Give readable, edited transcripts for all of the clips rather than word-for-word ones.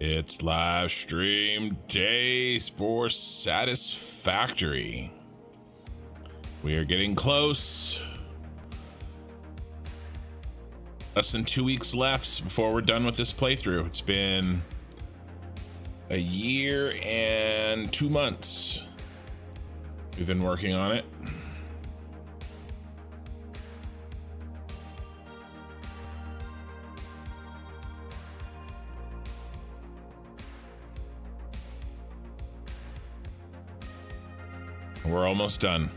It's live stream days for Satisfactory. We are getting close. Less than 2 weeks left before we're done with this playthrough. It's been a year and 2 months we've been working on it. We're almost done.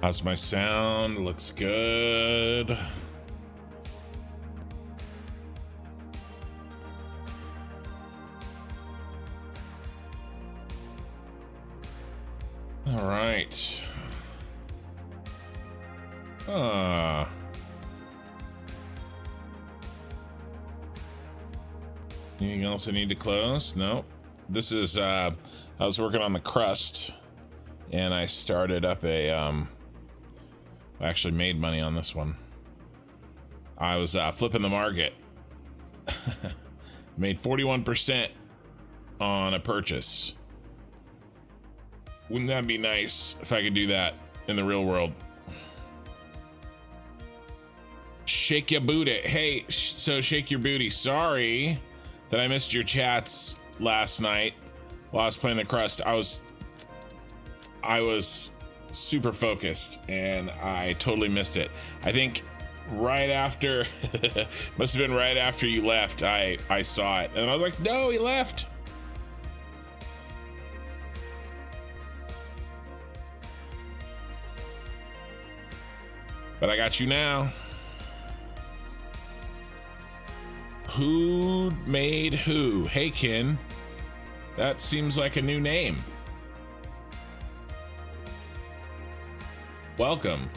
How's my sound? Looks good. All right. Anything else I need to close? No. This is I was working on the crust and I started up a I actually made money on this one. I was flipping the market. Made 41% on a purchase. Wouldn't that be nice if I could do that in the real world? Shake your booty. Hey, so shake your booty. Sorry that I missed your chats last night while I was playing the crust. I was super focused and I totally missed it. I think right after, must have been right after you left, I saw it and I was like, no, he left. But I got you now. Who made who? Hey, Kin. That seems like a new name. Welcome.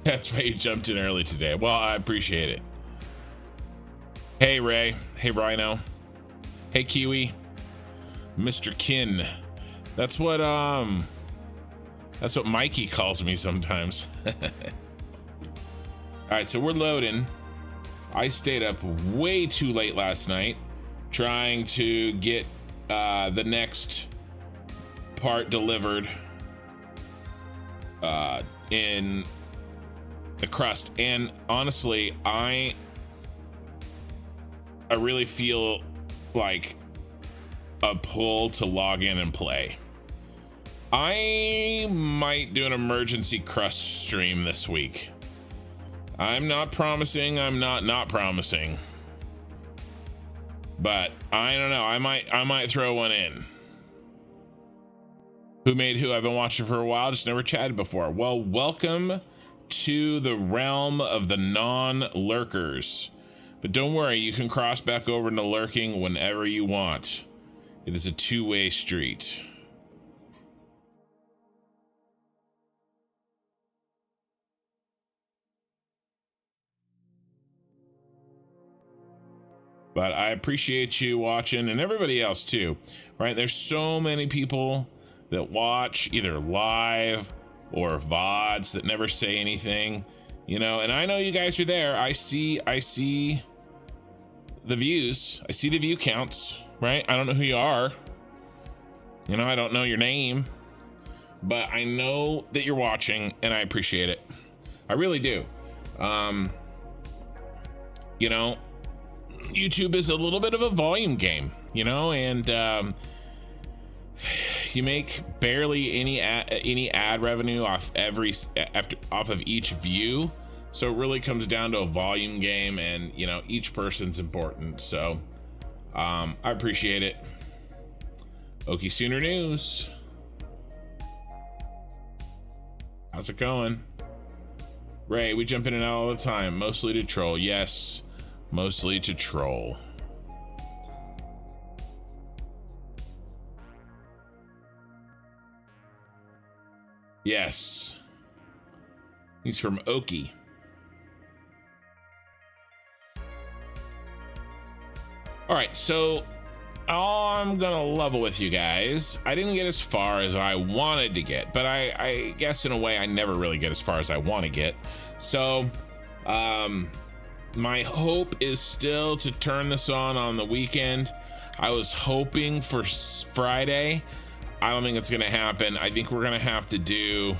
That's why you jumped in early today. Well, I appreciate it. Hey, Ray. Hey, Rhino. Hey, Kiwi. Mr. Kin. That's what Mikey calls me sometimes. All right, so we're loading. I stayed up way too late last night trying to get the next part delivered in the crust. And honestly, I really feel like a pull to log in and play. I might do an emergency crust stream this week. I'm not promising, I'm not promising. But I don't know, I might throw one in. Who made who? I've been watching for a while, just never chatted before. Well, welcome to the realm of the non-lurkers. But don't worry, you can cross back over into lurking whenever you want. It is a two-way street. But I appreciate you watching and everybody else too, right? There's so many people that watch either live or VODs that never say anything, you know, and I know you guys are there. I see the views. I see the view counts, right? I don't know who you are. You know, I don't know your name, but I know that you're watching and I appreciate it. I really do. You know, YouTube is a little bit of a volume game, you know, and you make barely any ad revenue off of each view. So it really comes down to a volume game, and you know, each person's important. So I appreciate it. Okie Sooner News. How's it going? Ray, we jump in and out all the time, mostly to troll. Yes, mostly to troll. Yes. He's from Oki. All right, so I'm gonna level with you guys. I didn't get as far as I wanted to get, but I guess in a way I never really get as far as I want to get. So my hope is still to turn this on the weekend. I was hoping for Friday. I don't think it's gonna happen. I think we're gonna have to do,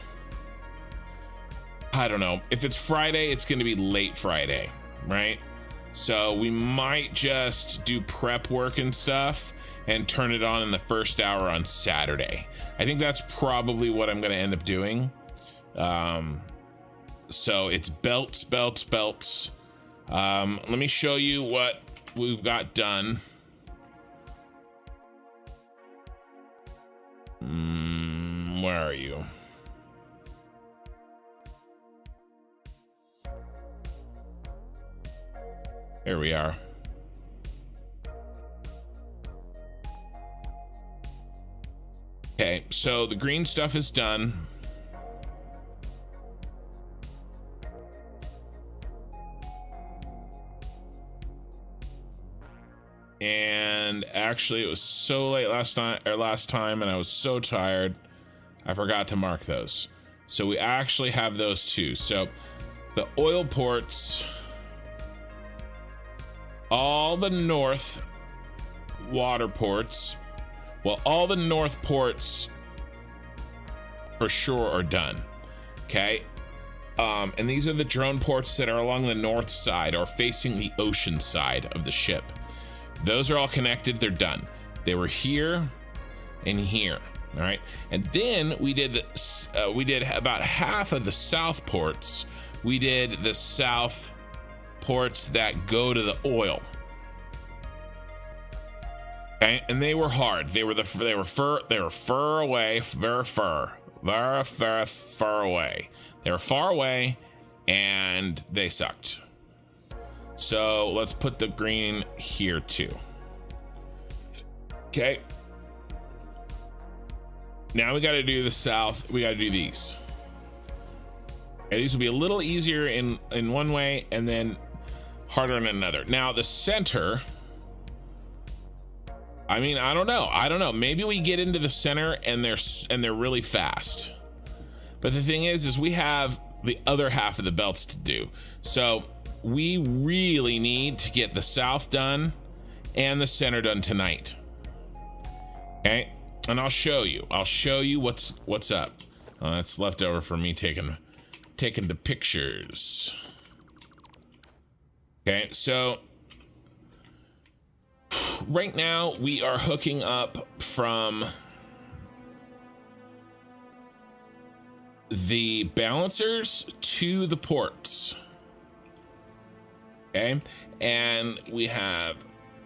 I don't know, if it's Friday, it's gonna be late Friday, right? So we might just do prep work and stuff and turn it on in the first hour on Saturday. I think that's probably what I'm gonna end up doing. So it's belts. Let me show you what we've got done. Where are you? Here we are. Okay, so the green stuff is done. And actually it was so late last time and I was so tired I forgot to mark those. So we actually have those too. So the oil ports, all the north water ports, well, all the north ports for sure are done. Okay. And these are the drone ports that are along the north side or facing the ocean side of the ship. Those are all connected. They're done. They were here and here. All right. And then we did about half of the south ports. We did the south ports that go to the oil. Okay, and they were hard. They were far away, very far away. They were far away, and they sucked. So let's put the green here too. Okay. Now we got to do the south. We got to do these. And these will be a little easier in one way, and then harder in another. Now the center, I mean, I don't know. Maybe we get into the center and they're really fast. But the thing is we have the other half of the belts to do. So we really need to get the south done and the center done tonight. Okay, and I'll show you what's up. That's left over for me taking the pictures. Okay, so right now we are hooking up from the balancers to the ports. Okay, and we have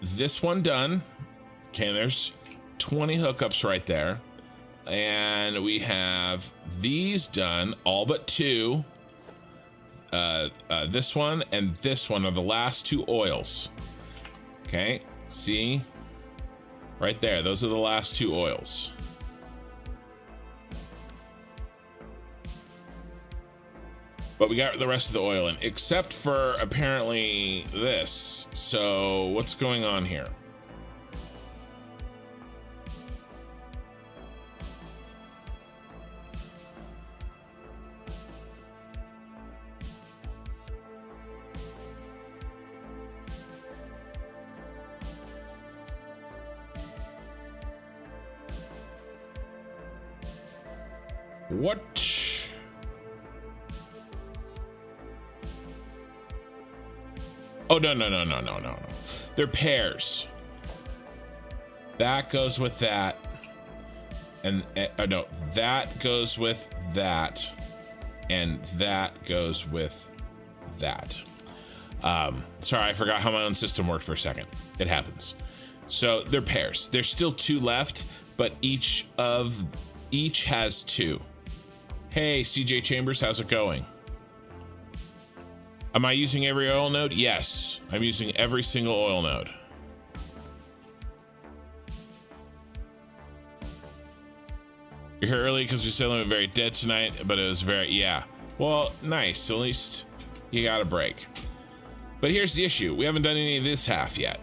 this one done. Okay, there's 20 hookups right there. And we have these done, all but two. This one and this one are the last two oils. Okay, see? Right there, those are the last two oils. But we got the rest of the oil in, except for apparently this. So what's going on here? What? Oh, no. They're pairs. That goes with that. And, oh no, that goes with that. And that goes with that. Sorry, I forgot how my own system worked for a second. It happens. So they're pairs. There's still two left, but each has two. Hey, CJ Chambers, how's it going? Am I using every oil node? Yes, I'm using every single oil node. You're here early because we said we were very dead tonight, but it was very, yeah. Well, nice. At least you got a break. But here's the issue. We haven't done any of this half yet.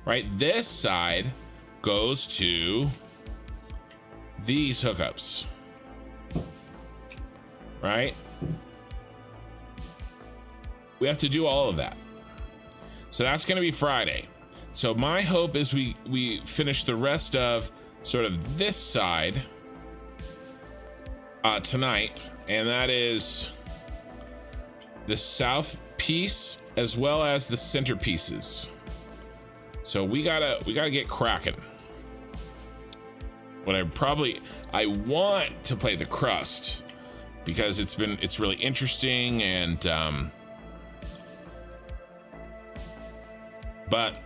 Right? This side goes to these hookups. Right? We have to do all of that. So that's going to be Friday. So my hope is we finish the rest of sort of this side tonight, and that is the south piece as well as the center pieces. So we gotta get cracking. What I want to play the crust because it's really interesting, and but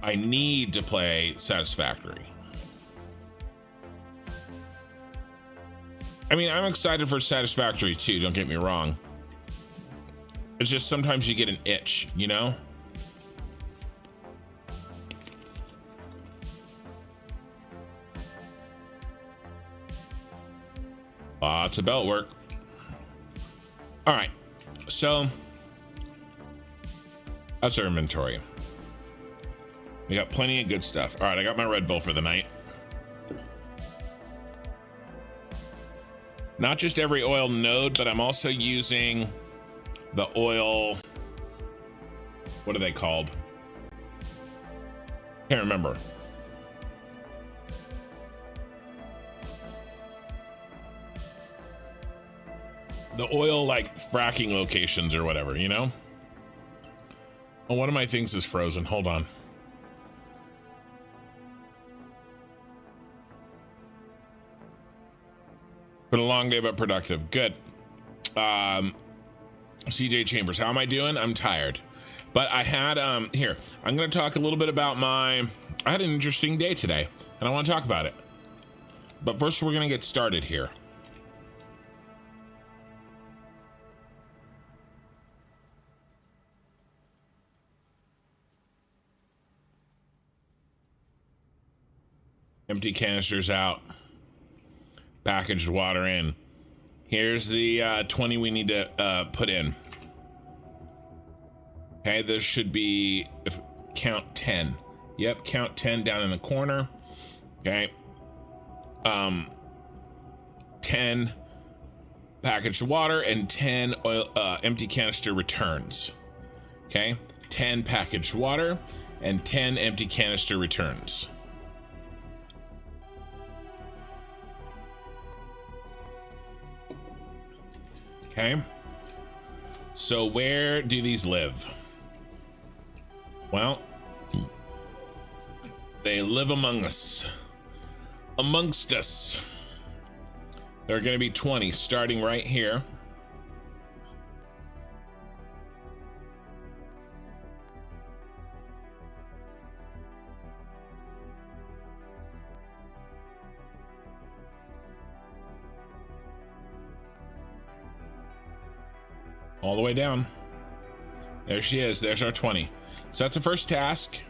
I need to play Satisfactory. I mean, I'm excited for Satisfactory too, don't get me wrong. It's just sometimes you get an itch, you know? Lots of belt work. All right, so that's our inventory. We got plenty of good stuff. All right, I got my Red Bull for the night. Not just every oil node, but I'm also using the oil, what are they called? Can't remember. The oil, like fracking locations or whatever, you know? Oh, one of my things is frozen. Hold on. Been a long day, but productive. Good. CJ Chambers, how am I doing? I'm tired. But I had, here, I'm going to talk a little bit about I had an interesting day today, and I want to talk about it. But first, we're going to get started here. Empty canisters out. Packaged water in. Here's the 20 we need to put in. Okay, this should be count 10. Yep, count 10 down in the corner. Okay. 10 packaged water and 10 oil empty canister returns. Okay, 10 packaged water and 10 empty canister returns. Okay, so where do these live? Well, they live among us, amongst us. There are going to be 20 starting right here. All the way down. There she is. There's our 20. So that's the first task.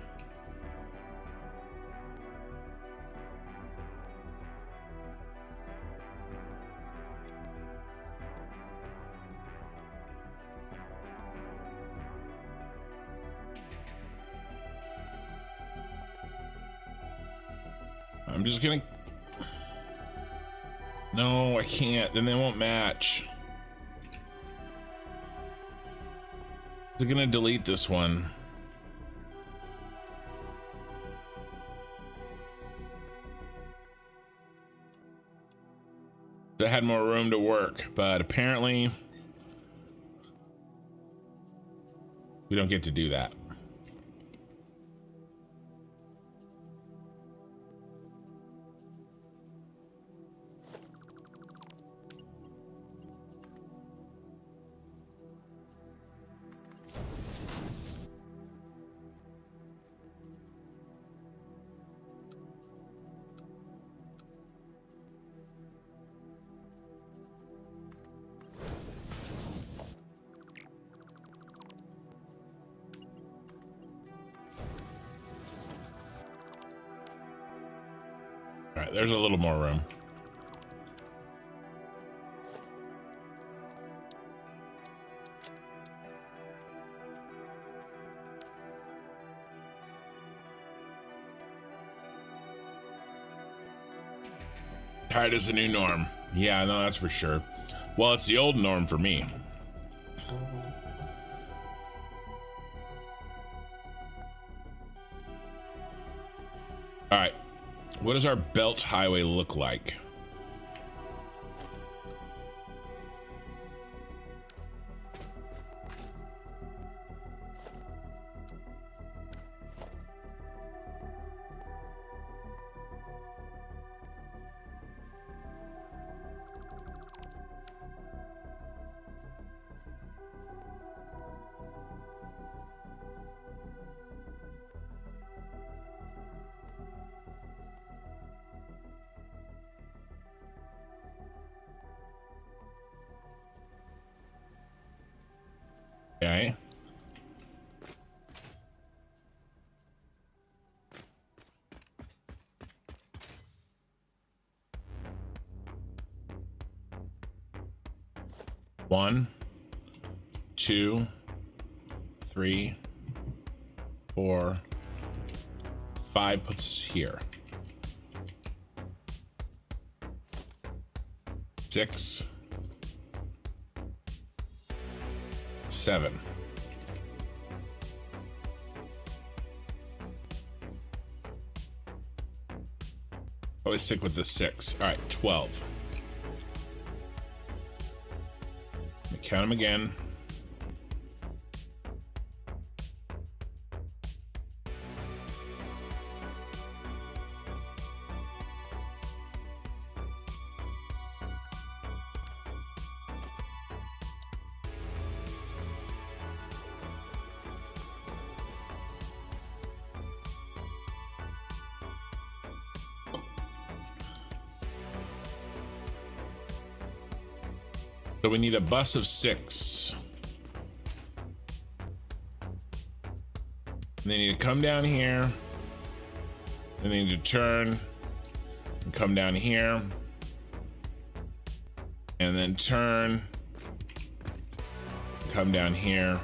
I'm just gonna... No, I can't. Then they won't match. I'm gonna delete this one. I had more room to work, but apparently we don't get to do that. there's a little more room. Tired is the new norm. Yeah, no, that's for sure. Well, it's the old norm for me. All right, what does our belt highway look like? Okay. One, 2, 3, 4, 5 puts us here. 6, 7. Always stick with the 6. All right, 12. Let me count them again. So we need a bus of 6. And they need to come down here. And they need to turn and come down here. And then turn. Come down here.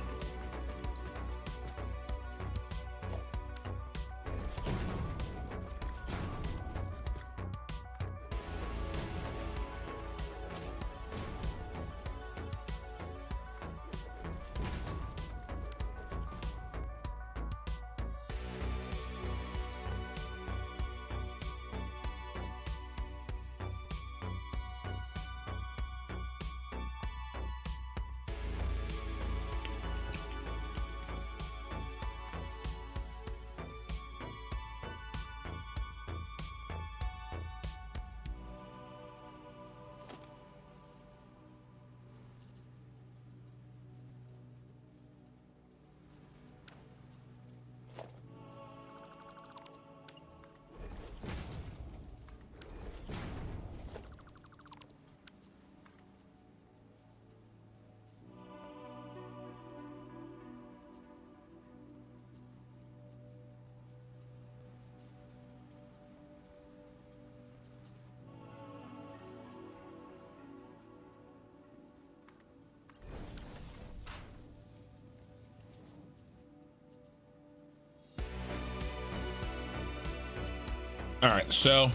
All right, so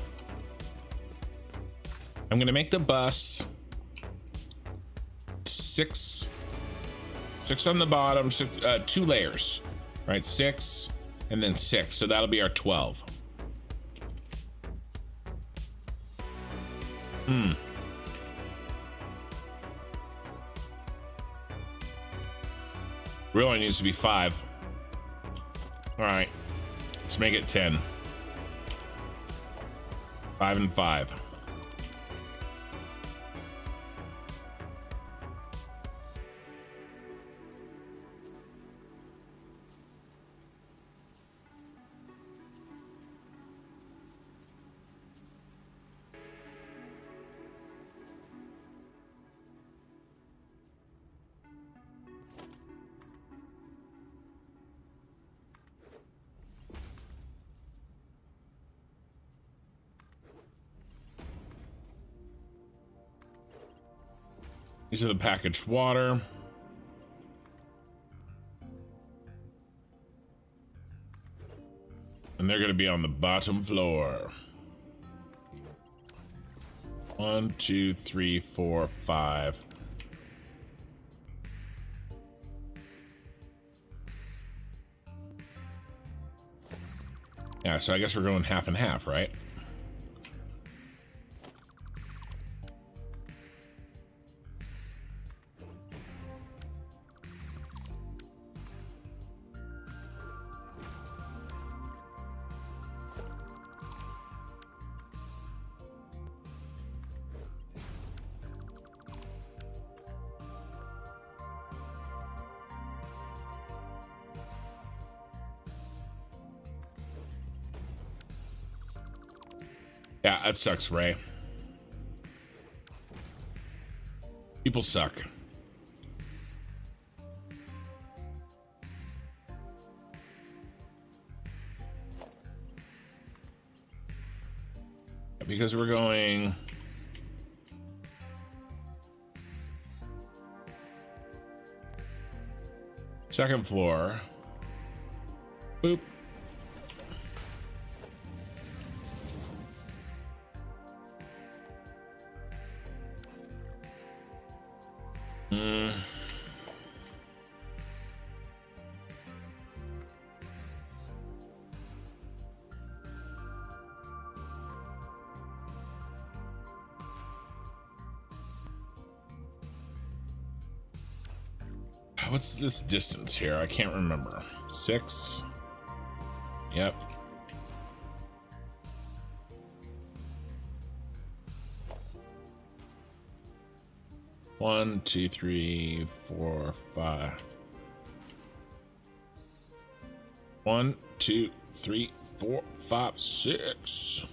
I'm gonna make the bus 6 on the bottom, 2 layers, right? 6 and then 6, so that'll be our 12. Really needs to be 5. All right, let's make it 10. 5 and 5. These are the packaged water. And they're going to be on the bottom floor. 1, 2, 3, 4, 5. Yeah, so I guess we're going half and half, right? Yeah, that sucks, Ray. People suck. Because we're going... second floor. Boop. What's this distance here? I can't remember. 6. Yep. One, 2, 3, 4, 5. 1, 2, 3, 4, 5, 6.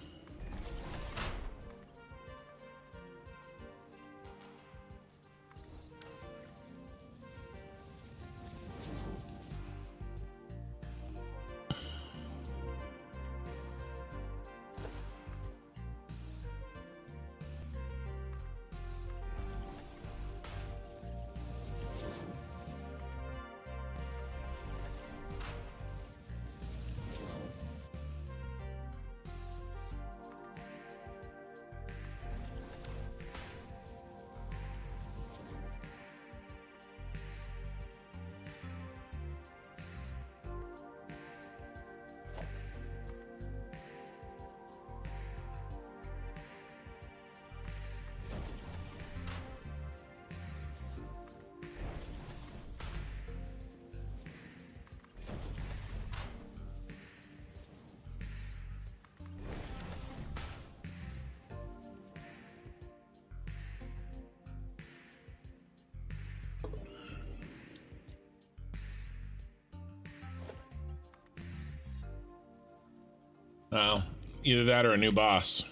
Well, either that or a new boss.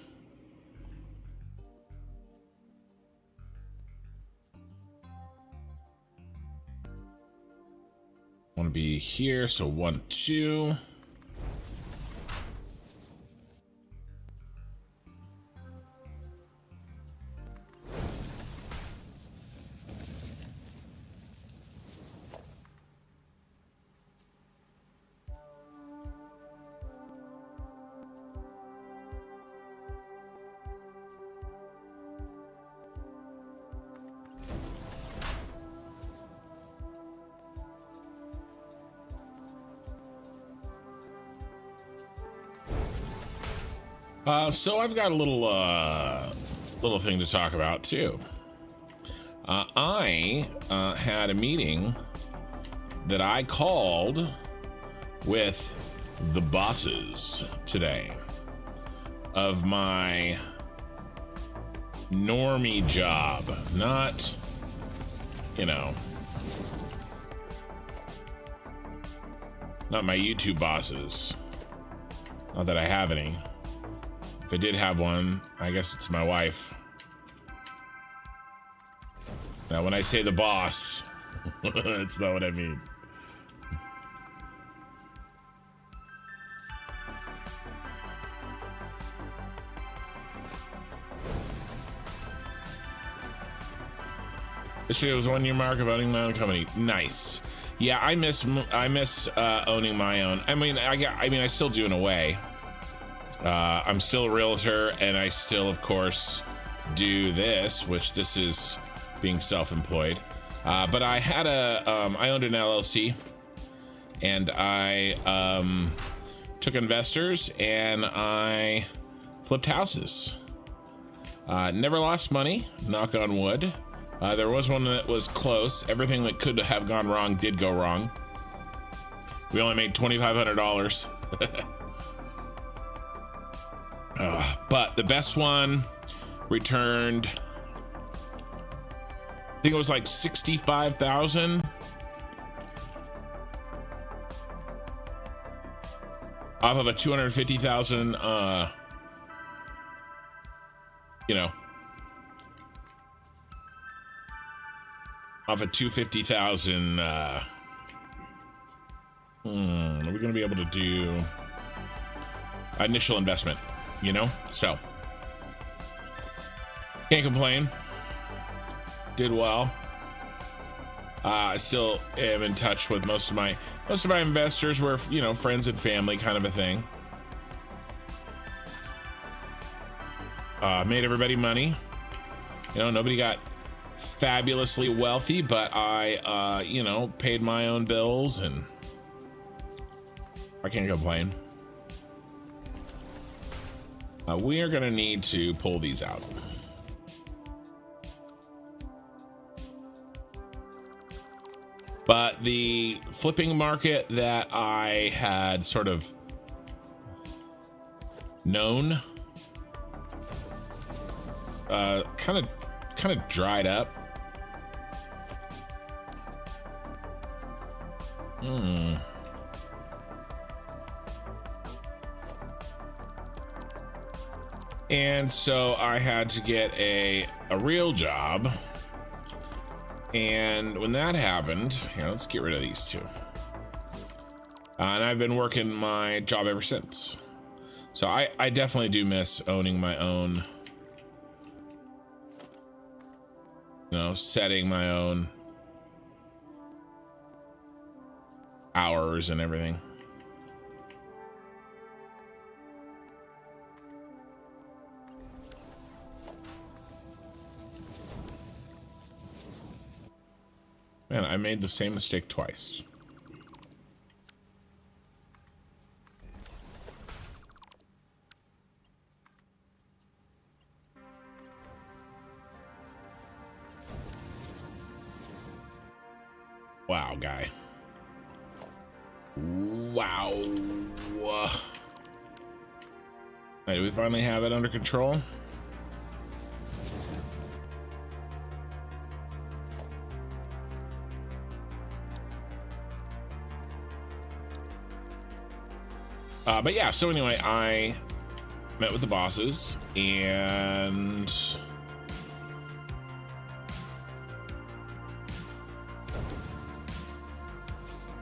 Want to be here, so 1, 2. So I've got a little thing to talk about too. I had a meeting that I called with the bosses today of my normie job, not, you know, not my YouTube bosses. Not that I have any. If I did have one, I guess it's my wife. Now, when I say the boss, that's not what I mean. Yesterday was 1 year mark of owning my own company. Nice. Yeah, I miss owning my own. I mean, I still do in a way. I'm still a realtor, and I still, of course, do this, which this is being self-employed. But I had I owned an LLC, and I took investors and I flipped houses. Never lost money, knock on wood. There was one that was close. Everything that could have gone wrong did go wrong. We only made $2,500. But the best one returned, I think it was like 65,000 off of a 250,000 you know, off a 250,000 are we gonna be able to do initial investment, you know? So can't complain. Did well. I still am in touch with most of my investors. Were, you know, friends and family kind of a thing. Made everybody money. You know, nobody got fabulously wealthy, but I you know, paid my own bills, and I can't complain. We are gonna need to pull these out. But the flipping market that I had sort of known kind of dried up. And so I had to get a real job. And when that happened, here, let's get rid of these two. And I've been working my job ever since. So I definitely do miss owning my own, you know, setting my own hours and everything. Man, I made the same mistake twice. Wow, guy. Wow. Right, do we finally have it under control? But yeah, so anyway, I met with the bosses and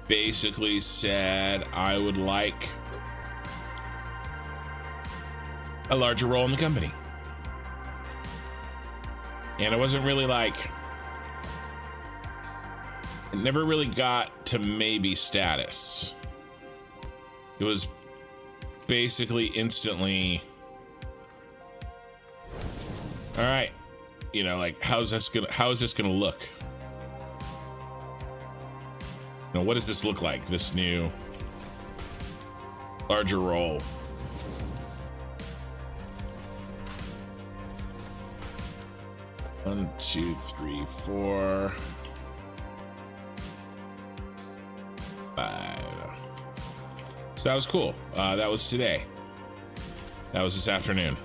basically said I would like a larger role in the company. And it wasn't really like, it never really got to maybe status. It was basically instantly, all right, you know, like, how is this gonna look? You know, what does this look like, this new larger role? One, two, three, four, five. So that was cool. That was today. That was this afternoon.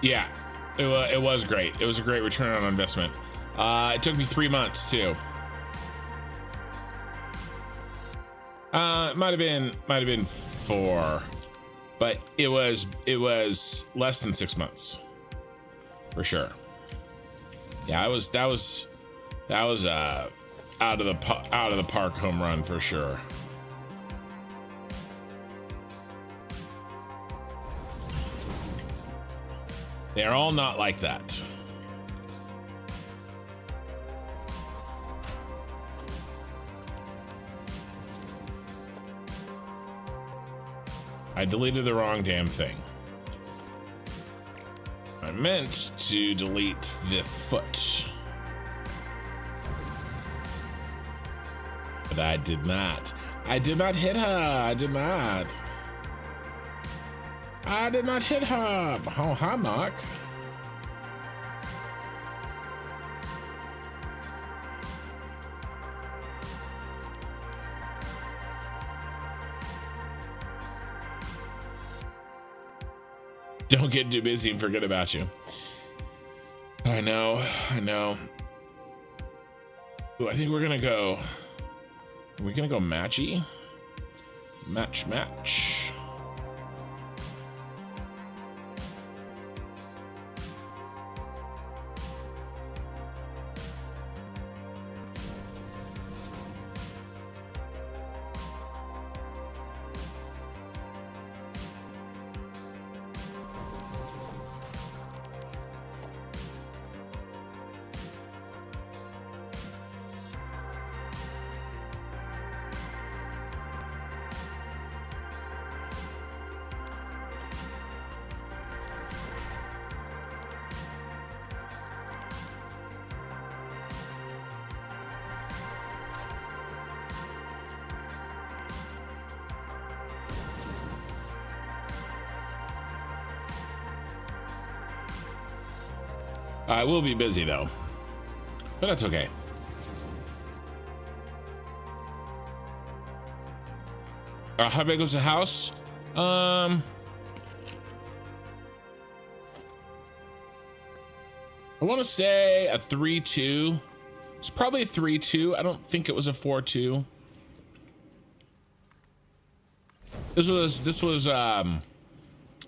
Yeah, it was great. It was a great return on investment. It took me 3 months too. It might have been 4, but it was less than 6 months for sure. Yeah, that was out of the park home run for sure. They're all not like that. I deleted the wrong damn thing. I meant to delete the foot. But I did not. I did not hit her. I did not. I did not hit her. Oh, hi, Mark. Don't get too busy and forget about you. I know, I know. Ooh, I think we're gonna go. Are we gonna go matchy? Match. I will be busy though, but that's okay. How big was the house? I want to say a 3-2. It's probably a 3-2. I don't think it was a 4-2. This was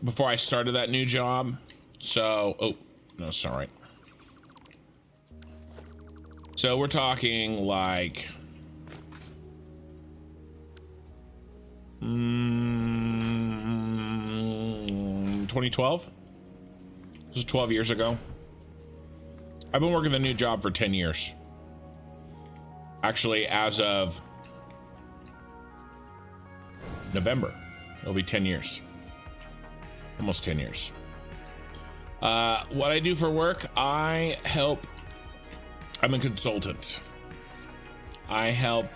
before I started that new job. So, oh no, it's not right. So we're talking like 2012. This is 12 years ago. I've been working the new job for 10 years. Actually, as of November, it'll be 10 years. Almost 10 years. What I do for work, I'm a consultant. I help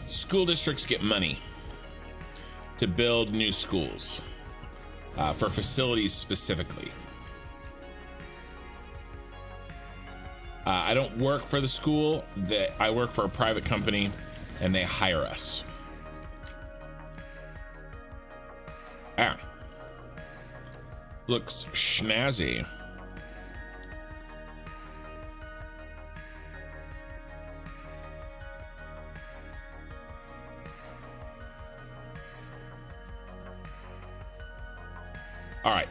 school districts get money to build new schools for facilities specifically. I don't work for the school. I work for a private company and they hire us. Ah. Looks snazzy. All right.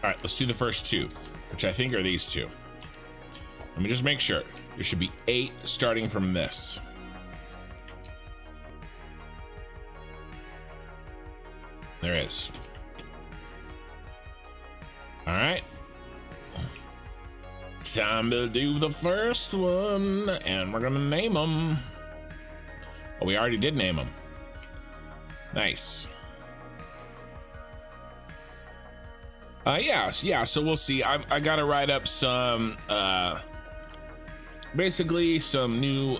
All right, let's do the first two, which I think are these two. Let me just make sure. There should be 8 starting from this. There is. All right. Time to do the first one, and we're gonna name them. Oh, we already did name them. Nice. Yeah, so we'll see. I gotta write up some basically some new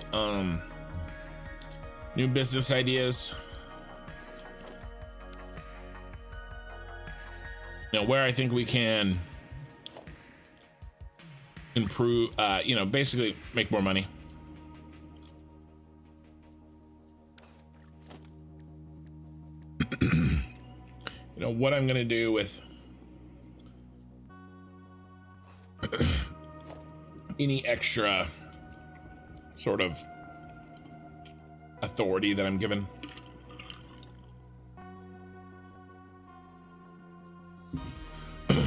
business ideas. You know, where I think we can improve, you know, basically make more money. You know, what I'm gonna do with any extra sort of authority that I'm given.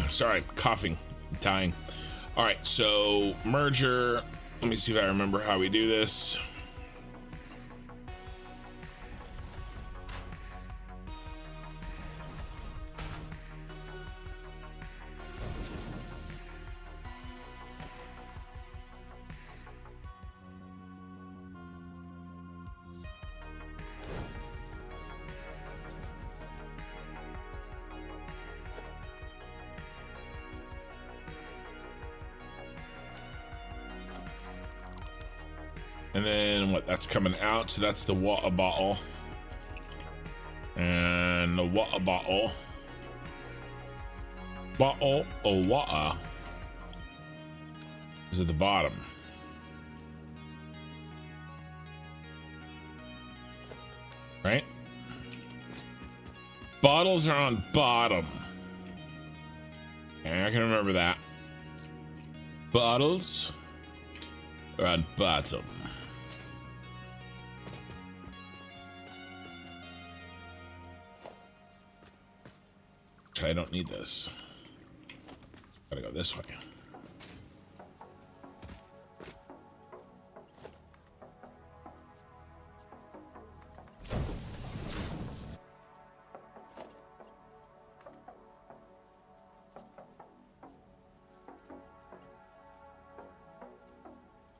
Sorry, coughing, dying. All right, so merger. Let me see if I remember how we do this. And then what, that's coming out, so that's the water bottle. And the water bottle. Bottle of water is at the bottom. Right? Bottles are on bottom. And I can remember that. Bottles are on bottom. I don't need this. Gotta go this way.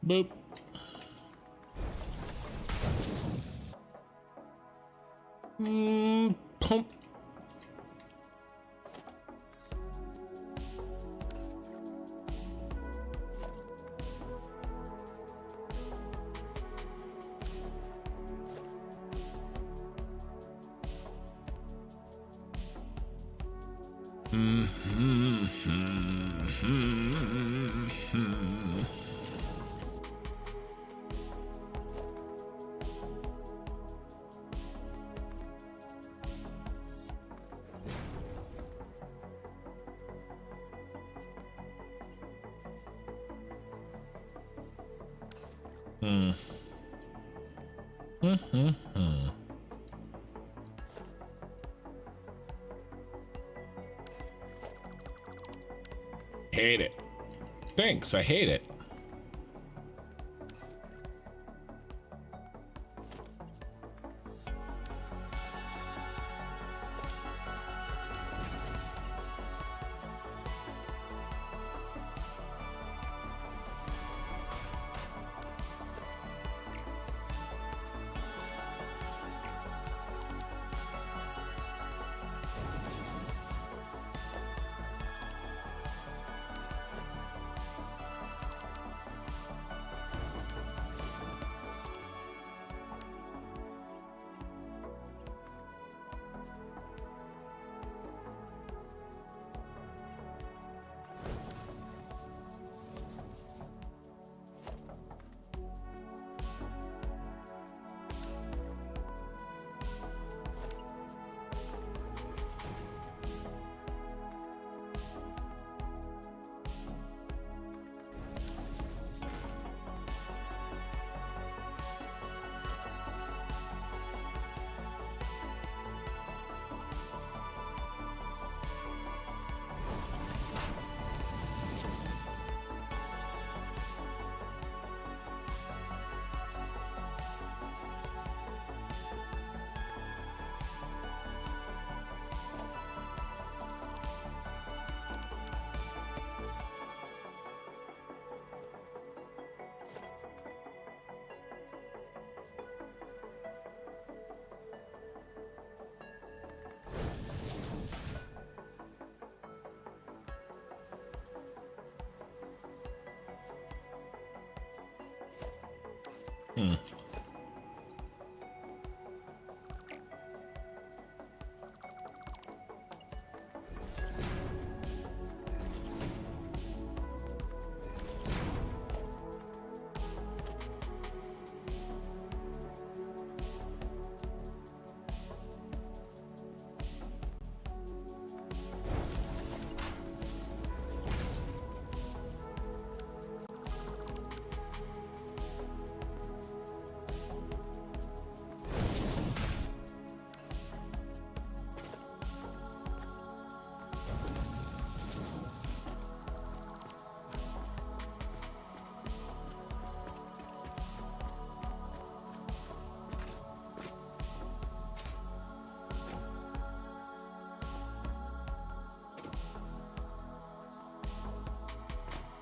Boop. Pump. Hate it. Thanks, I hate it.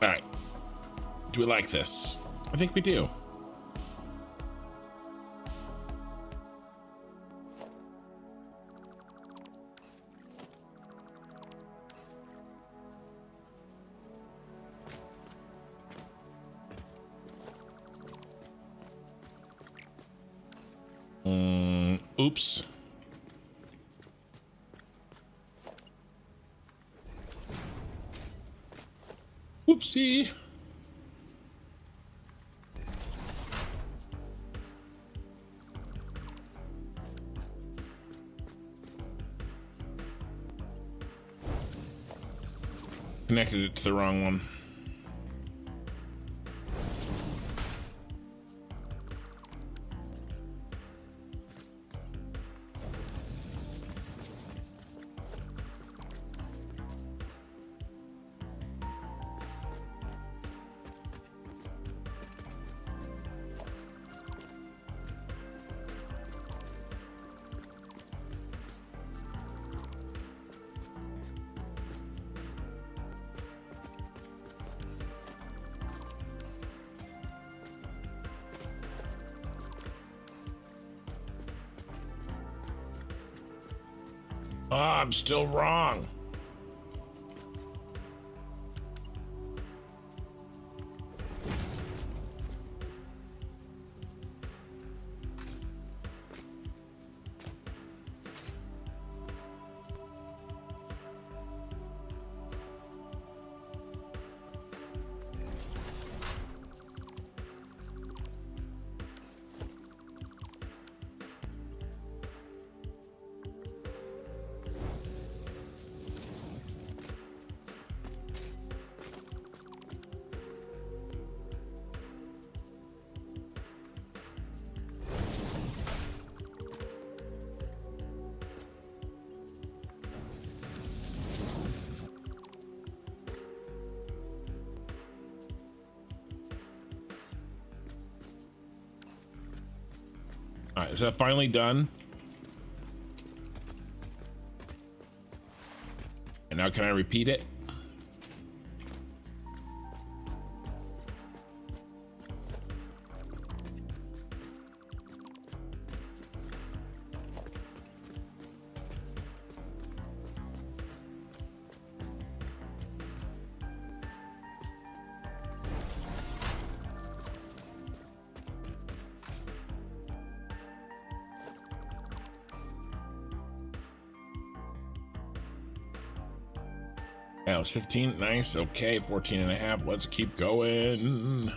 All right. Do we like this? I think we do. Oops. Whoopsie. Connected it to the wrong one. Oh, I'm still wrong. All right, is that finally done? And now can I repeat it? That was 15. Nice. Okay, 14 and a half. Let's keep going.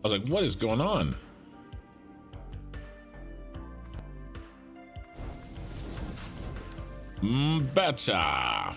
I was like, what is going on? Better.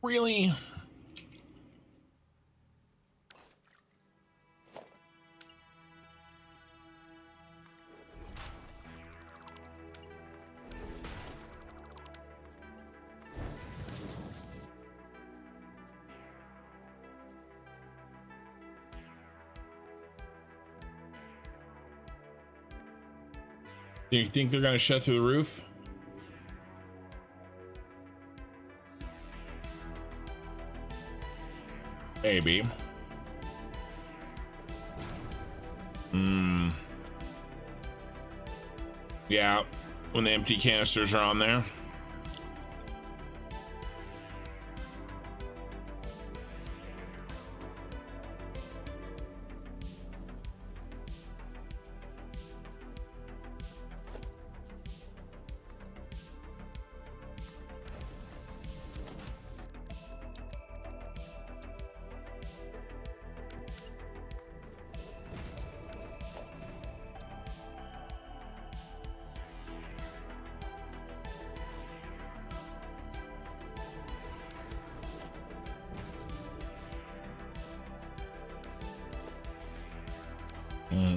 Really? Do you think they're gonna shut through the roof? Maybe. Yeah, when the empty canisters are on there.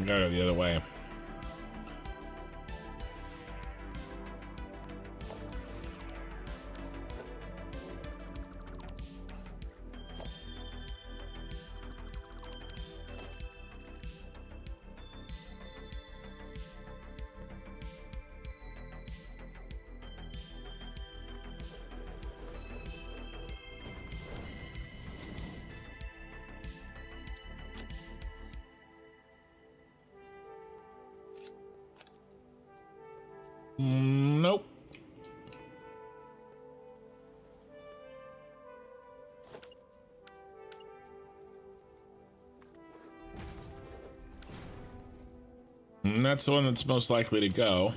Gotta go the other way. Nope. And that's the one that's most likely to go.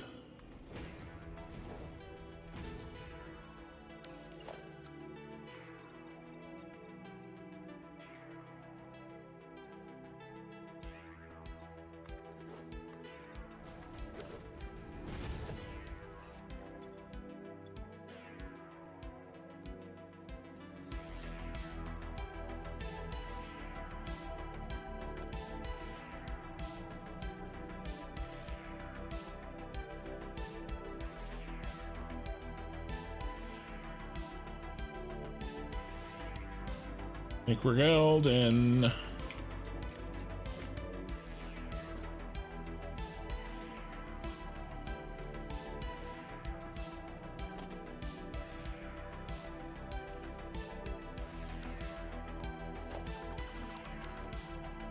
I think we're golden.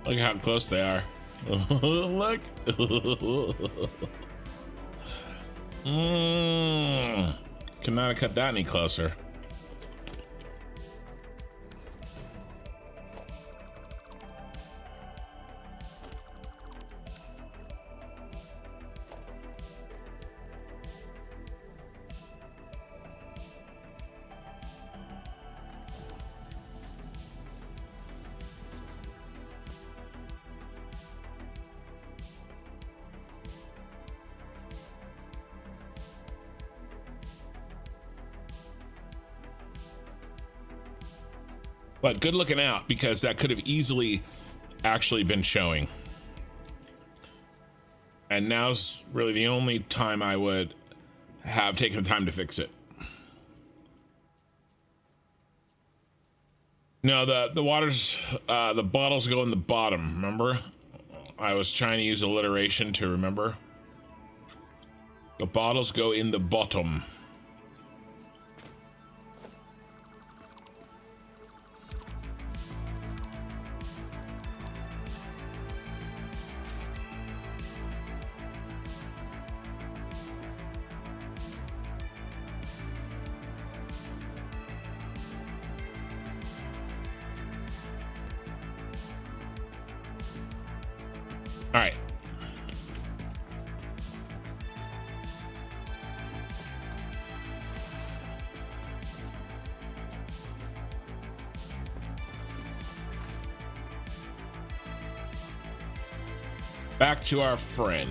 Look how close they are. Look. Could not have cut that any closer. But good looking out, because that could have easily actually been showing. And now's really the only time I would have taken the time to fix it. No, the water's, the bottles go in the bottom, remember? I was trying to use alliteration to remember. The bottles go in the bottom. All right. Back to our friend.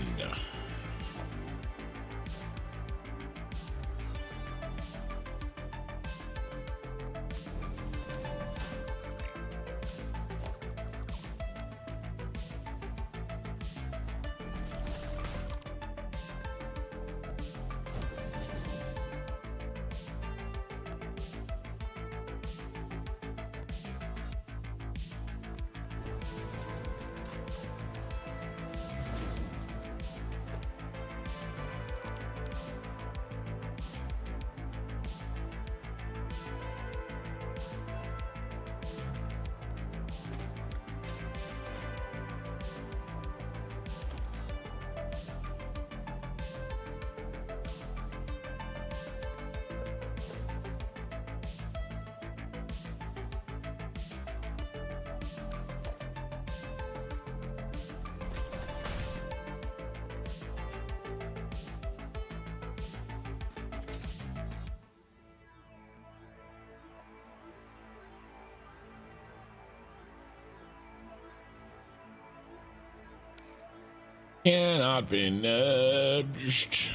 Cannot be nudged.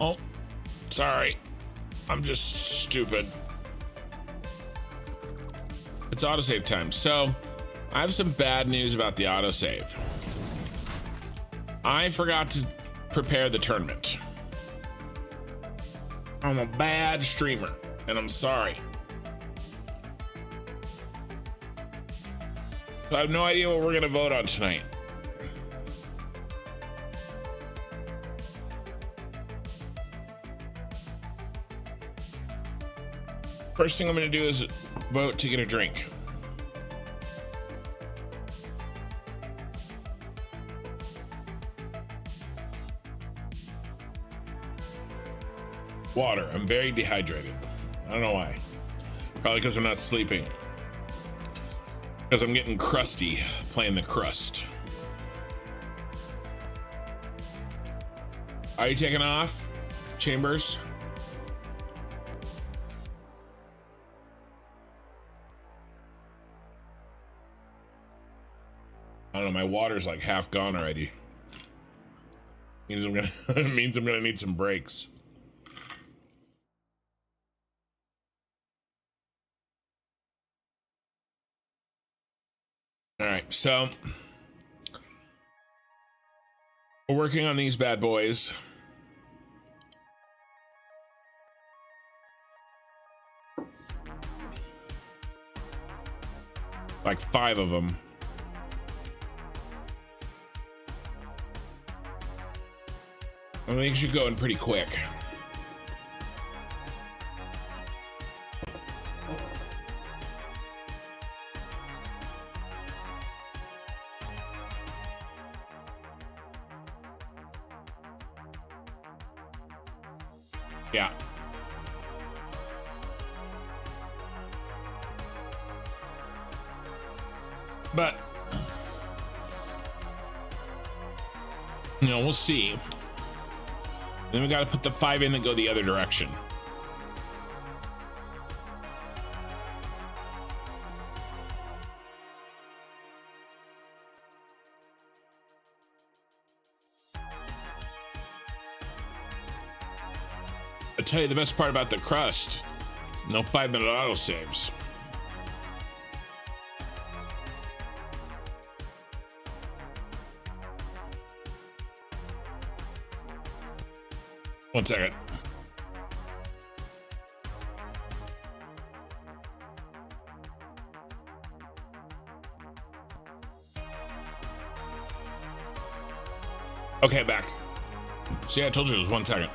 Oh, sorry. I'm just stupid. It's autosave time. So, I have some bad news about the autosave. I forgot to prepare the tournament. I'm a bad streamer, and I'm sorry. I have no idea what we're gonna vote on tonight. First thing I'm gonna do is vote to get a drink. Water. I'm very dehydrated. I don't know why. Probably because I'm not sleeping. Because I'm getting crusty playing the crust. Are you taking off, Chambers? I don't know, my water's like half gone already. Means I'm gonna means I'm gonna need some breaks. All right, so we're working on these bad boys. Like 5 of them. I think it should go in pretty quick. Yeah. But, you know, we'll see. Then we got to put the 5 in that go the other direction. I'll tell you the best part about the crust. No 5-minute autosaves. One second. Okay, back. See, I told you it was 1 second.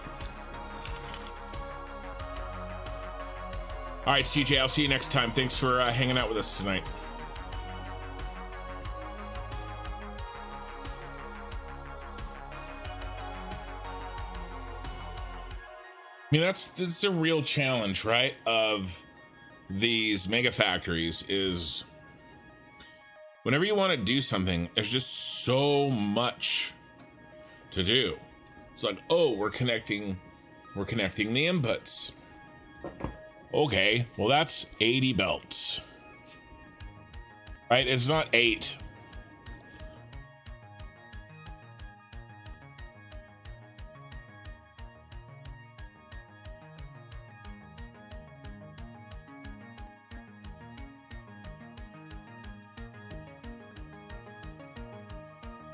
All right, CJ, I'll see you next time. Thanks for hanging out with us tonight. I mean, this is a real challenge, right? Of these mega factories is whenever you want to do something, there's just so much to do. It's like, oh, we're connecting the inputs. Okay, well, that's 80 belts, right? It's not 8.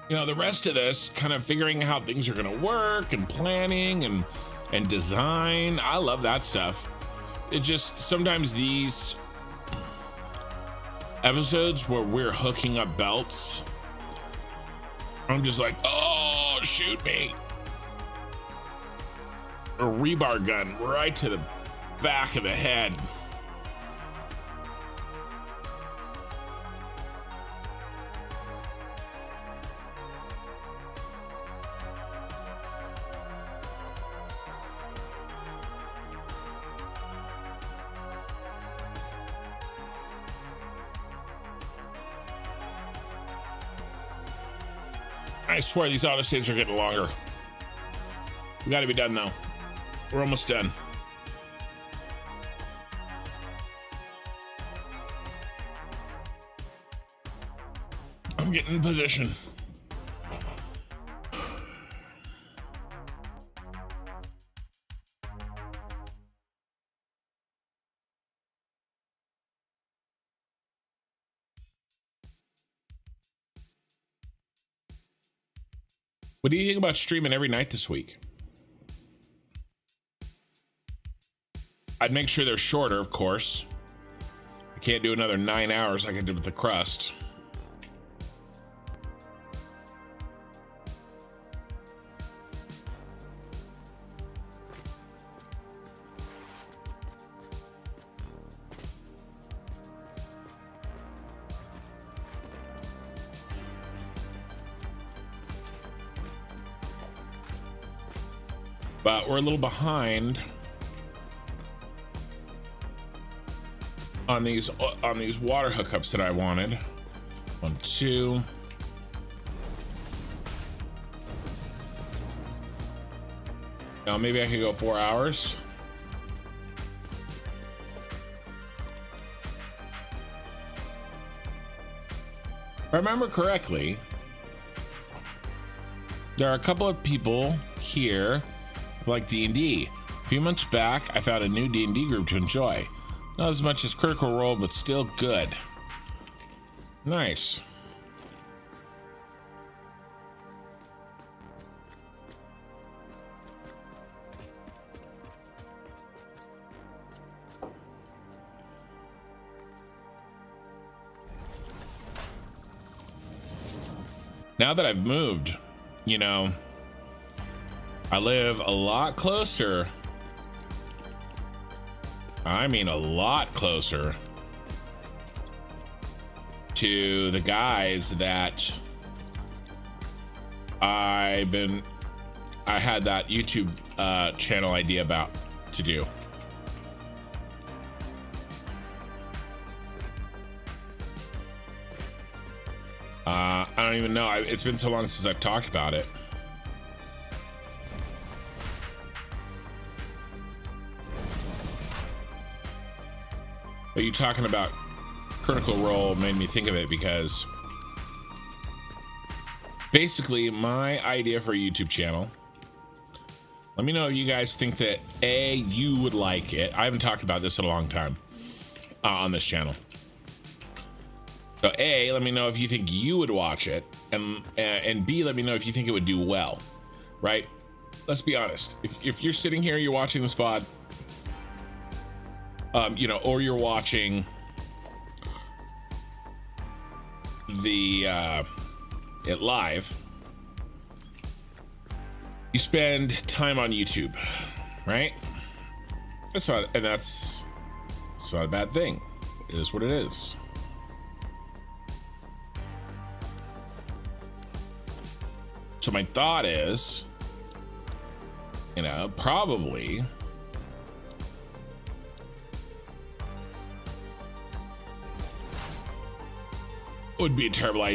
You know, the rest of this, kind of figuring how things are going to work and planning and design. I love that stuff. It just, sometimes these episodes where we're hooking up belts, I'm just like, oh, Don't shoot me. A rebar gun right to the back of the head. I swear these autosaves are getting longer. We gotta be done now. We're almost done. I'm getting in position. What do you think about streaming every night this week? I'd make sure they're shorter, of course. I can't do another 9 hours like I did with the crust. But we're a little behind on these water hookups that I wanted. 1, 2. Now maybe I could go 4 hours. If I remember correctly, there are a couple of people here who like D&D. A few months back, I found a new D&D group to enjoy. Not as much as Critical Role, but still good. Nice. Now that I've moved, you know, I live a lot closer. I mean, a lot closer to the guys that I had that YouTube channel idea about to do. I don't even know. It's been so long since I've talked about it. But you talking about Critical Role made me think of it, because basically my idea for a YouTube channel, let me know if you guys think that you would like it. I haven't talked about this in a long time on this channel. So let me know if you think you would watch it, and B, let me know if you think it would do well, right? Let's be honest. If you're sitting here, you're watching this VOD, you know, or you're watching the it live, you spend time on YouTube, right? That's not a bad thing. It is what it is. So my thought is, you know, probably would be a terrible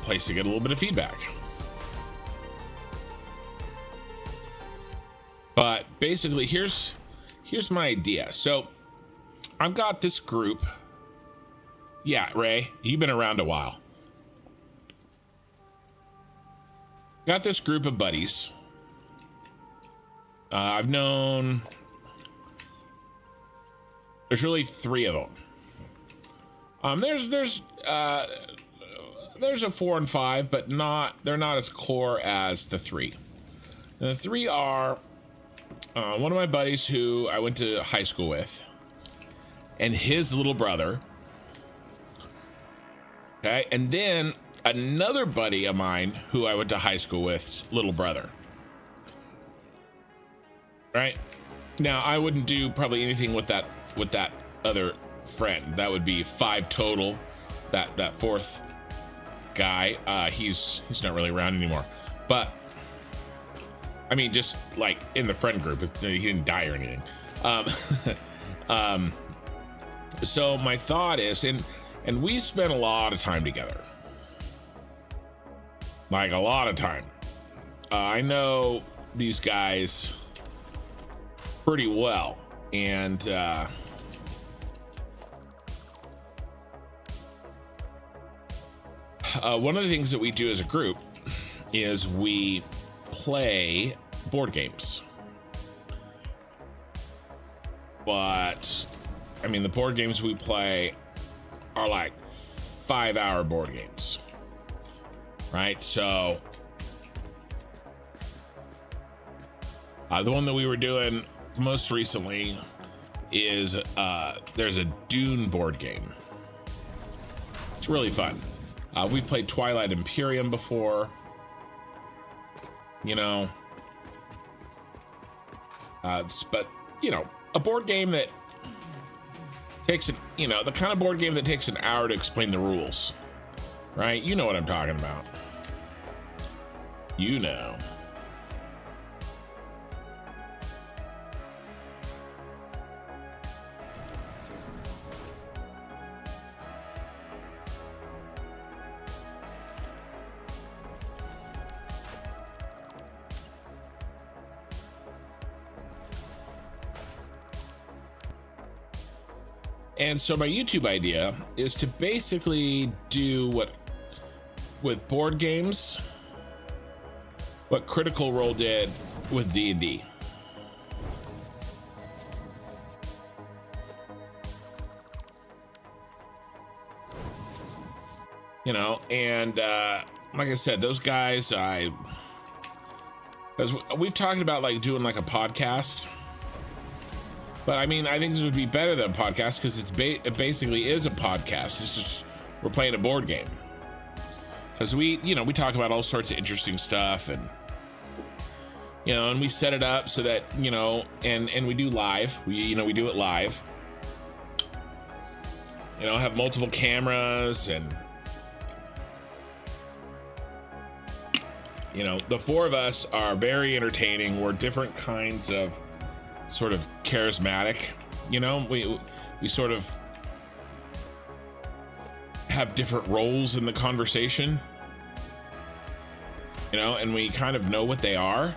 place to get a little bit of feedback. But basically, here's my idea. So I've got this group. Yeah, Ray, you've been around a while. Got this group of buddies. I've known. There's really 3 of them. There's a 4 and 5, but they're not as core as the 3. And the 3 are one of my buddies who I went to high school with, and his little brother. Okay, and then another buddy of mine who I went to high school with's little brother. Right now, I wouldn't do probably anything with that other friend. That would be 5 total. That fourth guy, he's not really around anymore. But I mean, just like in the friend group, he didn't die or anything. So my thought is, and we spent a lot of time together, like a lot of time. I know these guys pretty well, and one of the things that we do as a group is we play board games. But I mean, the board games we play are like 5-hour board games, right? So the one that we were doing most recently is there's a Dune board game. It's really fun. We played Twilight Imperium before, you know, but you know, a board game that takes the kind of board game that takes an hour to explain the rules, right? You know what I'm talking about. You know. And so my YouTube idea is to basically do what with board games, what Critical Role did with D&D. You know, and like I said, those guys, we've talked about like doing like a podcast. But I mean, I think this would be better than a podcast because it basically is a podcast. It's just we're playing a board game. Because we talk about all sorts of interesting stuff, and and we set it up so that and we do live. We do it live. Have multiple cameras, and the 4 of us are very entertaining. We're different kinds of sort of charismatic, we sort of have different roles in the conversation, and we kind of know what they are.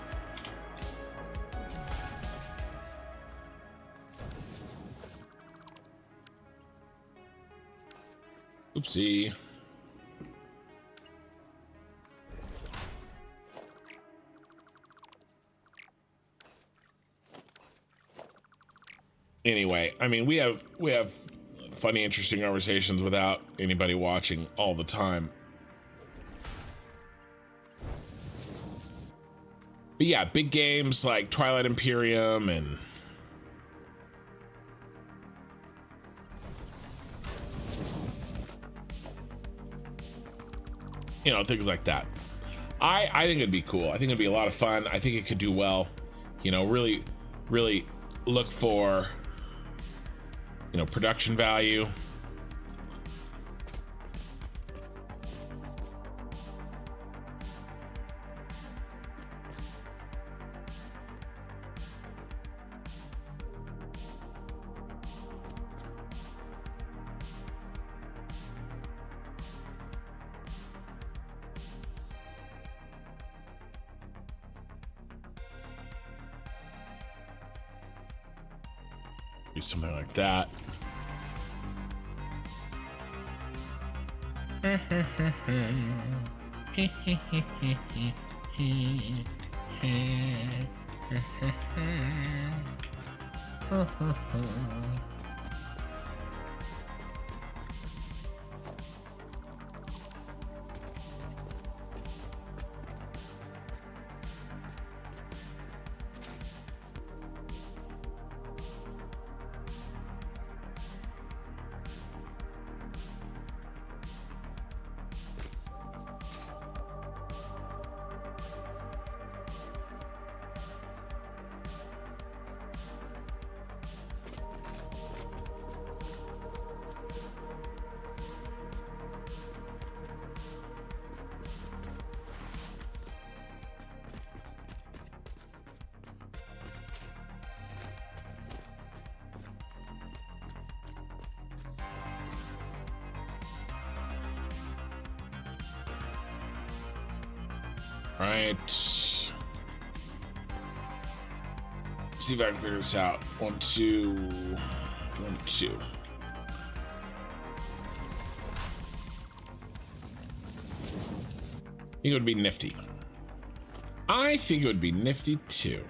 Oopsie. Anyway, I mean, we have funny, interesting conversations without anybody watching all the time. But yeah, big games like Twilight Imperium and things like that. I think it'd be cool. I think it'd be a lot of fun. I think it could do well. Really, really look for production value. Do something like that. Right. Let's see if I can figure this out. 1, 2, 1, 2. I think it would be nifty. I think it would be nifty too.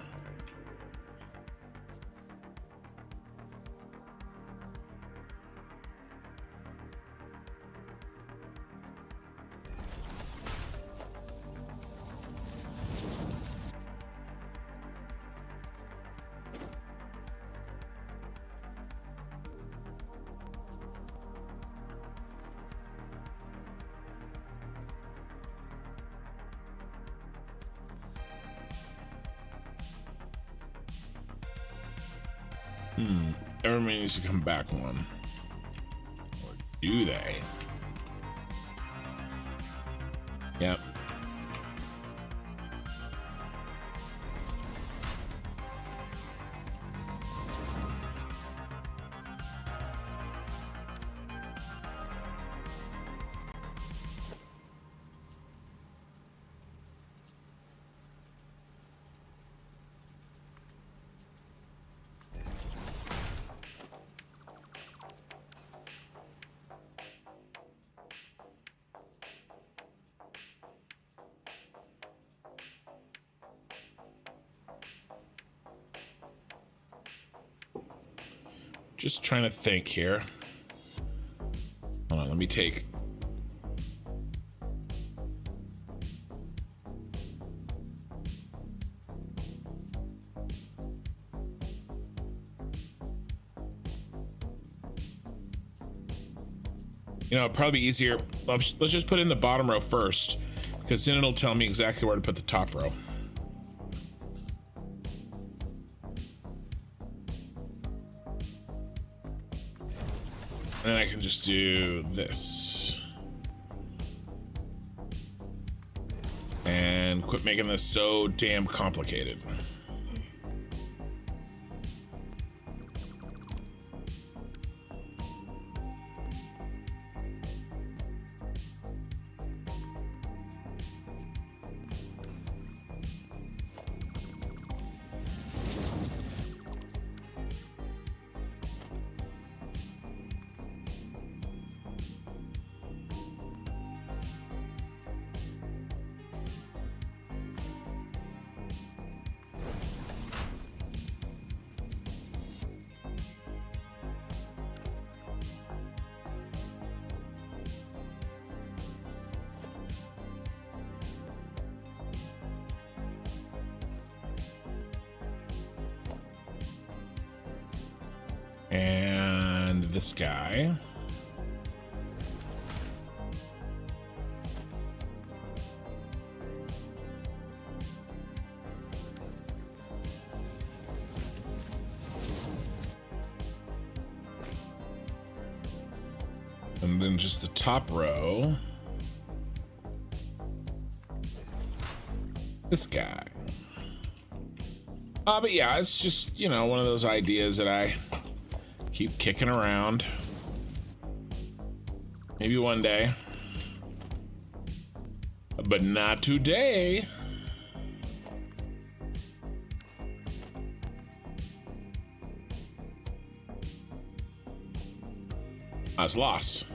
Everybody needs to come back one. Or do they? Yep. Just trying to think here. Hold on, let me take. You know, it'd probably be easier. Let's just put in the bottom row first, because then it'll tell me exactly where to put the top row. And then I can just do this. And quit making this so damn complicated. And this guy. And then just the top row. This guy. But yeah, it's just, you know, one of those ideas that I keep kicking around. Maybe one day, but not today. I was lost.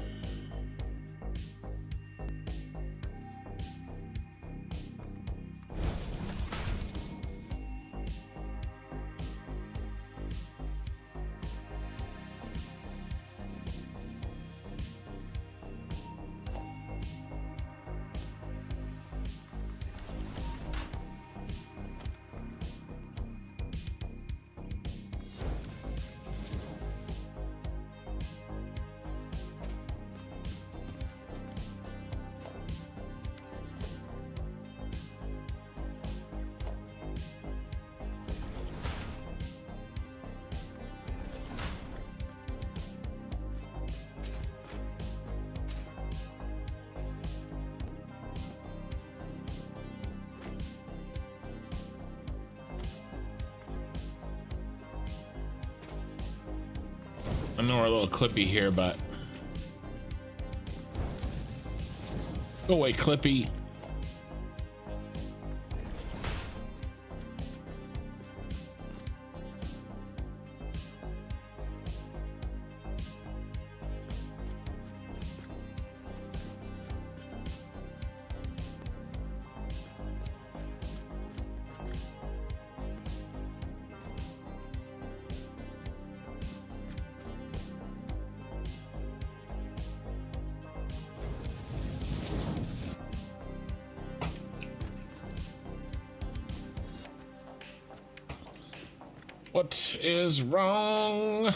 I know we're a little clippy here, but go away, Clippy. What is wrong?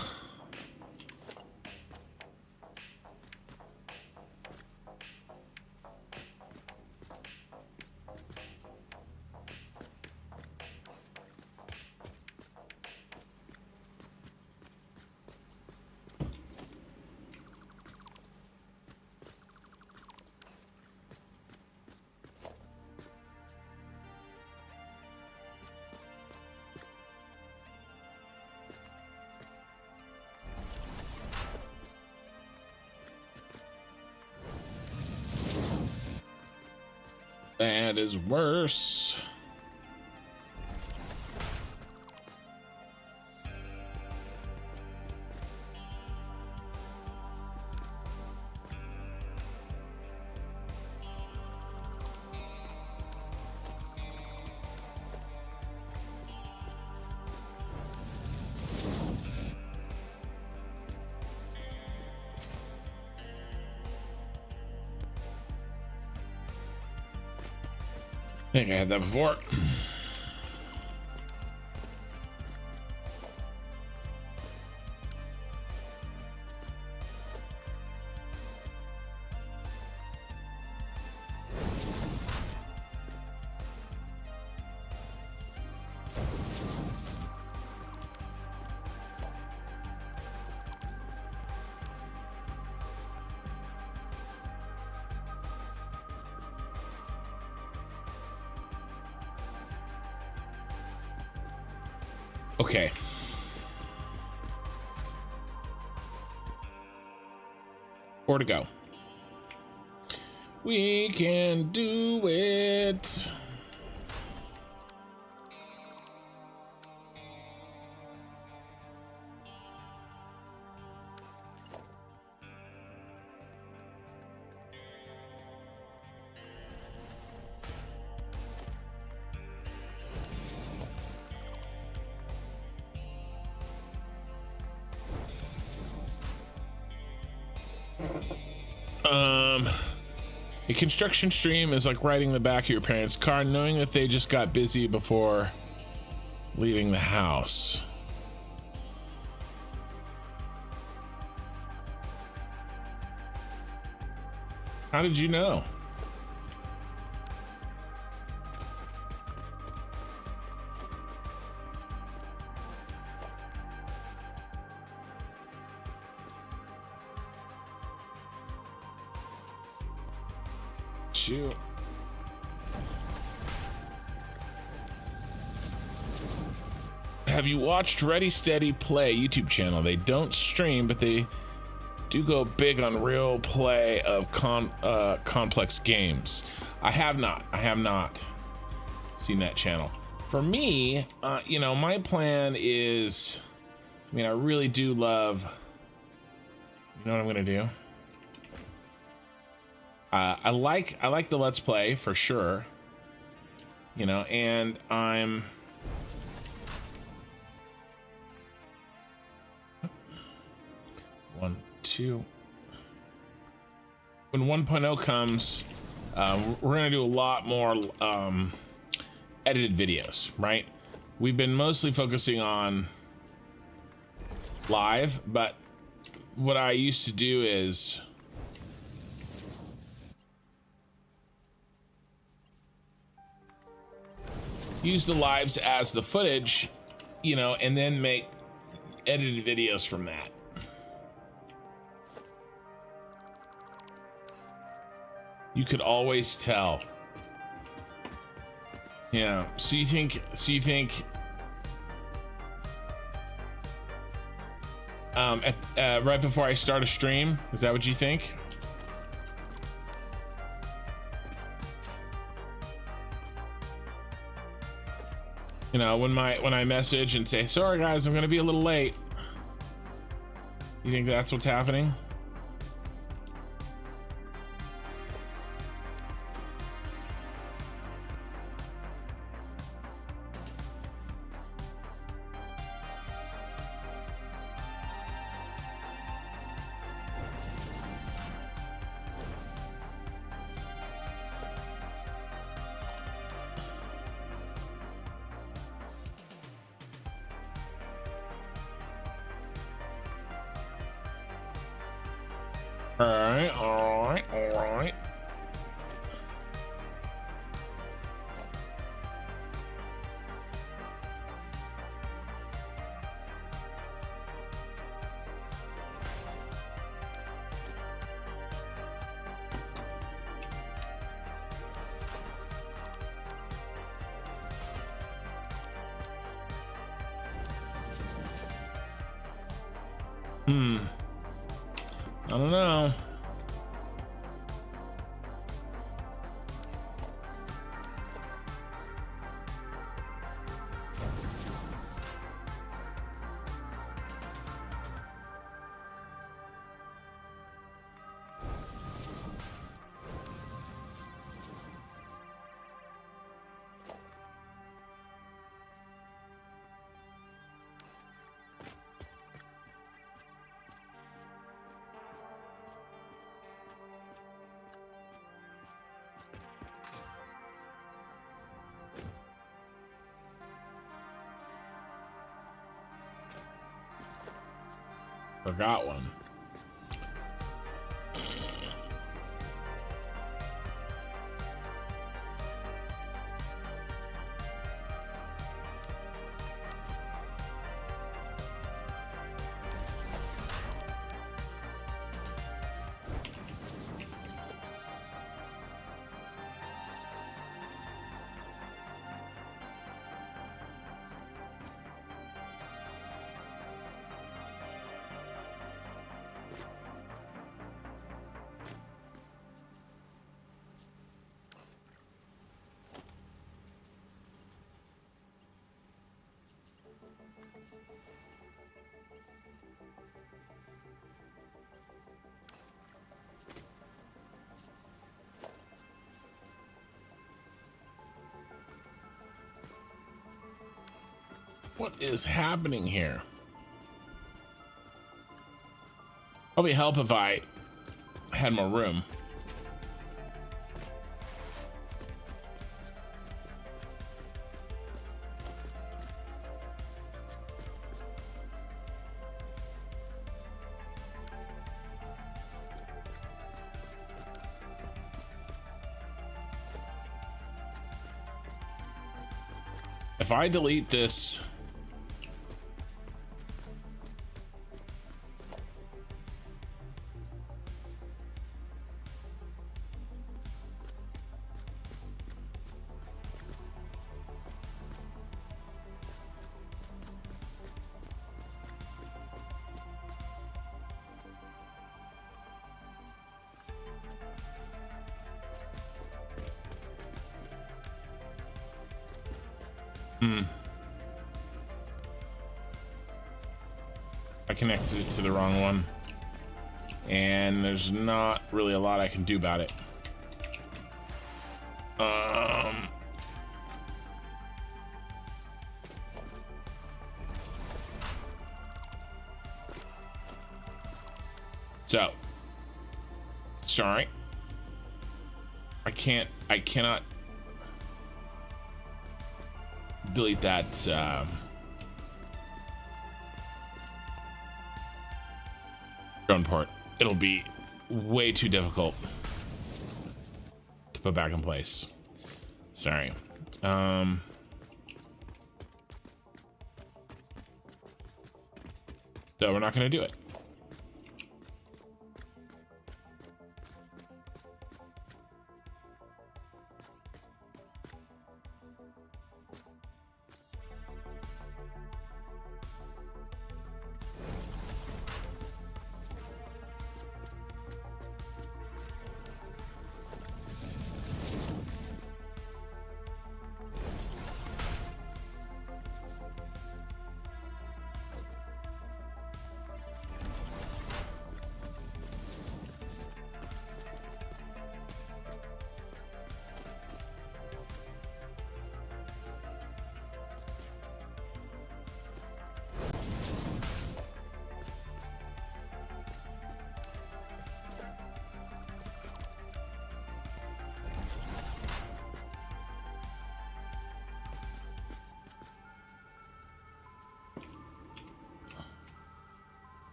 That is worse. I think I had that before. Okay. Or to go. We can do it. A construction stream is like riding the back of your parents' car, knowing that they just got busy before leaving the house. How did you know? Shoot. Have you watched Ready Steady Play YouTube channel? They don't stream, but they do go big on real play of complex games. I have not seen that channel. For me, you know, my plan is, I mean, I really do love, you know what I'm gonna do? I like the Let's Play for sure, you know, and I'm two. When 1.0 comes, we're gonna do a lot more edited videos, right? We've been mostly focusing on live, but what I used to do is use the lives as the footage, you know, and then make edited videos from that. You could always tell. Yeah, so you think right before I start a stream, is that what you think? You know, when I message and say, sorry guys, I'm gonna be a little late. You think that's what's happening? All right, all right, all right. I don't know. Forgot one. What is happening here? Probably help if I had more room. If I delete this, I connected it to the wrong one, and there's not really a lot I can do about it. So, sorry, I cannot delete that. Drone port. It'll be way too difficult to put back in place. Sorry. So we're not going to do it.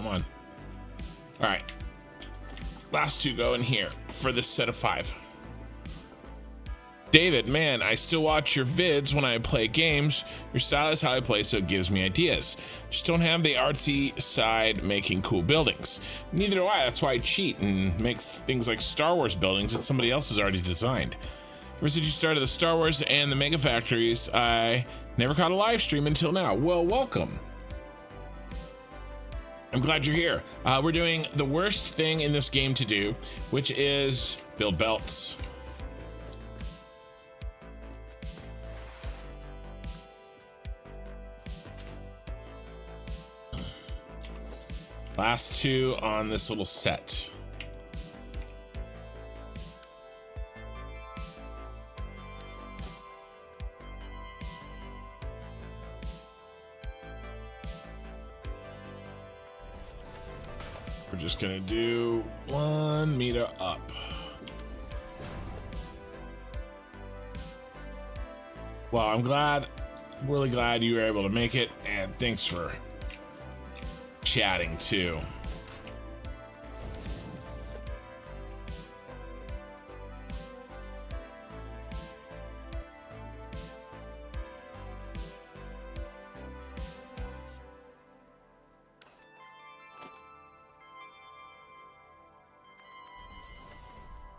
on. All right. Last two go in here for this set of 5. David, man, I still watch your vids when I play games. Your style is how I play, so it gives me ideas. Just don't have the artsy side making cool buildings. Neither do I. That's why I cheat and make things like Star Wars buildings that somebody else has already designed. Ever since you started the Star Wars and the Mega Factories, I never caught a live stream until now. Well, welcome. I'm glad you're here. We're doing the worst thing in this game to do, which is build belts. Last 2 on this little set. We're just gonna do 1 meter up. Well, I'm glad, really glad you were able to make it, and thanks for chatting too.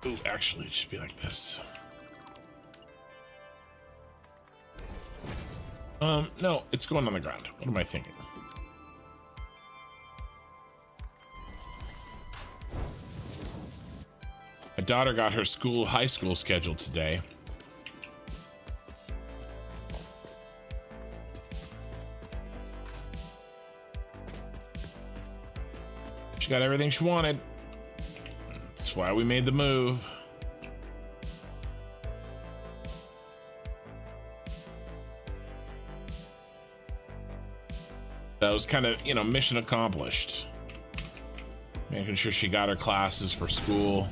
Ooh, actually, it should be like this. No, it's going on the ground. What am I thinking? My daughter got her high school scheduled today. She got everything she wanted. That's why we made the move. That was kind of, mission accomplished. Making sure she got her classes for school.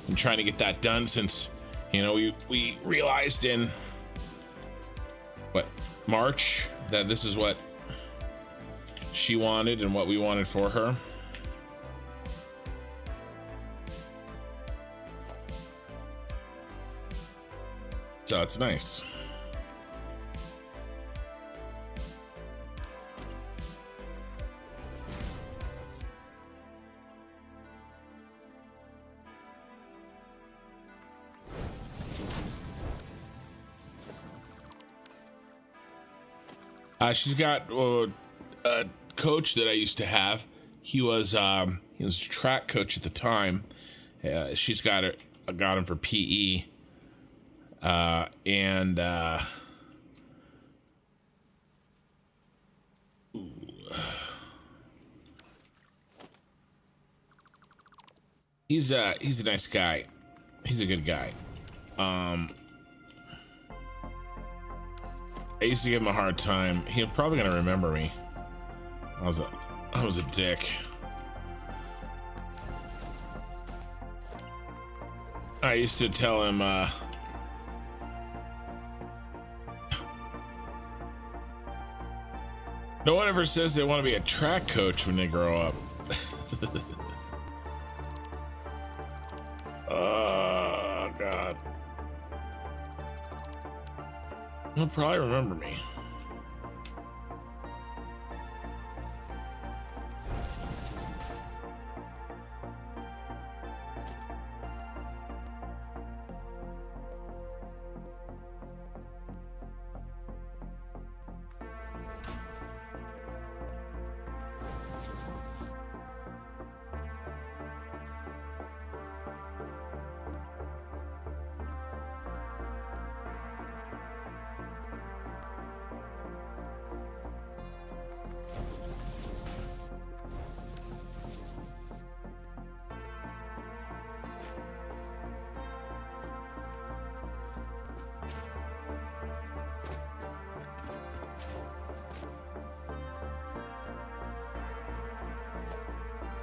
I'm trying to get that done since, we realized in March that this is what she wanted and what we wanted for her. So it's nice. She's got a coach that I used to have. He was a track coach at the time. She's got him for PE, and he's a nice guy. He's a good guy. I used to give him a hard time. He's probably gonna remember me. I was a dick. I used to tell him, no one ever says they want to be a track coach when they grow up. Oh, God. He'll probably remember me.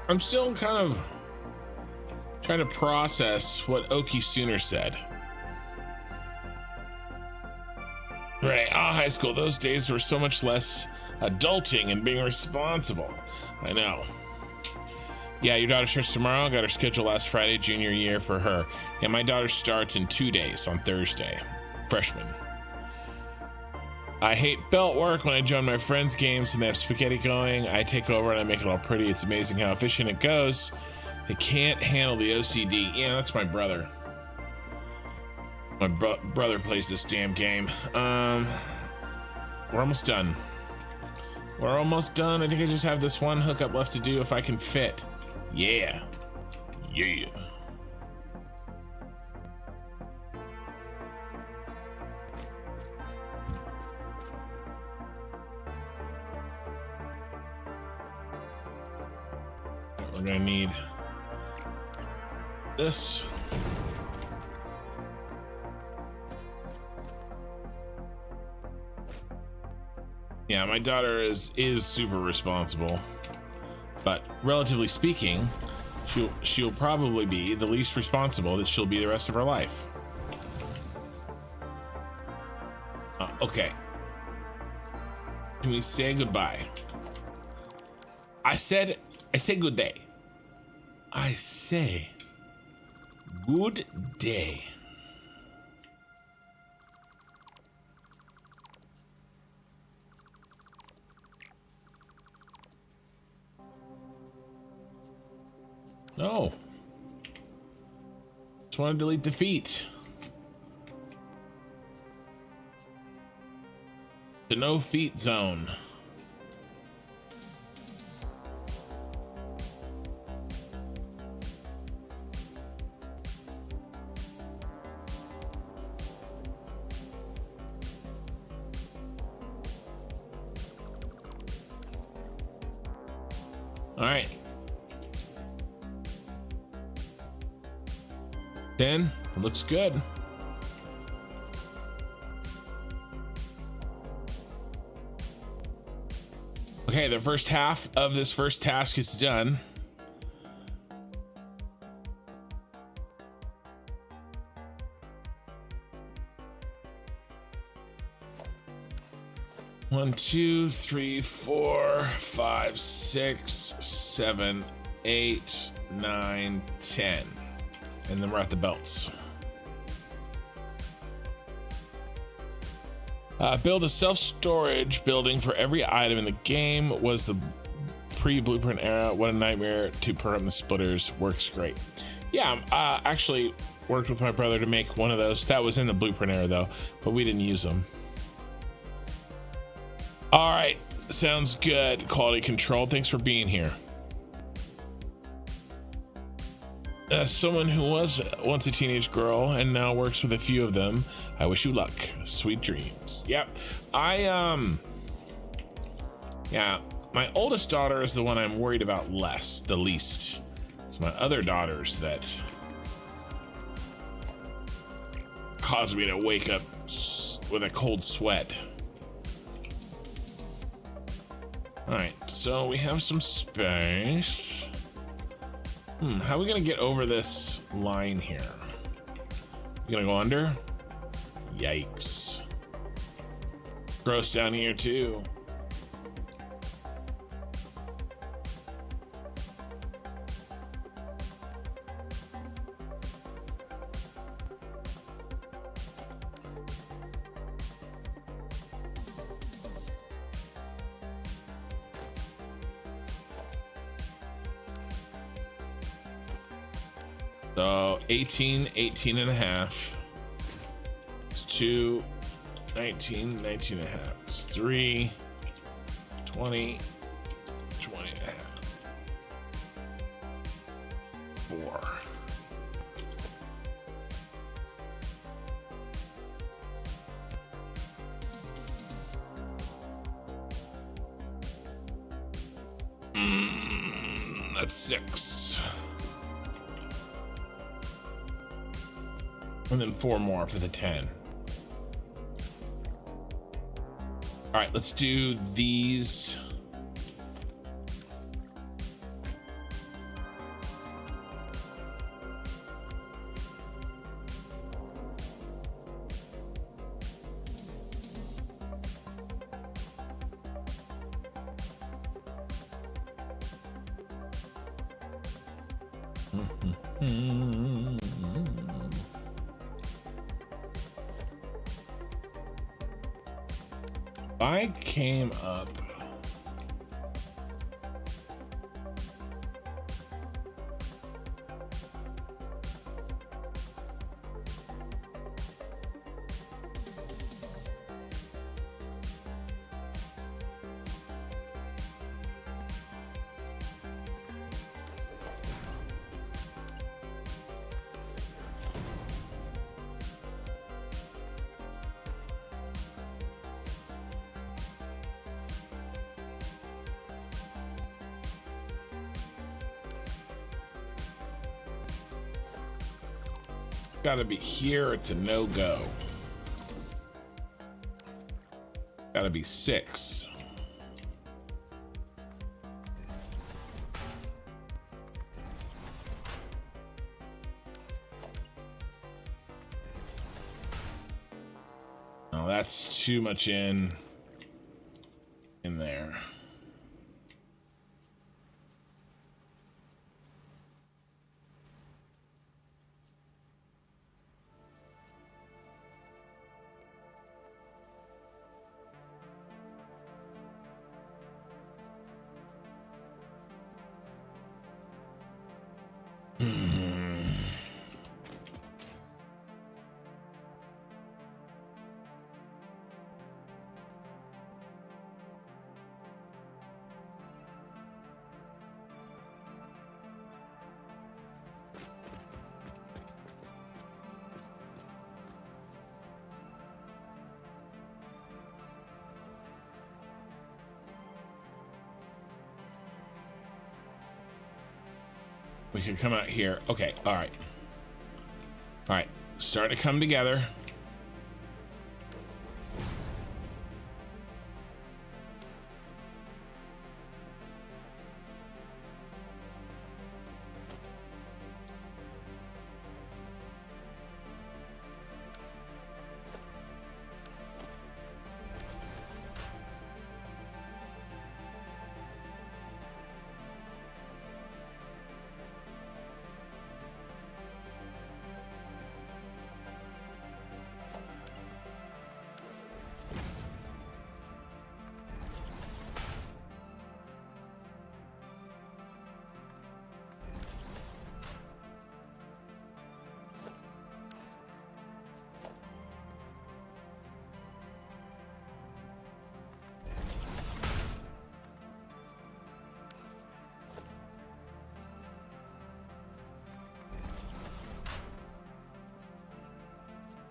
I'm still kind of trying to process what Oki Sooner said. Right, high school, those days were so much less adulting and being responsible. I know. Yeah, your daughter starts tomorrow. I got her scheduled last Friday, junior year for her. Yeah, my daughter starts in 2 days on Thursday. Freshman. I hate belt work. When I join my friends' games and they have spaghetti going, I take over and I make it all pretty. It's amazing how efficient it goes. I can't handle the OCD. Yeah, that's my brother. My brother plays this damn game. We're almost done. We're almost done. I think I just have this one hookup left to do if I can fit. Yeah. Yeah. We're gonna need this. Yeah, my daughter is super responsible, but relatively speaking, she'll probably be the least responsible that she'll be the rest of her life. Okay. Can we say goodbye? I say good day. I say good day. No. Just want to delete the feet. The no feet zone. All right. Then it looks good. Okay, the first half of this first task is done. One, 2, 3, 4, 5, 6, 7, 8, 9, 10. And then we're at the belts. Build a self-storage building for every item in the game. Was the pre-blueprint era. What a nightmare to program the splitters. Works great. Yeah, actually worked with my brother to make one of those. That was in the blueprint era though, but we didn't use them. All right, sounds good. Quality control, thanks for being here. As someone who was once a teenage girl and now works with a few of them, I wish you luck. Sweet dreams. Yep. Yeah, my oldest daughter is the one I'm worried about the least. It's my other daughters that cause me to wake up with a cold sweat. All right, so we have some space. How are we gonna get over this line here? You gonna go under? Yikes. Gross down here too. So 18 and a half. It's 2, 19 and a half. It's 3, 20 and a half. 4. That's 6. And then 4 more for the 10. All right, let's do these. I came up. Gotta be here. It's a no-go. Gotta be 6. Oh, that's too much in there. We can come out here. Okay, all right. All right, start to come together.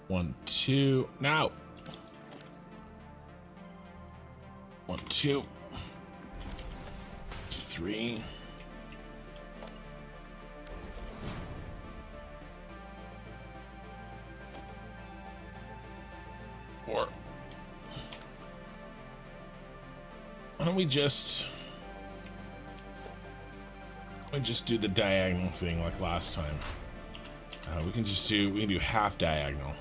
One, two, now. 1, 2, 3. Four. Why don't we just do the diagonal thing like last time? We can do half diagonal.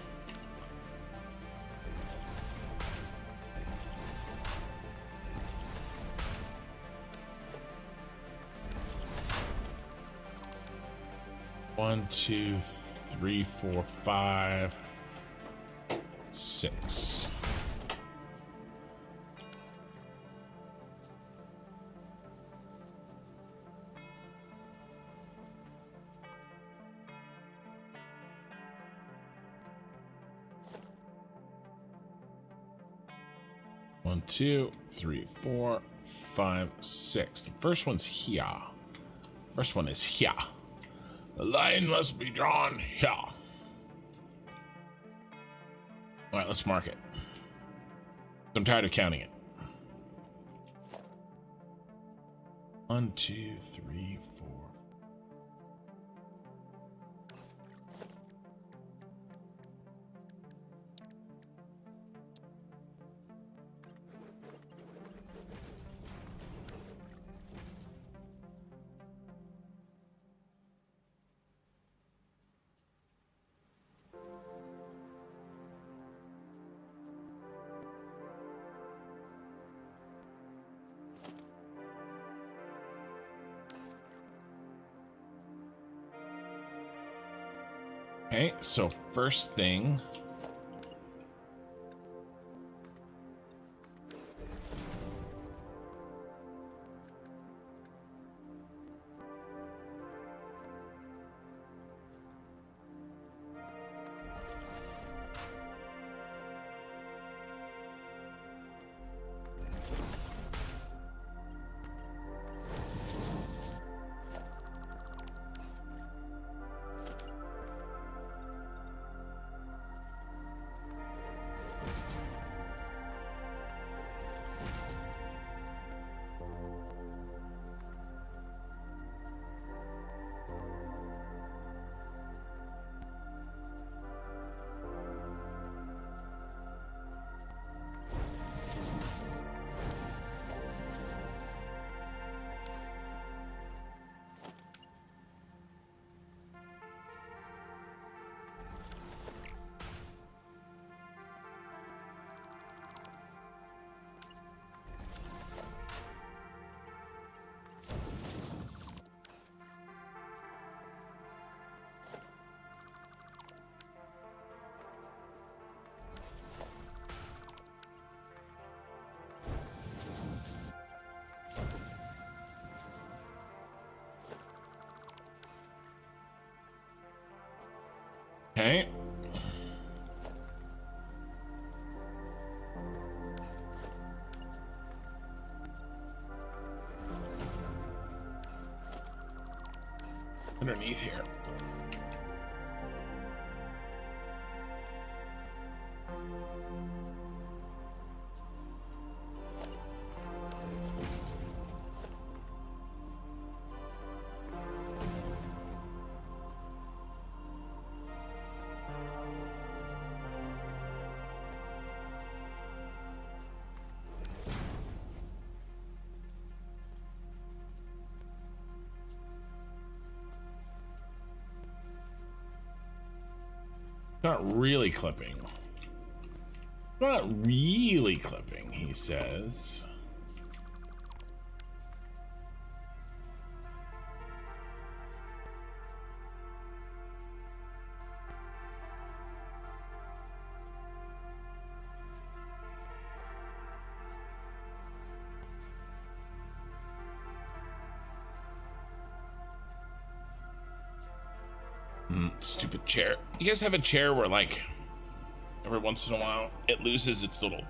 One, 2, 3, 4, 5, 6. One, 2, 3, 4, 5, 6. The first one's here. First one is here. The line must be drawn here. All right, let's mark it. I'm tired of counting it. 1, 2, 3, 4. Okay, so first thing. Okay. Underneath here. Not really clipping. Not really clipping, he says. Stupid chair. You guys have a chair where, like, every once in a while it loses its little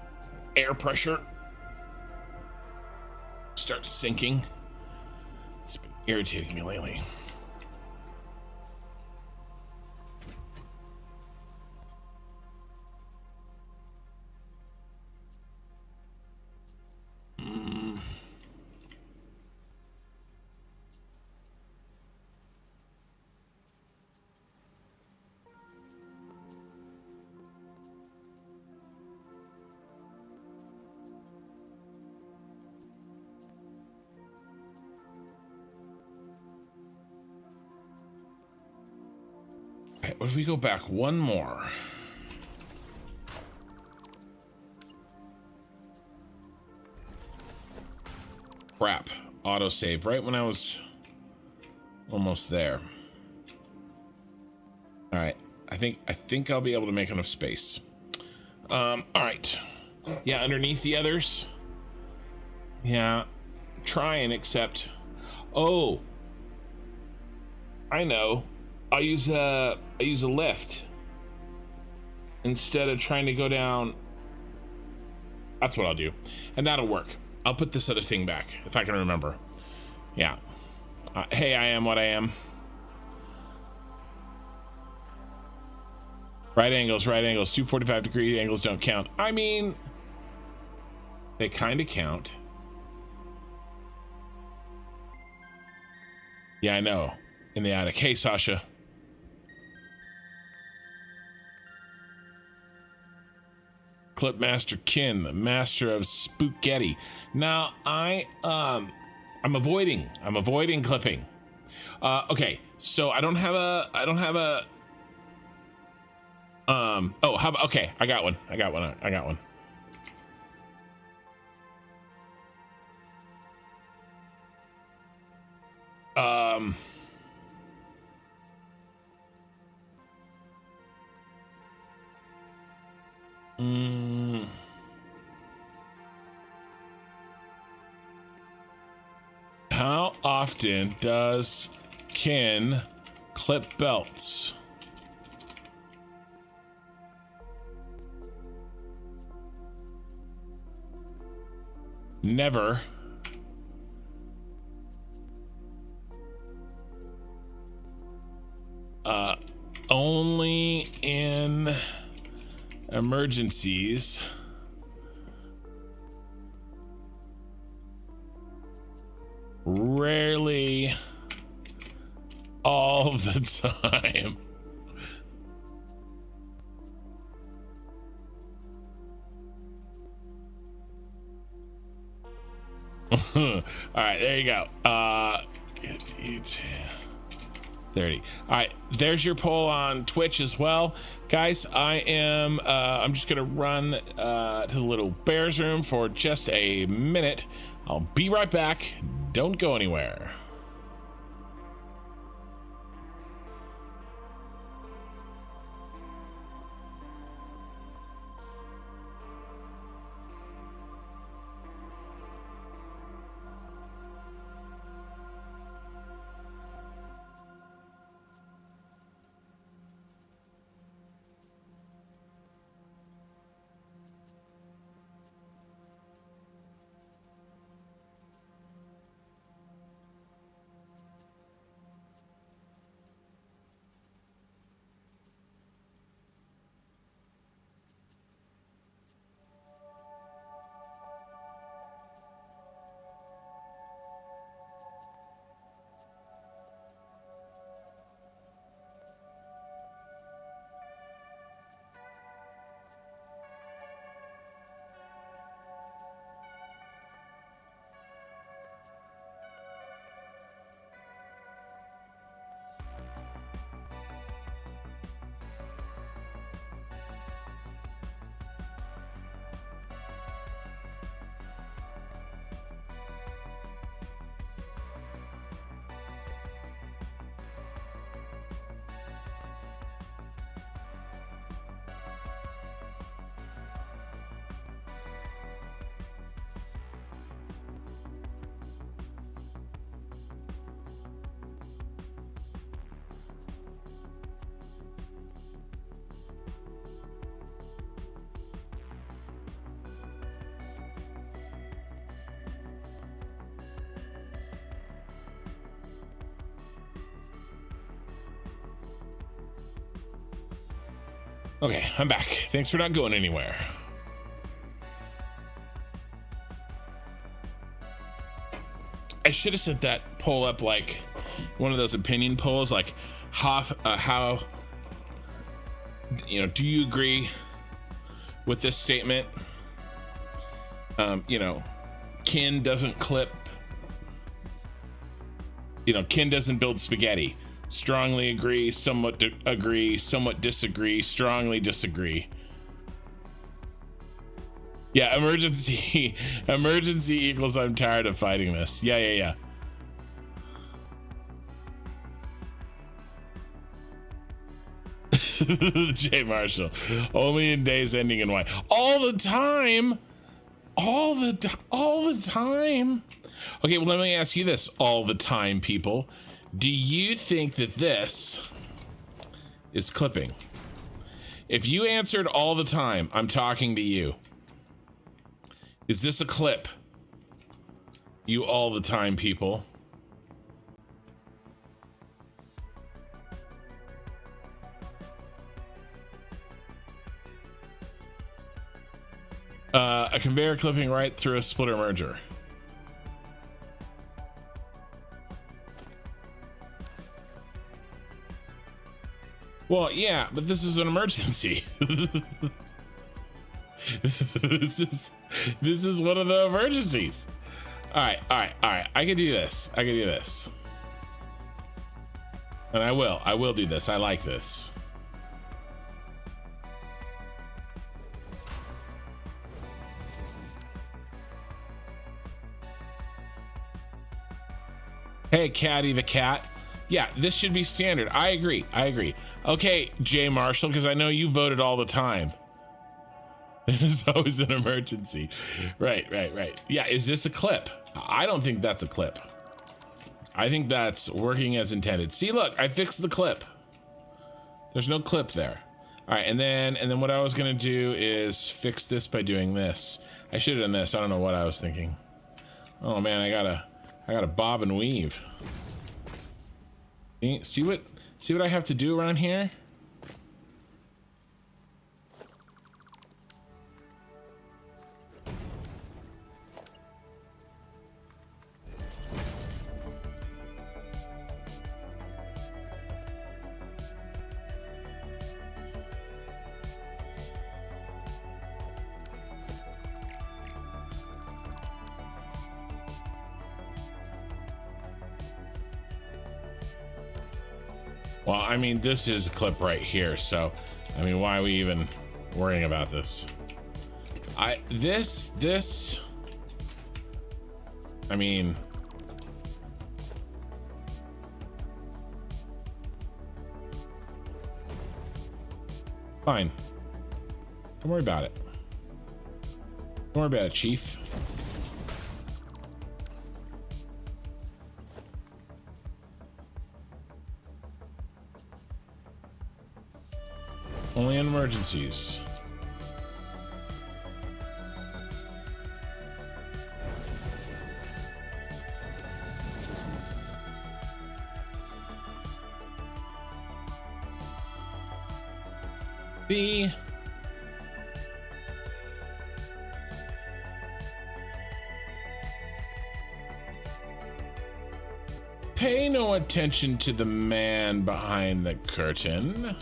air pressure, starts sinking? It's been irritating me lately. What if we go back one more? Crap. Autosave right when I was almost there. All right. I think I'll be able to make enough space. All right. Yeah, underneath the others. Yeah. Try and accept. Oh. I know. I'll use a lift instead of trying to go down. That's what I'll do, and that'll work. I'll put this other thing back if I can remember. Yeah. Hey, I am what I am. Right angles, 245-degree angles don't count. I mean, they kind of count. Yeah, I know. In the attic. Hey, Sasha. Clip Master Kin, the master of spooketti. Now I'm avoiding clipping. Okay, so I don't have a oh, how about, okay, I got one. How often does Kin clip belts? Never. Only in emergencies. Rarely all the time. All right, there you go. 30. All right, there's your poll on Twitch as well, guys. I'm just gonna run to the little bears room for just a minute. I'll be right back. Don't go anywhere. Okay, I'm back. Thanks for not going anywhere. I should have set that poll up like one of those opinion polls, like how you know, do you agree with this statement? You know, Kin doesn't clip, you know, Kin doesn't build spaghetti. Strongly agree, somewhat agree, somewhat disagree, strongly disagree. Yeah, emergency equals I'm tired of fighting this. Yeah. Jay Marshall, only in days ending in Y. All the time. All the time. Okay, well, let me ask you this, all the time, people. Do you think that this is clipping? If you answered all the time, I'm talking to you. Is this a clip? You all the time, people. A conveyor clipping right through a splitter merger. Well, yeah, but this is an emergency. This is one of the emergencies. All right. I can do this. And I will do this. I like this. Hey, Caddy the cat. Yeah, this should be standard. I agree. Okay, Jay Marshall, because I know you voted all the time. There's always an emergency. Right. Yeah, is this a clip? I don't think that's a clip. I think that's working as intended. See, look, I fixed the clip. There's no clip there. All right, and then what I was gonna do is fix this by doing this. I should have done this. I don't know what I was thinking. Oh man, I gotta bob and weave. See what I have to do around here? Well, I mean, this is a clip right here, so, I mean, why are we even worrying about this? I mean, fine. Don't worry about it. Don't worry about it, Chief. Only in emergencies. B. Pay no attention to the man behind the curtain.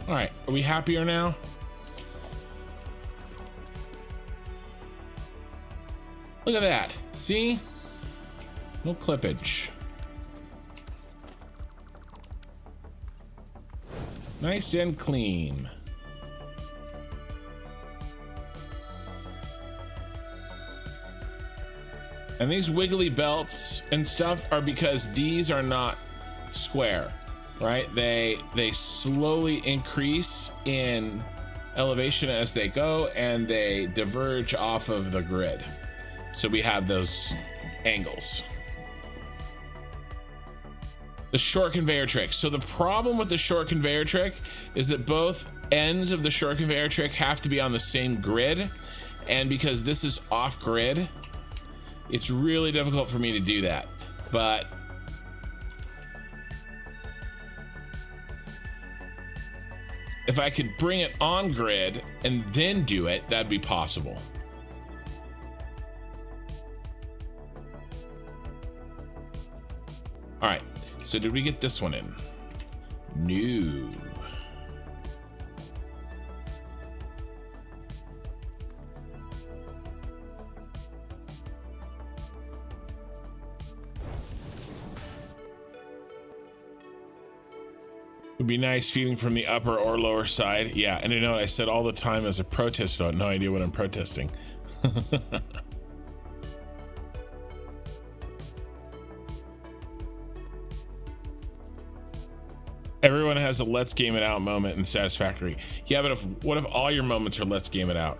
All right, are we happier now? Look at that. See? No clippage. Nice and clean. And these wiggly belts and stuff are because these are not square, right? They slowly increase in elevation as they go, and they diverge off of the grid. So we have those angles. The short conveyor trick. So the problem with the short conveyor trick is that both ends of the short conveyor trick have to be on the same grid. And because this is off grid, it's really difficult for me to do that. But if I could bring it on grid and then do it, that'd be possible. All right, so did we get this one in? No. Would be nice feeding from the upper or lower side. Yeah, and you know what I said all the time as a protest vote. No idea what I'm protesting. Everyone has a let's game it out moment in Satisfactory. Yeah, but what if all your moments are let's game it out?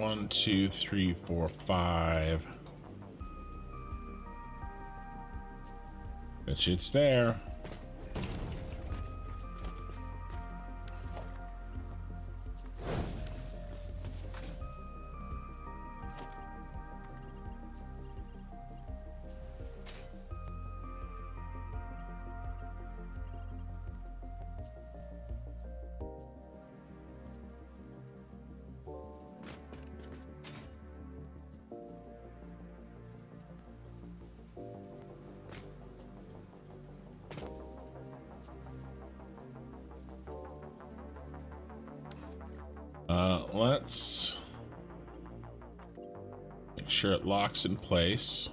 1, 2, 3, 4, 5. Bet you it's there. Let's make sure it locks in place.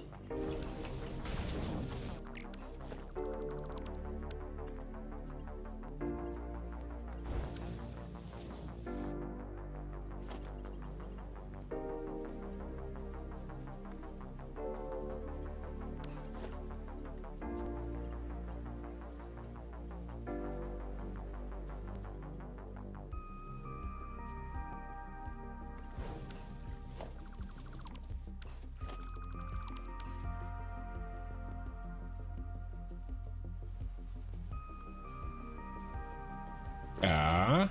Ah.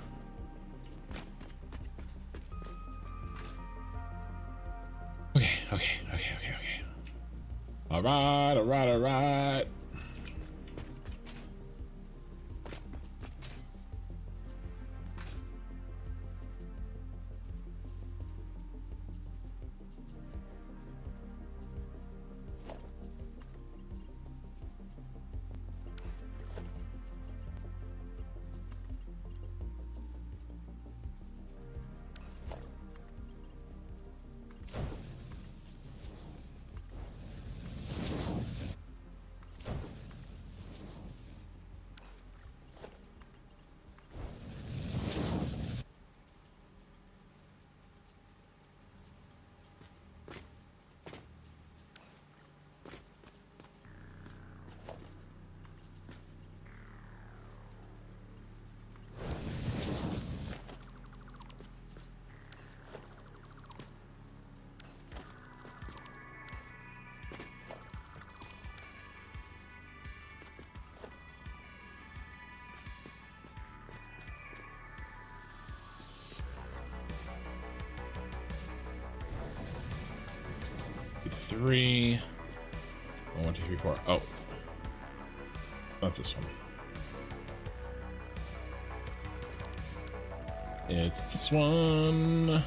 Okay. All right. Three. 1, 2, 3, 4. Oh, not this one. It's this one.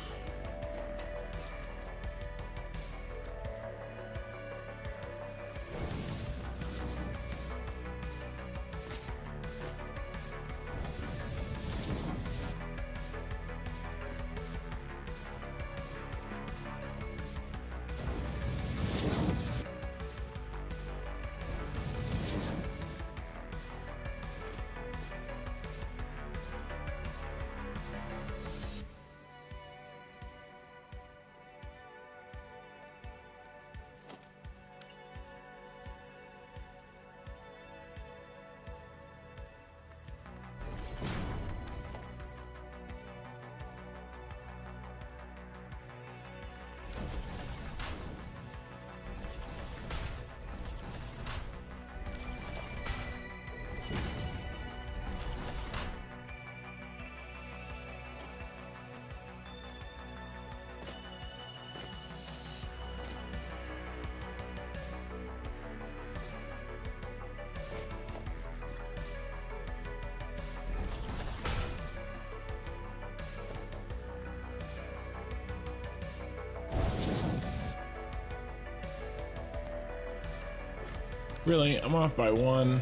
Really? I'm off by 1.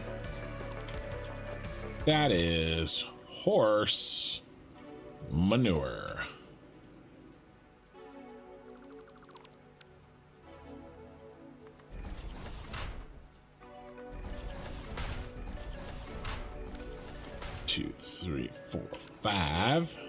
That is horse manure. Two, 3, 4, 5.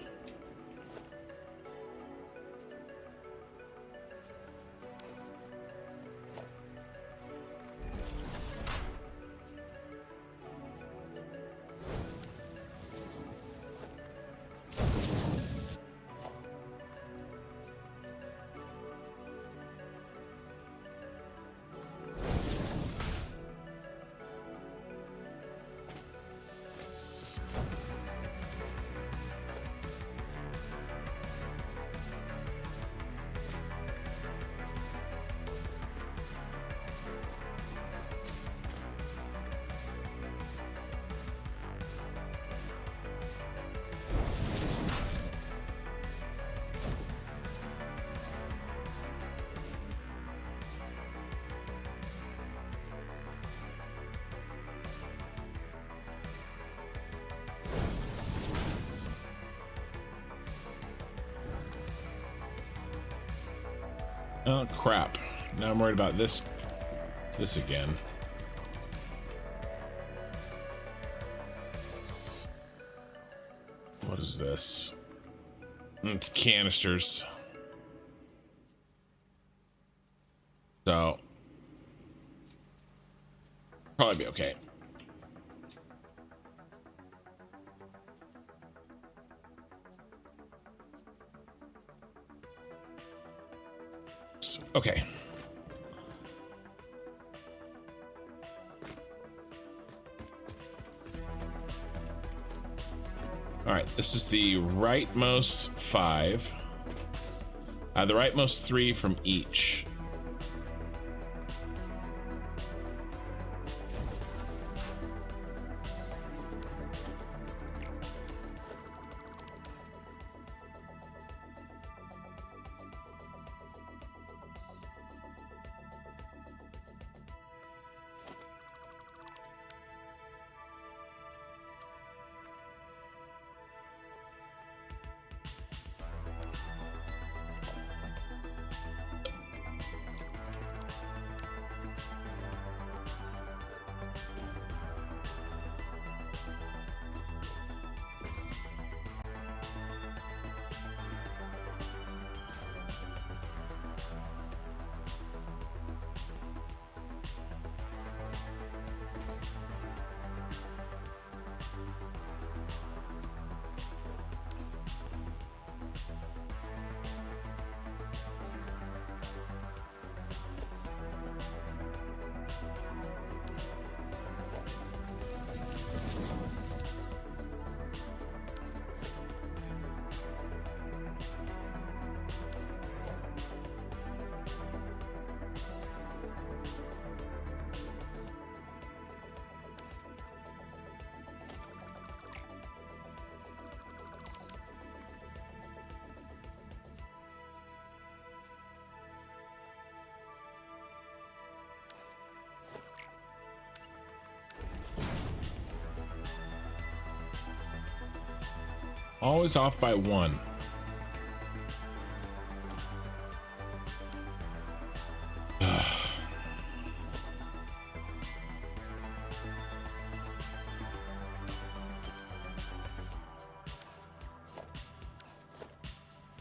Oh crap. Now I'm worried about this again. What is this? It's canisters. So probably be okay. Okay. All right, this is the rightmost 5. The rightmost 3 from each. Always off by 1.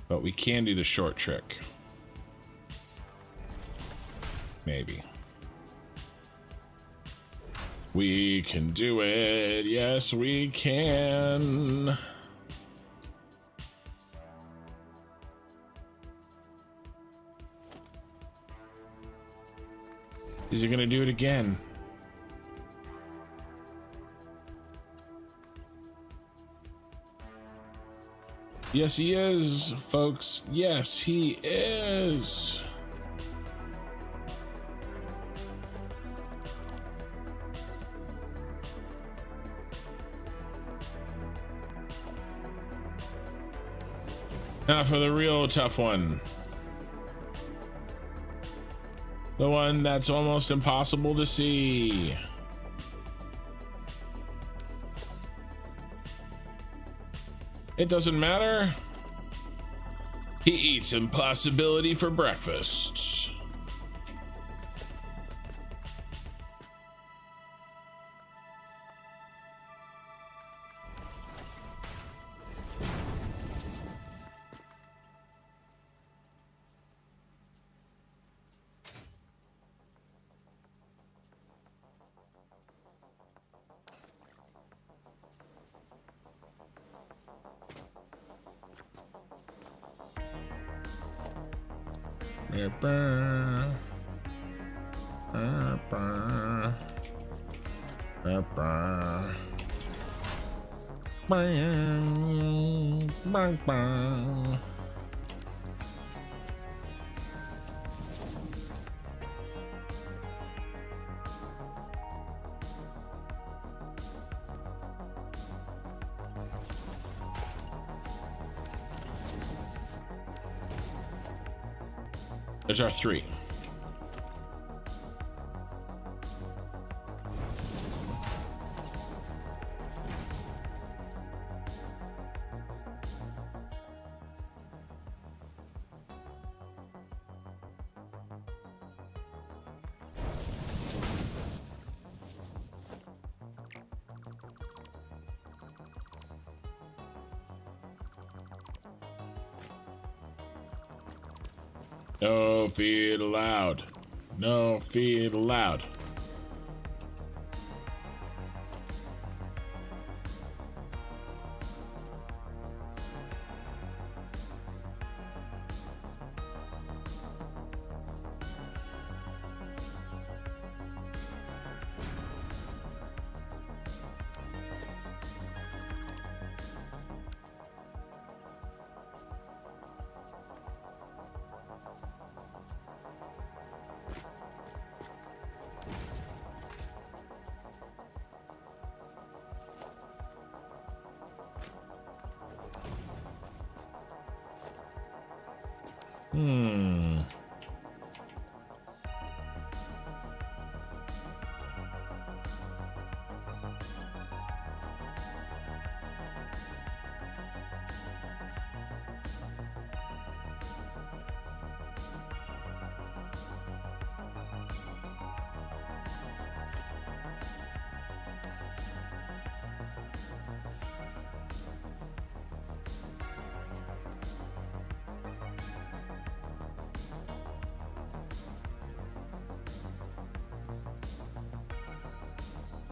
But we can do the short trick. Maybe. We can do it. Yes, we can. Is he gonna do it again? Yes, he is, folks. Yes, he is. Now for the real tough one. The one that's almost impossible to see. It doesn't matter. He eats impossibility for breakfast. There's our 3. No feed allowed. No feed allowed.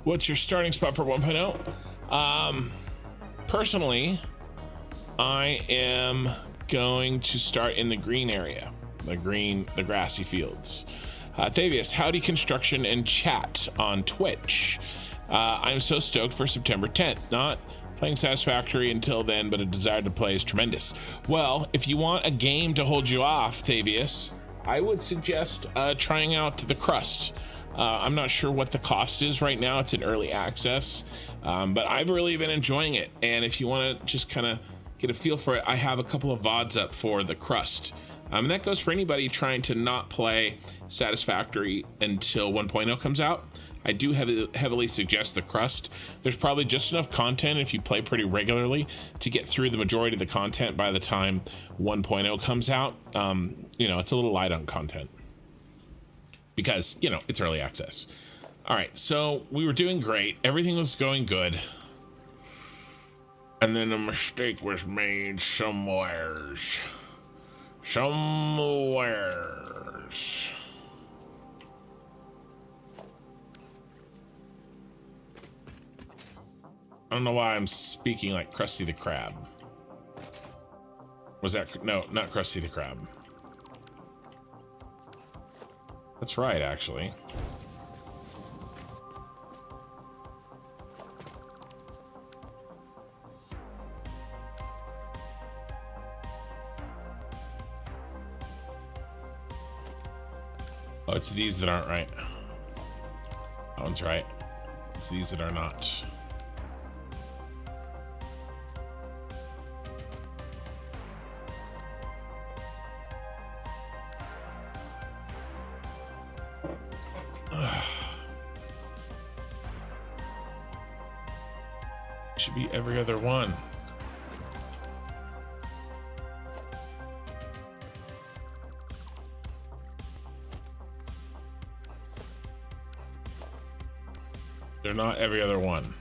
What's your starting spot for 1.0? Personally, I am going to start in the green area, the grassy fields. Thavius, howdy construction and chat on Twitch. I'm so stoked for September 10th. Not playing Satisfactory until then, but a desire to play is tremendous. Well, if you want a game to hold you off, Thavius, I would suggest trying out the Crust. I'm not sure what the cost is right now. It's in early access, but I've really been enjoying it. And if you want to just kind of get a feel for it, I have a couple of VODs up for the Crust. And that goes for anybody trying to not play Satisfactory until 1.0 comes out. I do heavily suggest the Crust. There's probably just enough content if you play pretty regularly to get through the majority of the content by the time 1.0 comes out. It's a little light on content, because it's early access. All right, so we were doing great, everything was going good, and then a mistake was made somewheres. I don't know why I'm speaking like Krusty the Krab. Was that, no, not Krusty the Krab. That's right, actually. Oh, it's these that aren't right. That one's right. It's these that are not. Should be every other one. They're not every other one.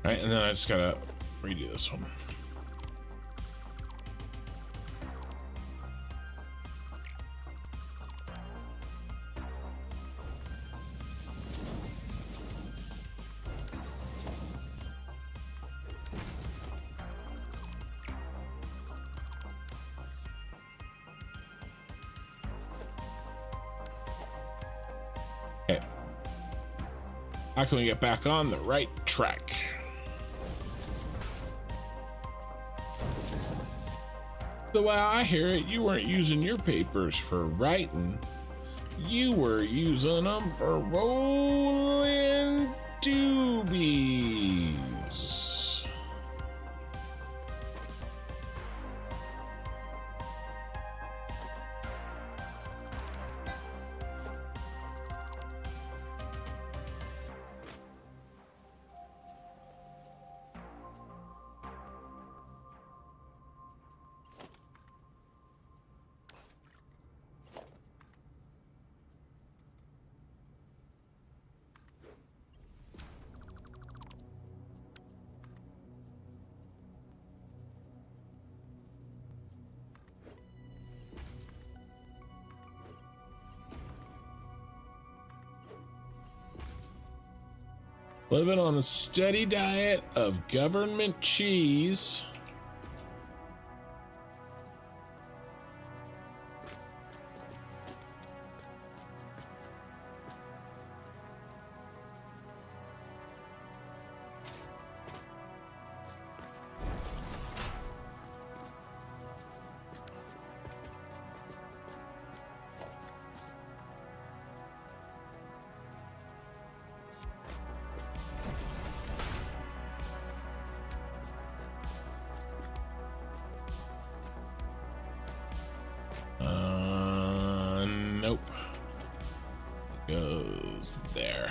Right, and then I just gotta redo this one. How can we get back on the right track? The way I hear it, you weren't using your papers for writing. You were using them for rolling doobies. Living on a steady diet of government cheese. Nope. It goes there.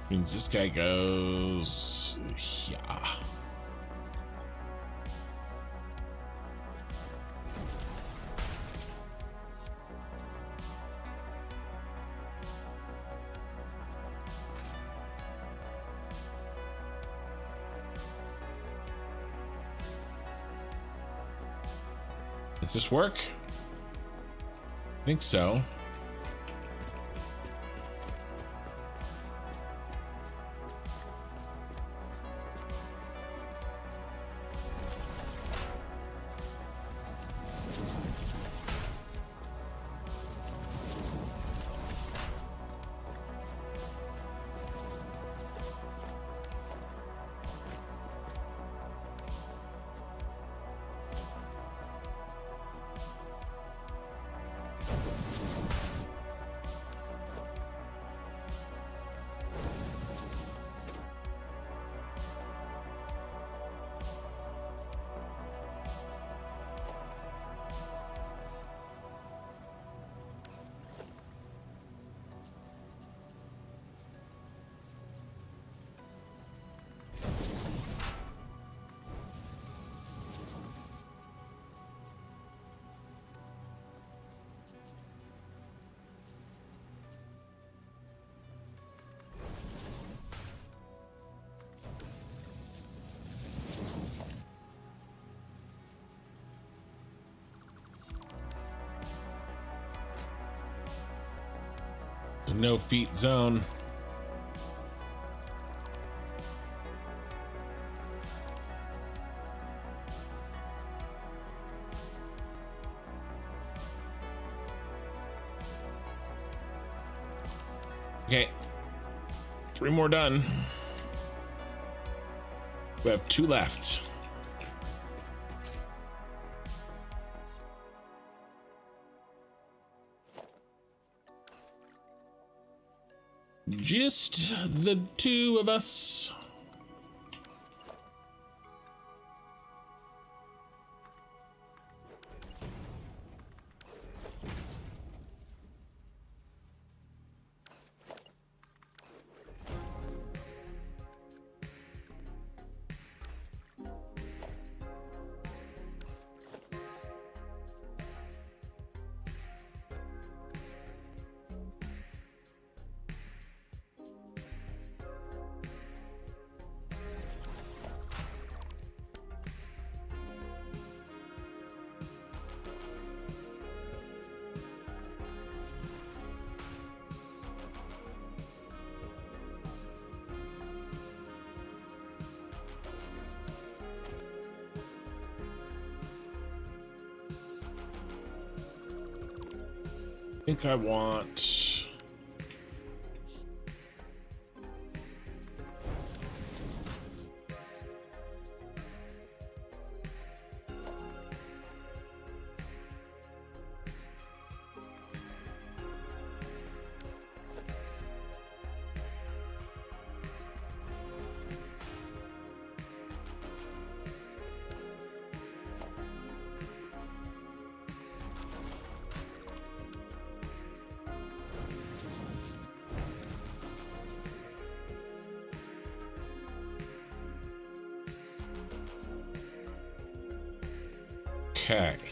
Means this guy goes, yeah. Does this work? I think so. No feet zone. Okay, 3 more done. We have 2 left. Just the 2 of us. think I want... Okay.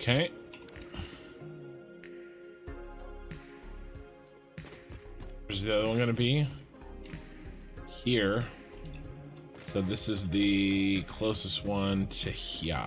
Okay. Where's the other one gonna be? Here. So this is the closest one to here.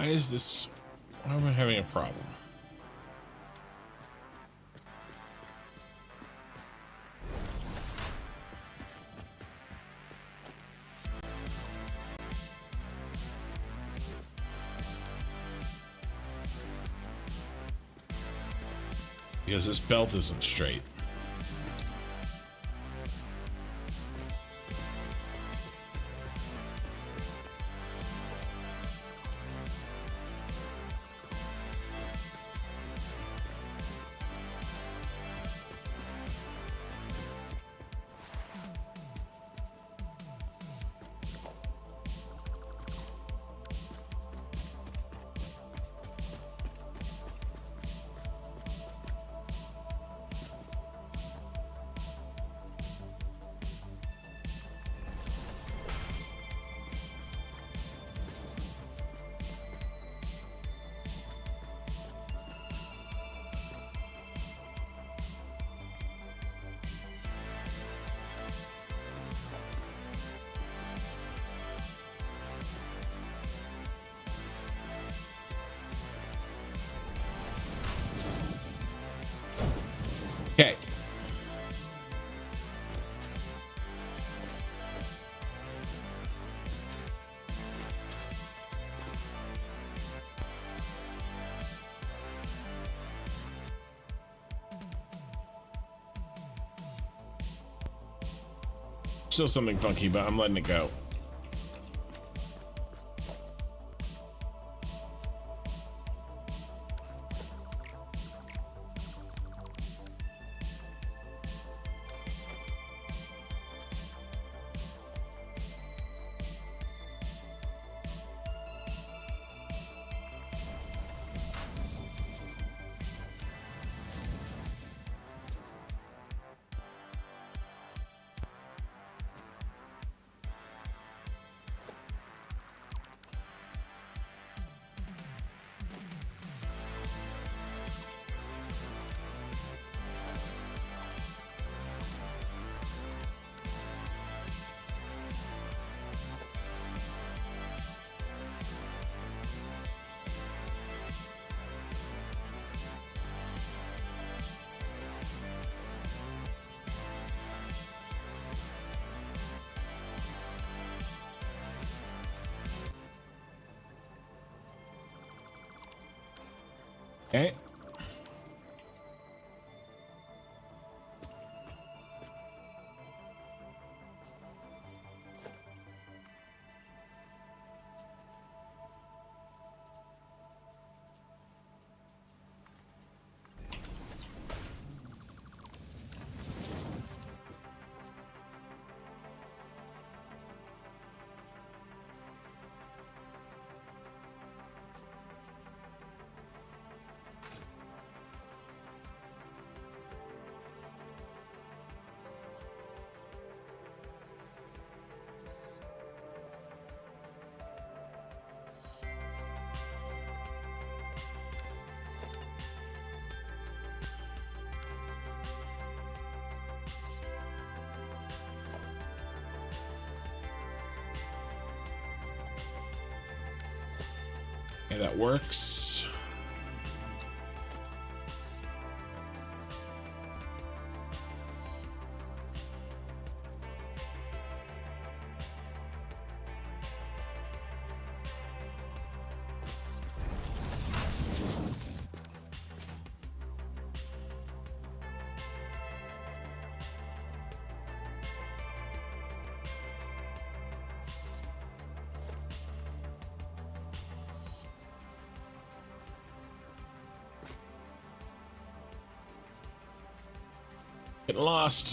Why is this? Why am I having a problem? Because this belt isn't straight. Okay. Still something funky, but I'm letting it go. Okay. Okay, that works.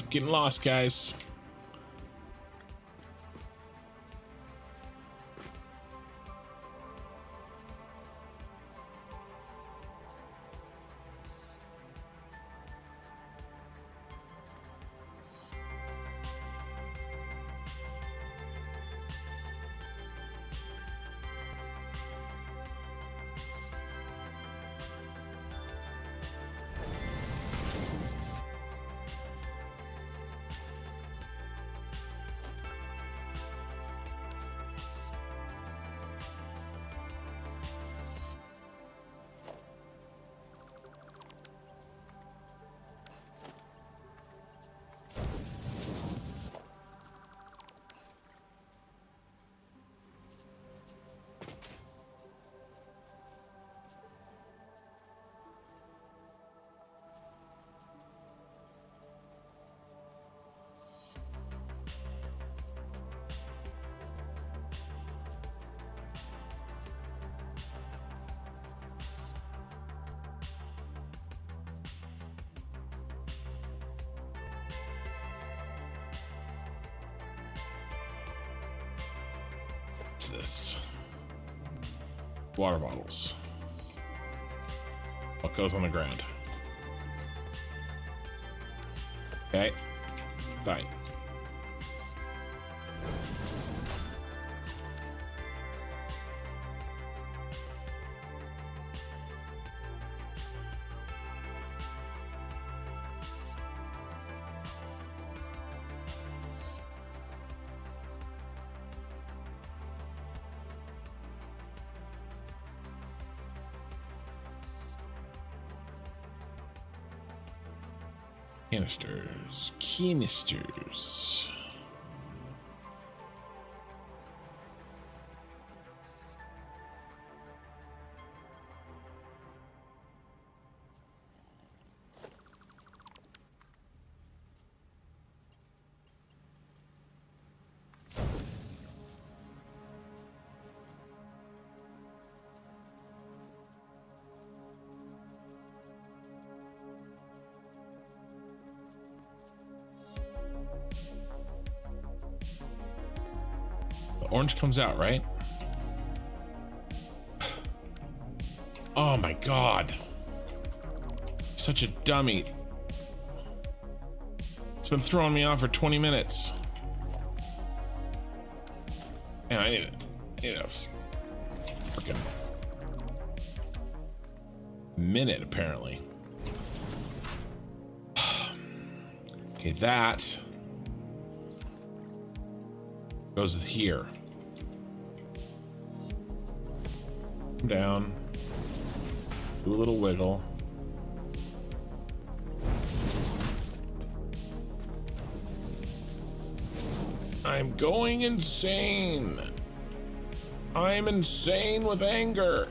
Getting lost, guys. This water bottles. What goes on the ground? Okay, fine. Canisters. Orange comes out, right? Oh my god. Such a dummy. It's been throwing me off for 20 minutes. Man, I need a freaking minute, apparently. Okay, that goes here. Come down. Do a little wiggle. I'm going insane. I'm insane with anger.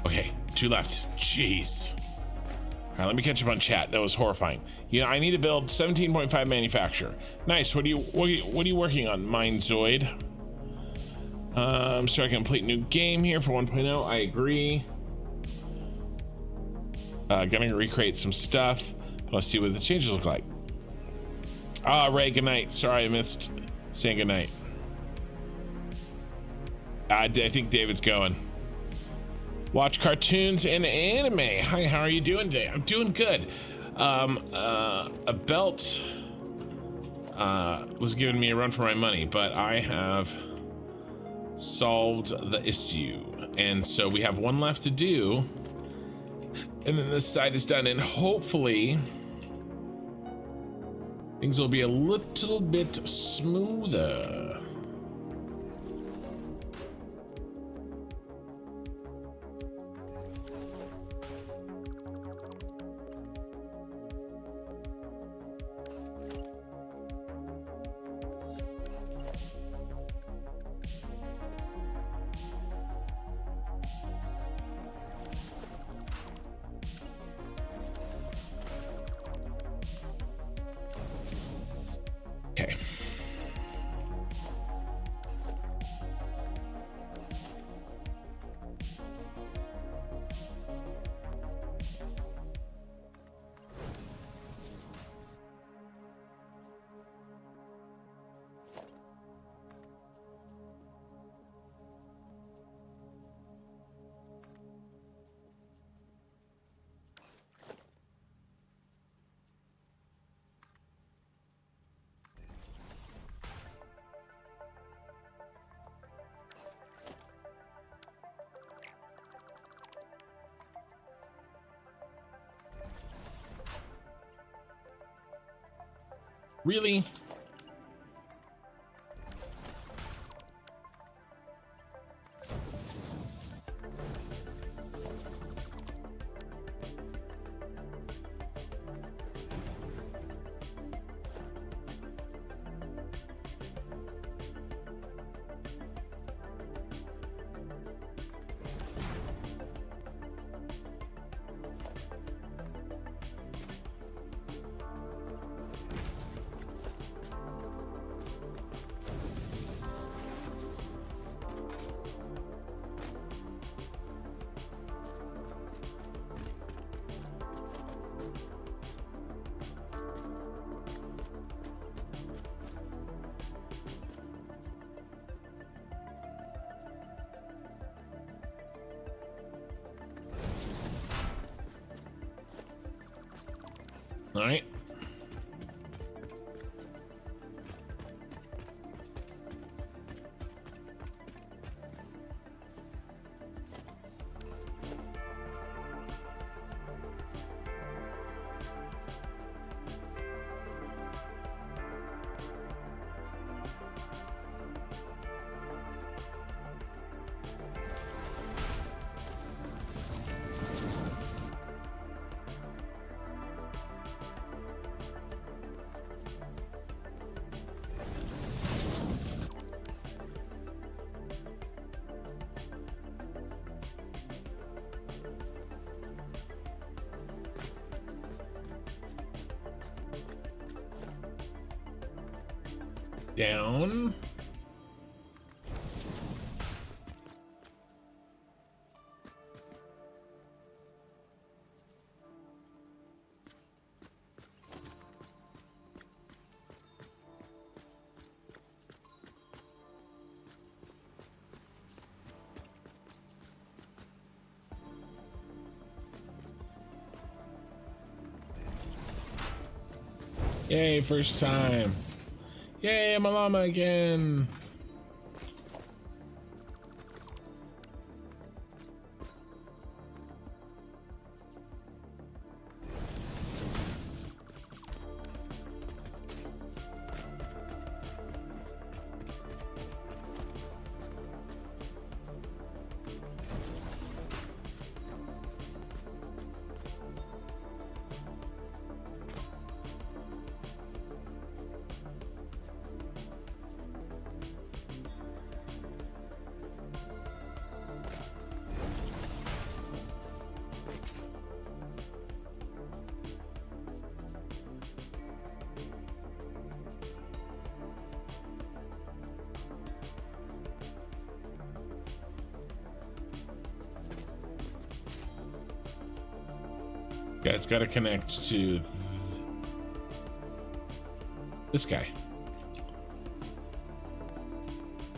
Okay, 2 left. Jeez. All right, let me catch up on chat. That was horrifying. Yeah, I need to build 17.5 manufacture. Nice. What are you working on, Mindzoid? So I can complete new game here for 1.0. I agree. Gonna recreate some stuff. Let's see what the changes look like. Ah, Ray, good night. Sorry I missed saying good night. I think David's going. Watch cartoons and anime. Hi, how are you doing today? I'm doing good. A belt was giving me a run for my money, but I have solved the issue. And so we have 1 left to do. And then this side is done, and hopefully things will be a little bit smoother. Okay. Really? All right. Down. Yay, first time. Yay, I'm a llama again. Yeah, it's got to connect to this guy.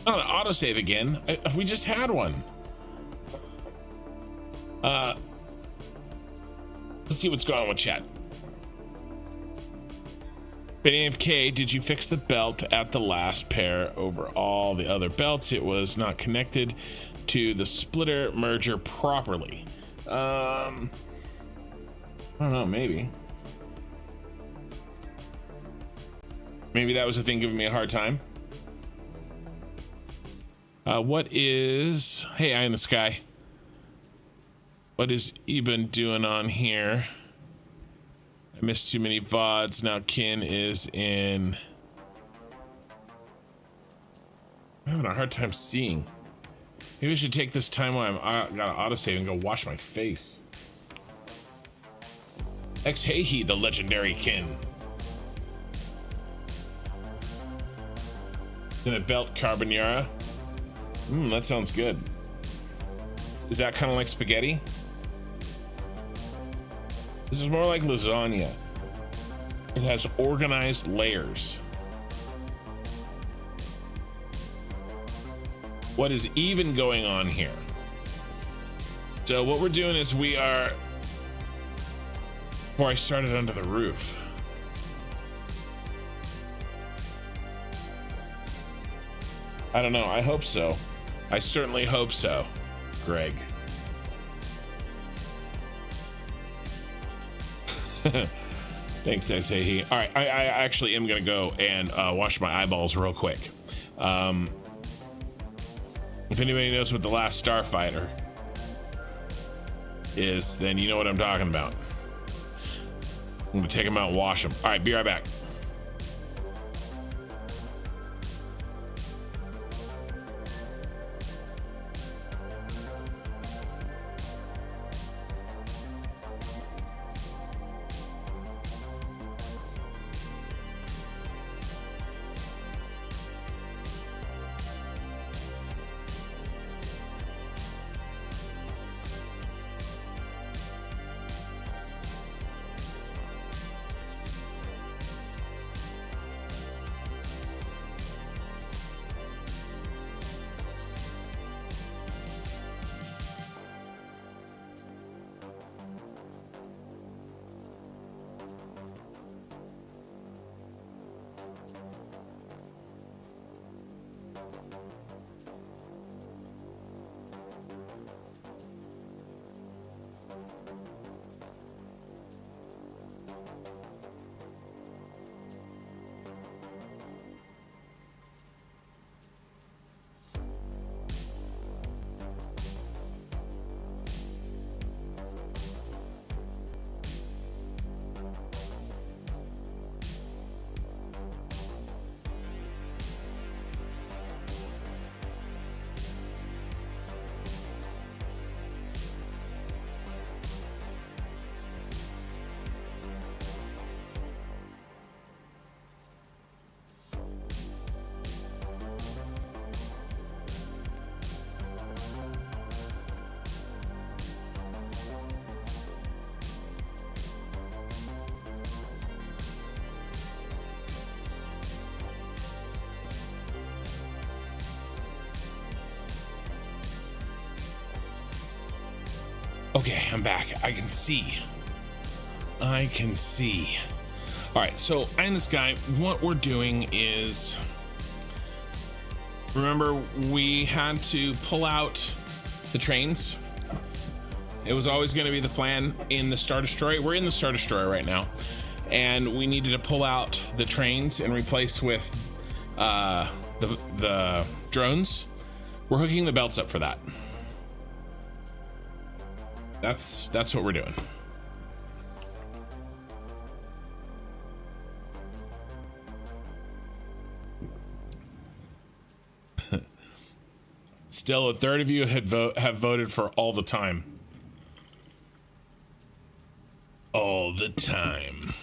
Not an autosave again. We just had one. Let's see what's going on with chat. BNFK, did you fix the belt at the last pair over all the other belts? It was not connected to the splitter merger properly. I don't know, maybe that was the thing giving me a hard time. What is, hey, eye in the sky, what is Eben doing on here? I missed too many VODs. Now Kin is in. I'm having a hard time seeing. Maybe I should take this time while I'm got an autosave and go wash my face. Ex-Hey-He, the legendary Kin. Then a belt carbonara. That sounds good. Is that kind of like spaghetti? This is more like lasagna. It has organized layers. What is even going on here? So what we're doing is we are, before I started under the roof, I don't know, I hope so. I certainly hope so, Greg. Thanks, Ex-Hey-He. All right, I actually am gonna go and wash my eyeballs real quick. If anybody knows what the last Starfighter is, then you know what I'm talking about. I'm gonna take them out and wash them. All right, be right back. Okay, I'm back. I can see. All right, so eye in the sky, what we're doing is, remember we had to pull out the trains. It was always going to be the plan in the Star Destroyer. We're in the Star Destroyer right now, and we needed to pull out the trains and replace with the drones. We're hooking the belts up for that. That's what we're doing. Still, a third of you have voted for all the time. All the time.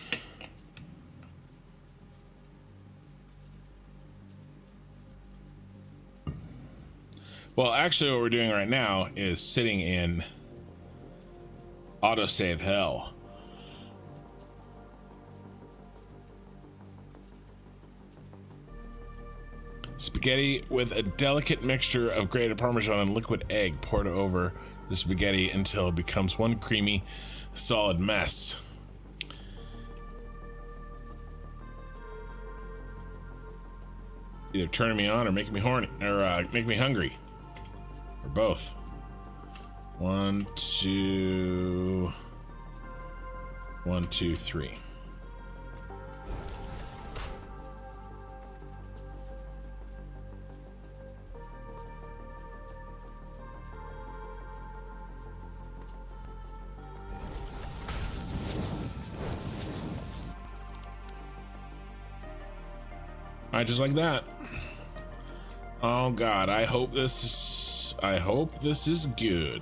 Well, actually, what we're doing right now is sitting in autosave hell. Spaghetti with a delicate mixture of grated Parmesan and liquid egg poured over the spaghetti until it becomes one creamy, solid mess. Either turning me on or making me horny, or make me hungry, or both. 1, 2, 1, 2, 3. All right, just like that. Oh God, I hope this is good.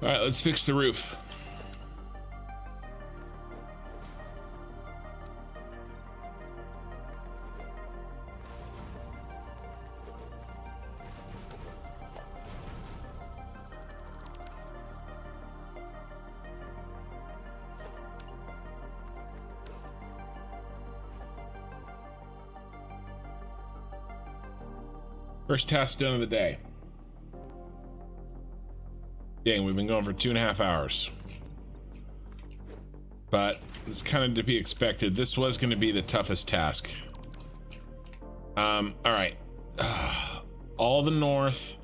All right, let's fix the roof. First task done of the day. Dang, we've been going for 2.5 hours. But it's kind of to be expected. This was going to be the toughest task. All right. All the north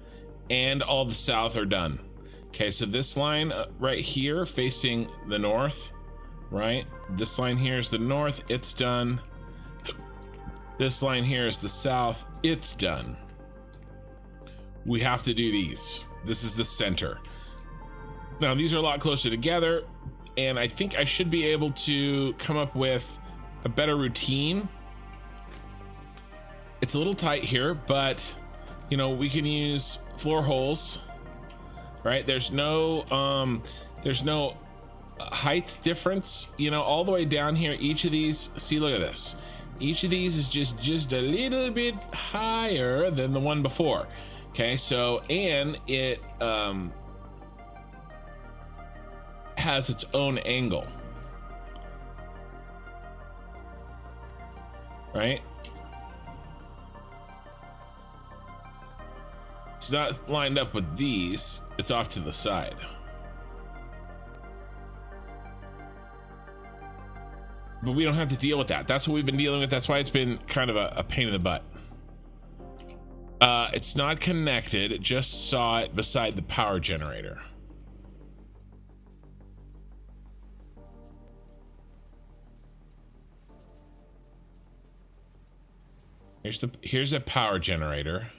and all the south are done. Okay, so this line right here facing the north, right? This line here is the north, it's done. This line here is the south, it's done. We have to do these. This is the center. Now these are a lot closer together, and I think I should be able to come up with a better routine. It's a little tight here, but you know, we can use floor holes, right? There's no height difference, you know, all the way down here. Each of these, see, look at this. Each of these is just a little bit higher than the one before. Okay, so, and it has its own angle, right? It's not lined up with these, it's off to the side. But we don't have to deal with that. That's what we've been dealing with. That's why it's been kind of a pain in the butt. It's not connected. It just saw it beside the power generator. Here's a power generator.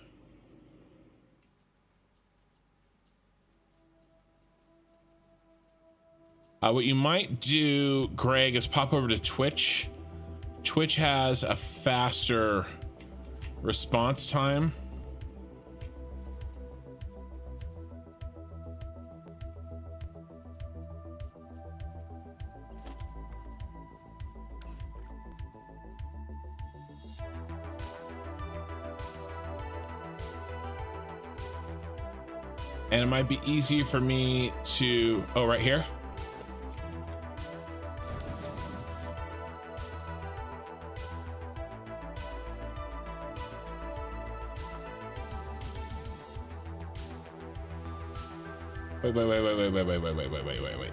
What you might do, Greg, is pop over to Twitch. Twitch has a faster response time. And it might be easy for me to, oh, right here. Wait.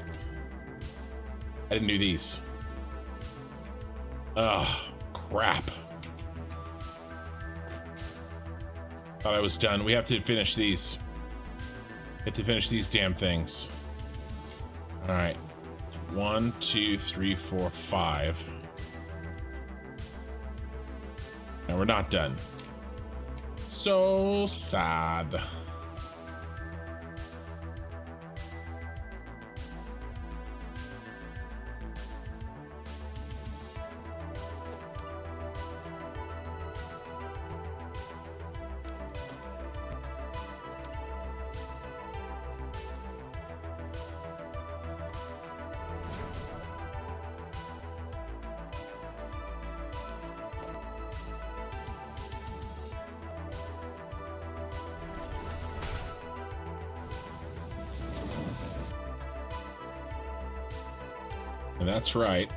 I didn't do these. Oh, crap. Thought I was done. We have to finish these. We have to finish these damn things. All right. 1, 2, 3, 4, 5. And we're not done. So sad. That's right.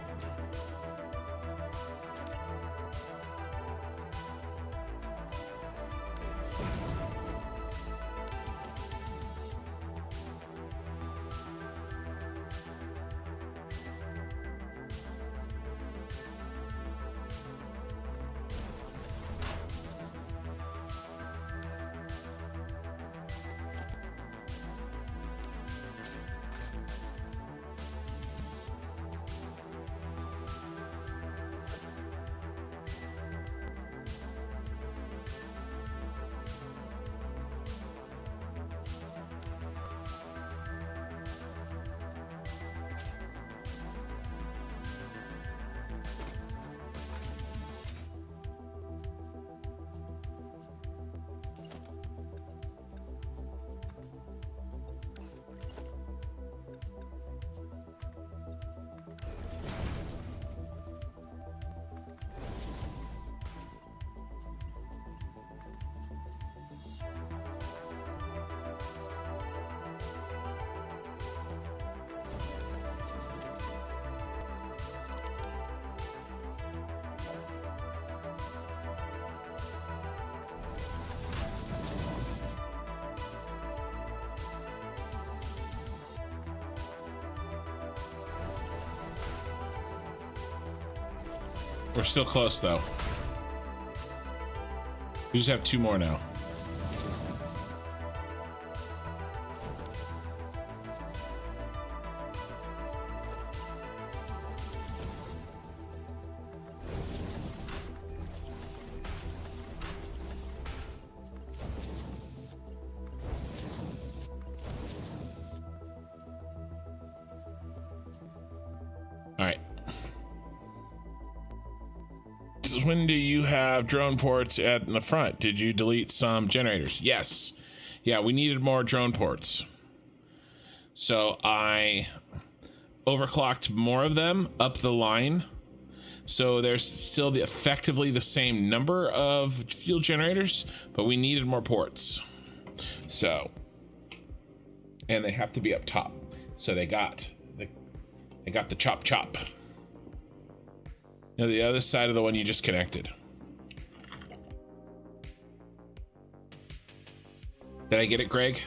We're still close though. We just have 2 more now. All right. When do you have drone ports at the front? Did you delete some generators? Yes. Yeah, we needed more drone ports. So I overclocked more of them up the line. So there's still effectively the same number of fuel generators, but we needed more ports. So, and they have to be up top. So they got the chop chop. No, the other side of the one you just connected. Did I get it, Greg?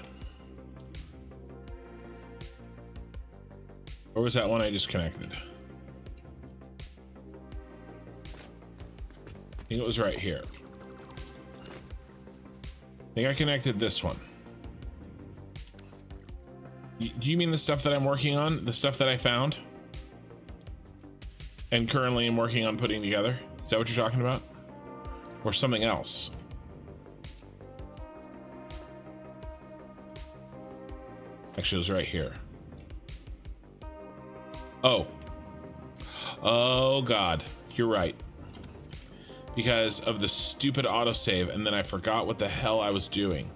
Or was that one I just connected? I think it was right here. I think I connected this one. Do you mean the stuff that I'm working on? The stuff that I found? And currently I'm working on putting together? Is that what you're talking about? Or something else? Actually, it was right here. Oh. Oh, God. You're right. Because of the stupid autosave, and then I forgot what the hell I was doing.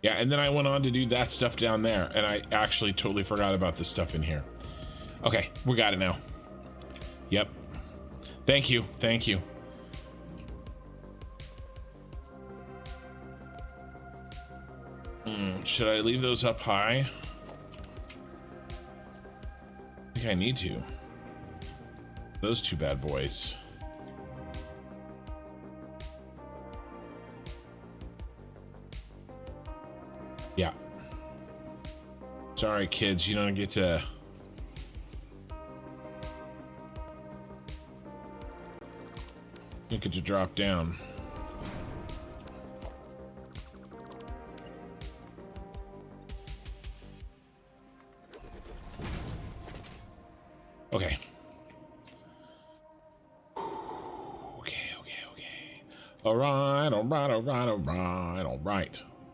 Yeah, and then I went on to do that stuff down there, and I actually totally forgot about this stuff in here. Okay, we got it now. Yep. Thank you, thank you. Should I leave those up high? I think I need to. Those 2 bad boys. Yeah. Sorry, kids, you don't get to... You get to drop down. Okay. Okay. All right.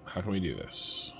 How can we do this?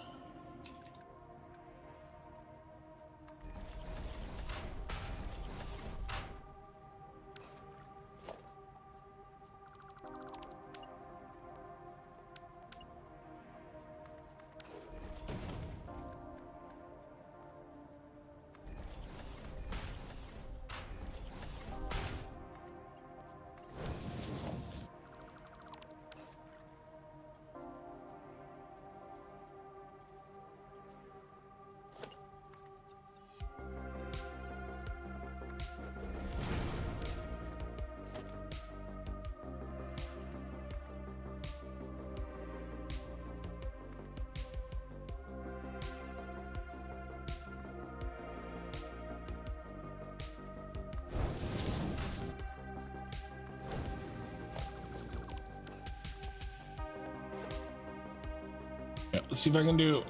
Yeah, let's see if I can do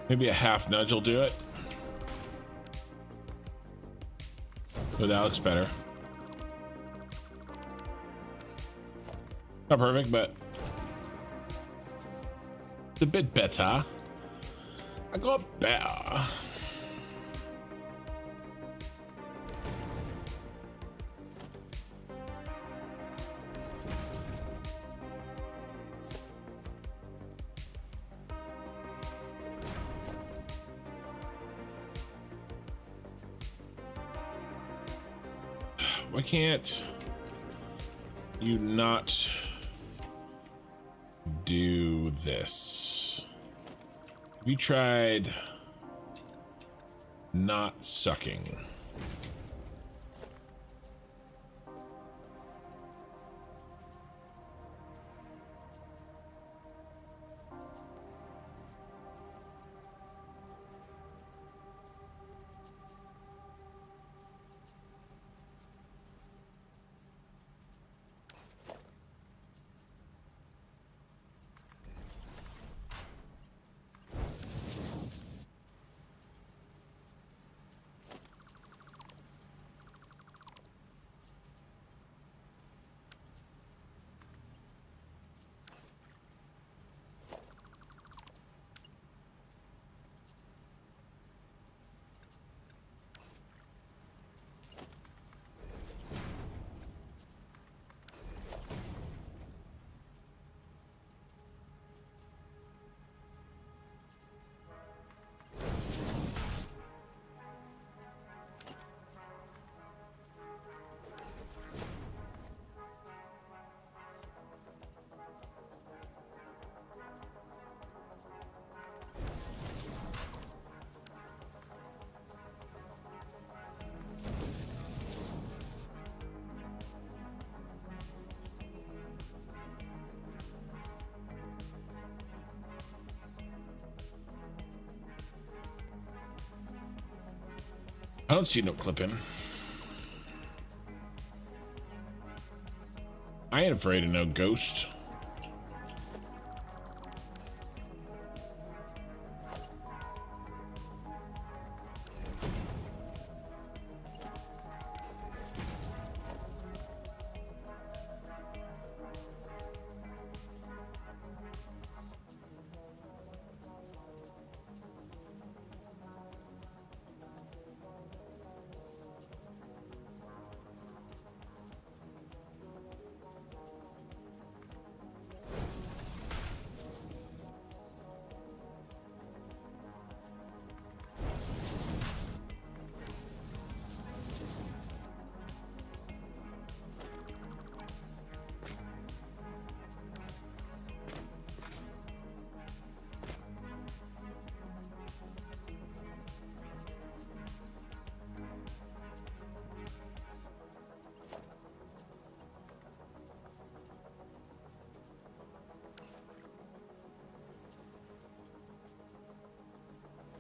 maybe a half nudge will do it. Oh, that looks better. Not perfect, but it's a bit better. I got better. Why can't you not do this? Have you tried not sucking? I don't see no clipping. I ain't afraid of no ghost.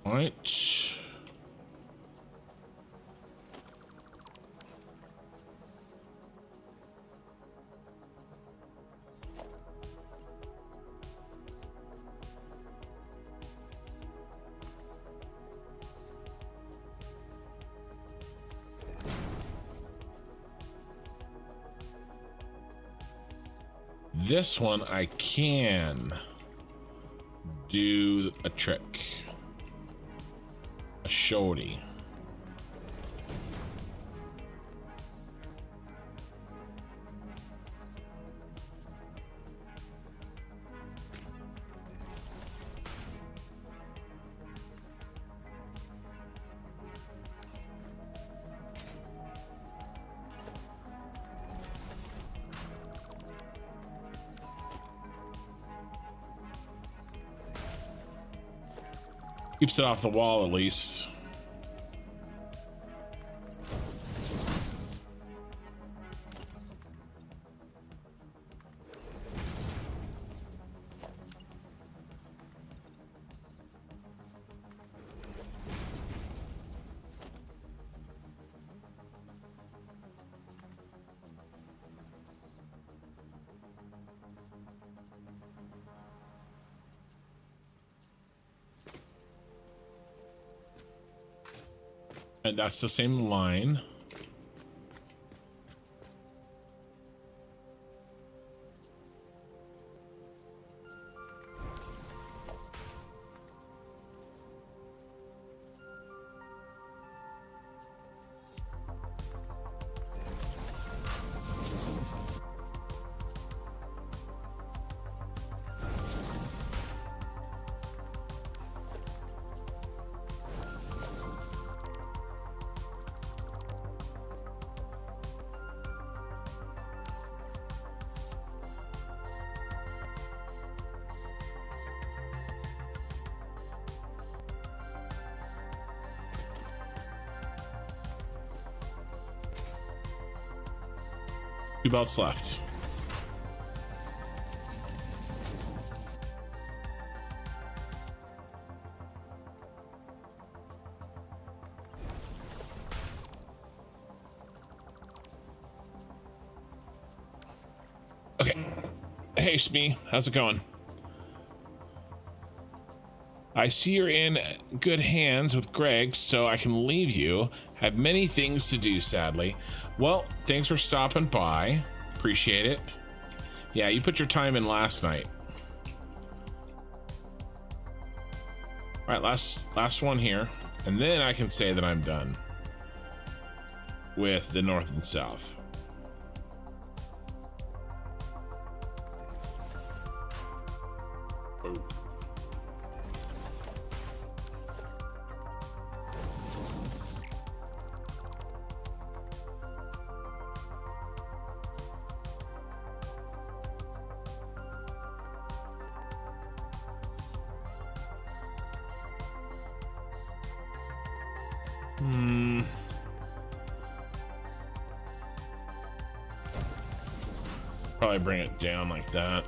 All right. This one I can do a trick. A shorty. Keeps it off the wall at least. And that's the same line. Two belts left. Okay. Hey, Shmi, how's it going? I see you're in good hands with Greg, so I can leave you. Have many things to do, sadly. Well, thanks for stopping by. Appreciate it. Yeah, you put your time in last night. All right, last one here. And then I can say that I'm done with the north and south. Oh. Probably bring it down like that.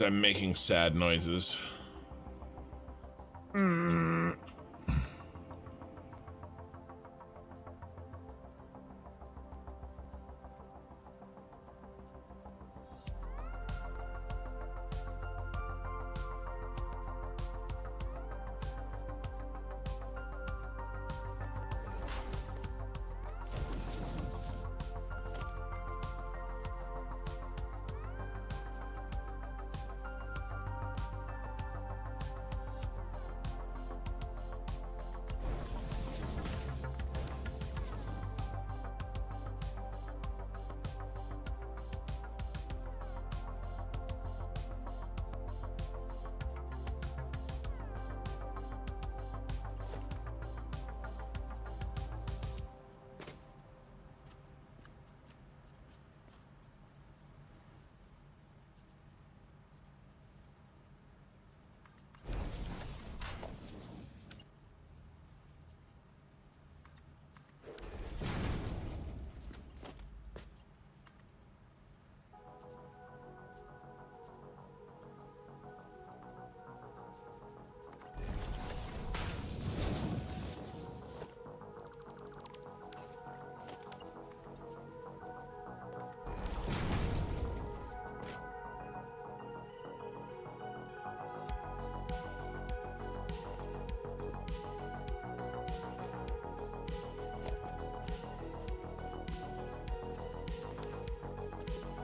I'm making sad noises.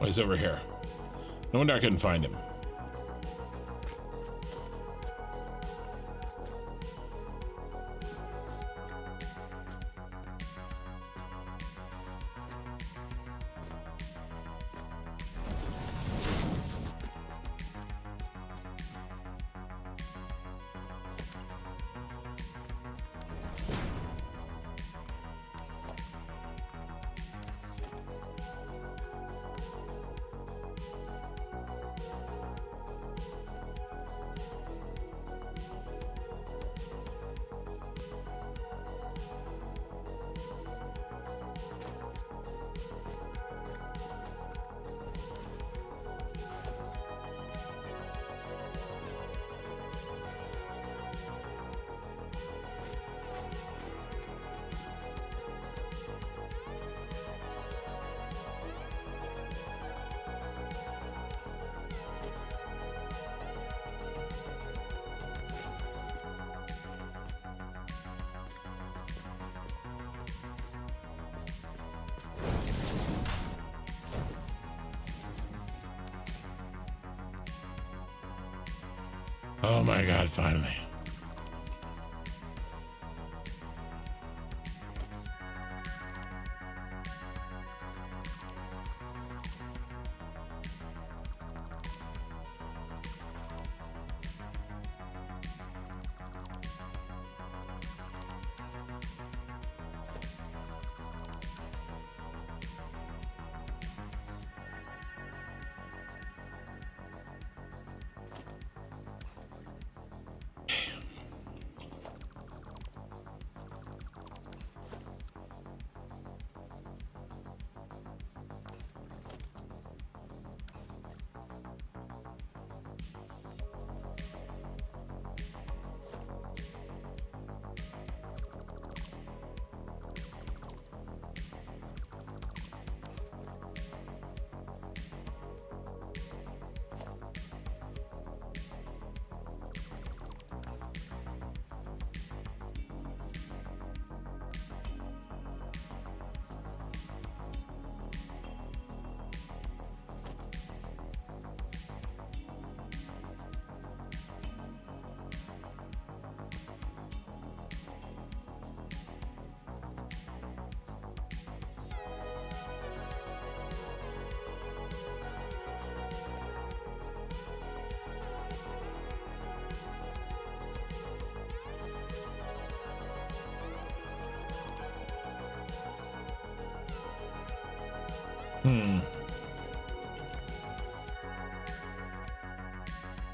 Oh, he's over here. No wonder I couldn't find him. Oh my God, finally.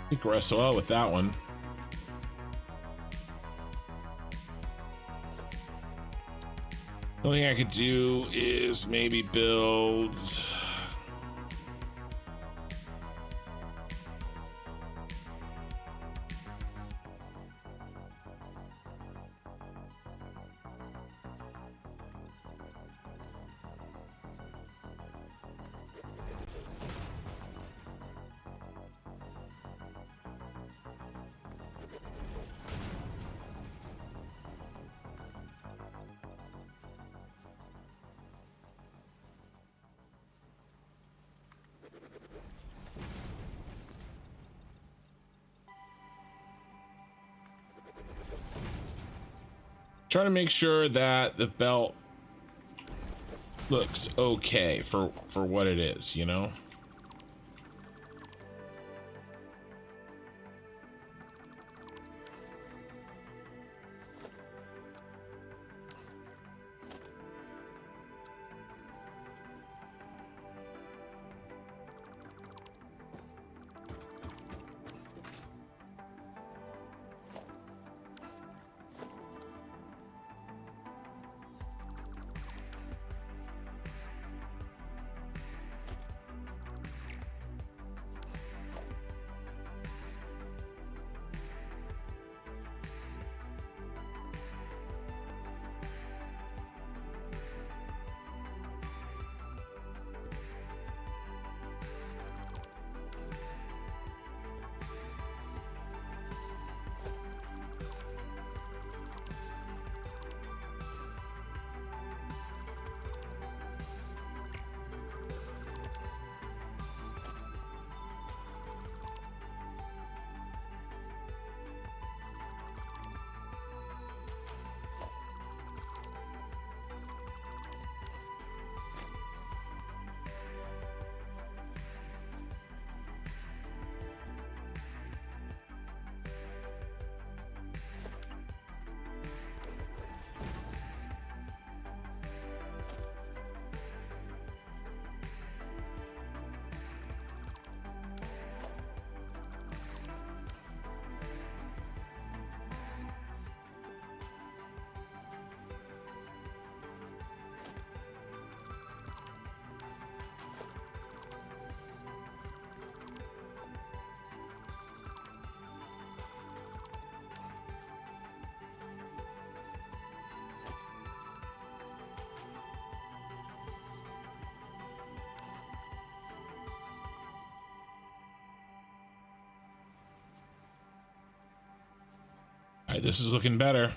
I think we're SOL with that one. The only thing I could do is maybe build. Trying to make sure that the belt looks okay for what it is, you know? All right, this is looking better.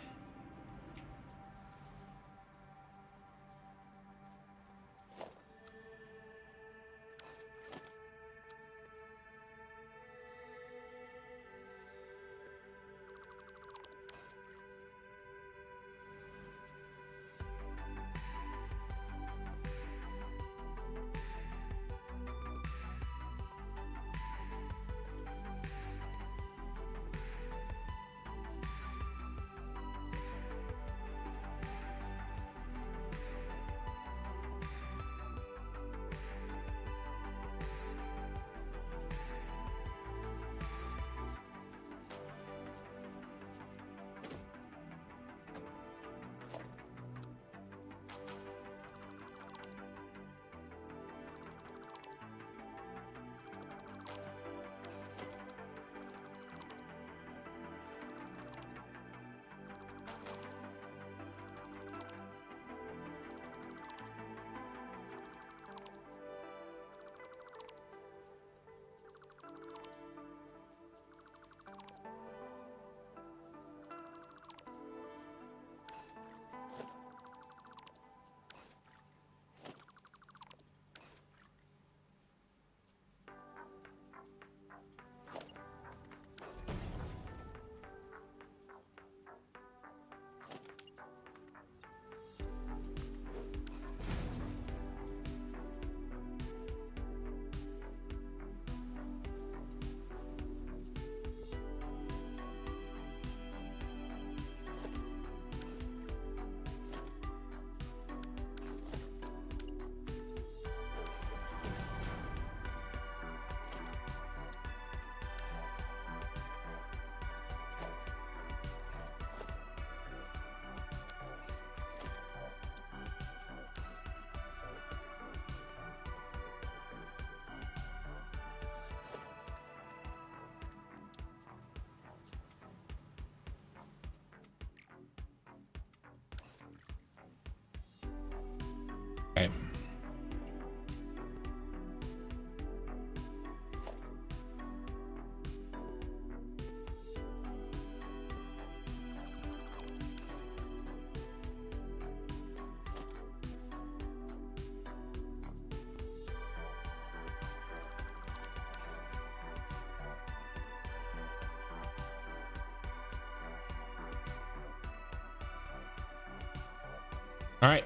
All right.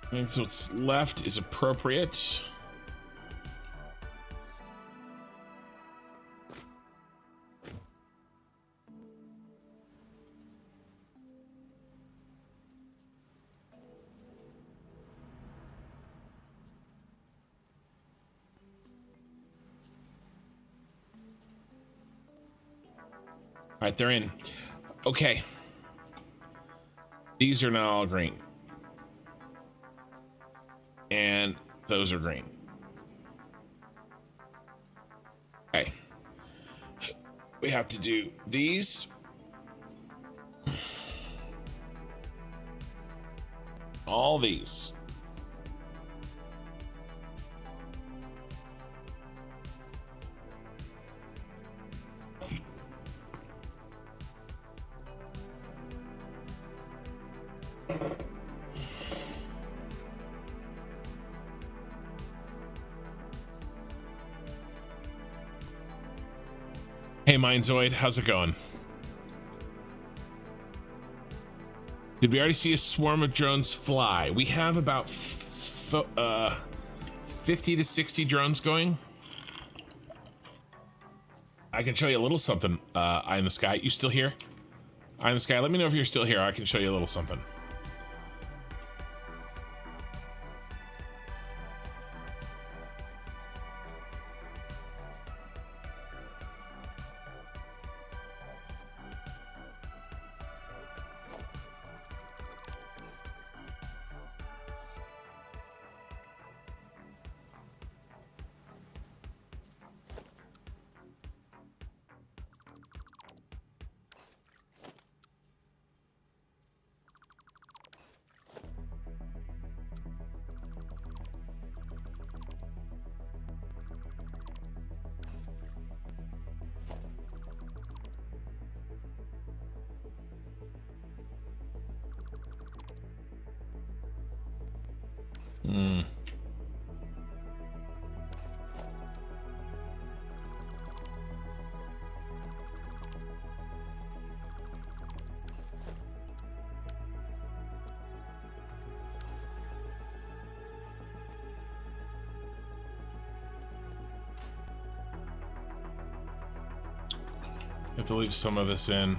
I think so what's left is appropriate. All right, they're in. Okay. These are now all green. And those are green. Okay. We have to do these. All these. Hey, Mindzoid, how's it going? Did we already see a swarm of drones fly? We have about 50 to 60 drones going. I can show you a little something, Eye in the Sky. You still here? Eye in the Sky, let me know if you're still here. I can show you a little something. I have to leave some of this in,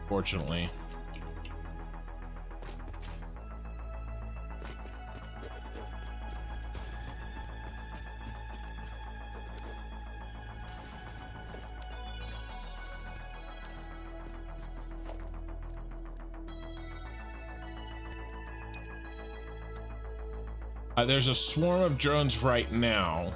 fortunately. There's a swarm of drones right now.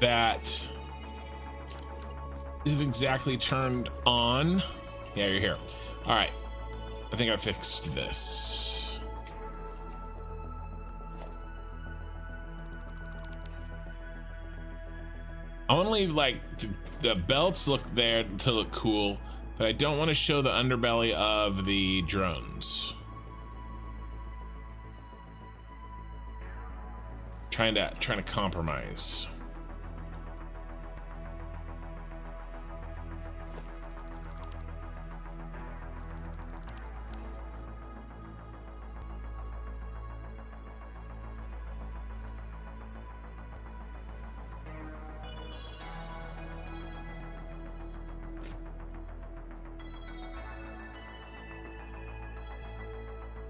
That isn't exactly turned on. Yeah, you're here. All right. I think I fixed this. I want to leave like the belts look there to look cool, but I don't want to show the underbelly of the drones. Trying to compromise.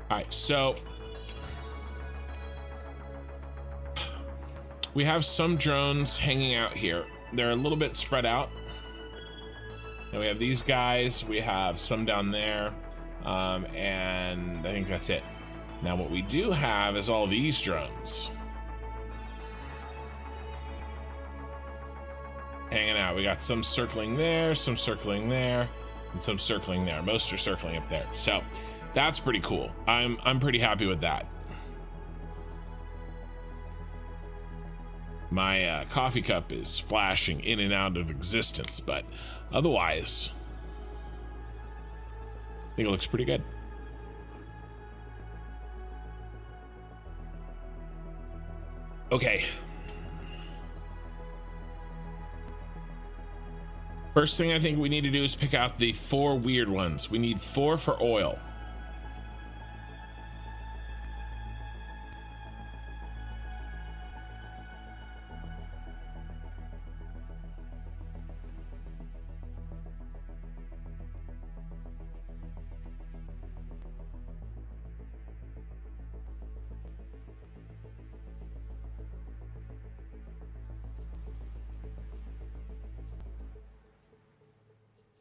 All right, so we have some drones hanging out here. They're a little bit spread out. And we have these guys, we have some down there, and I think that's it. Now what we do have is all these drones hanging out. We got some circling there, some circling there, and some circling there. Most are circling up there. So that's pretty cool. I'm pretty happy with that. My coffee cup is flashing in and out of existence, but otherwise think it looks pretty good. Okay. First thing I think we need to do is pick out the 4 weird ones. We need 4 for oil.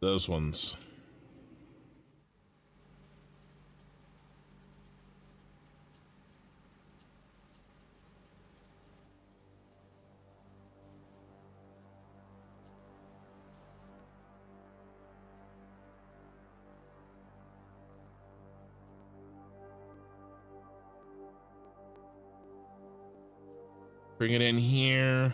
Those ones. Bring it in here.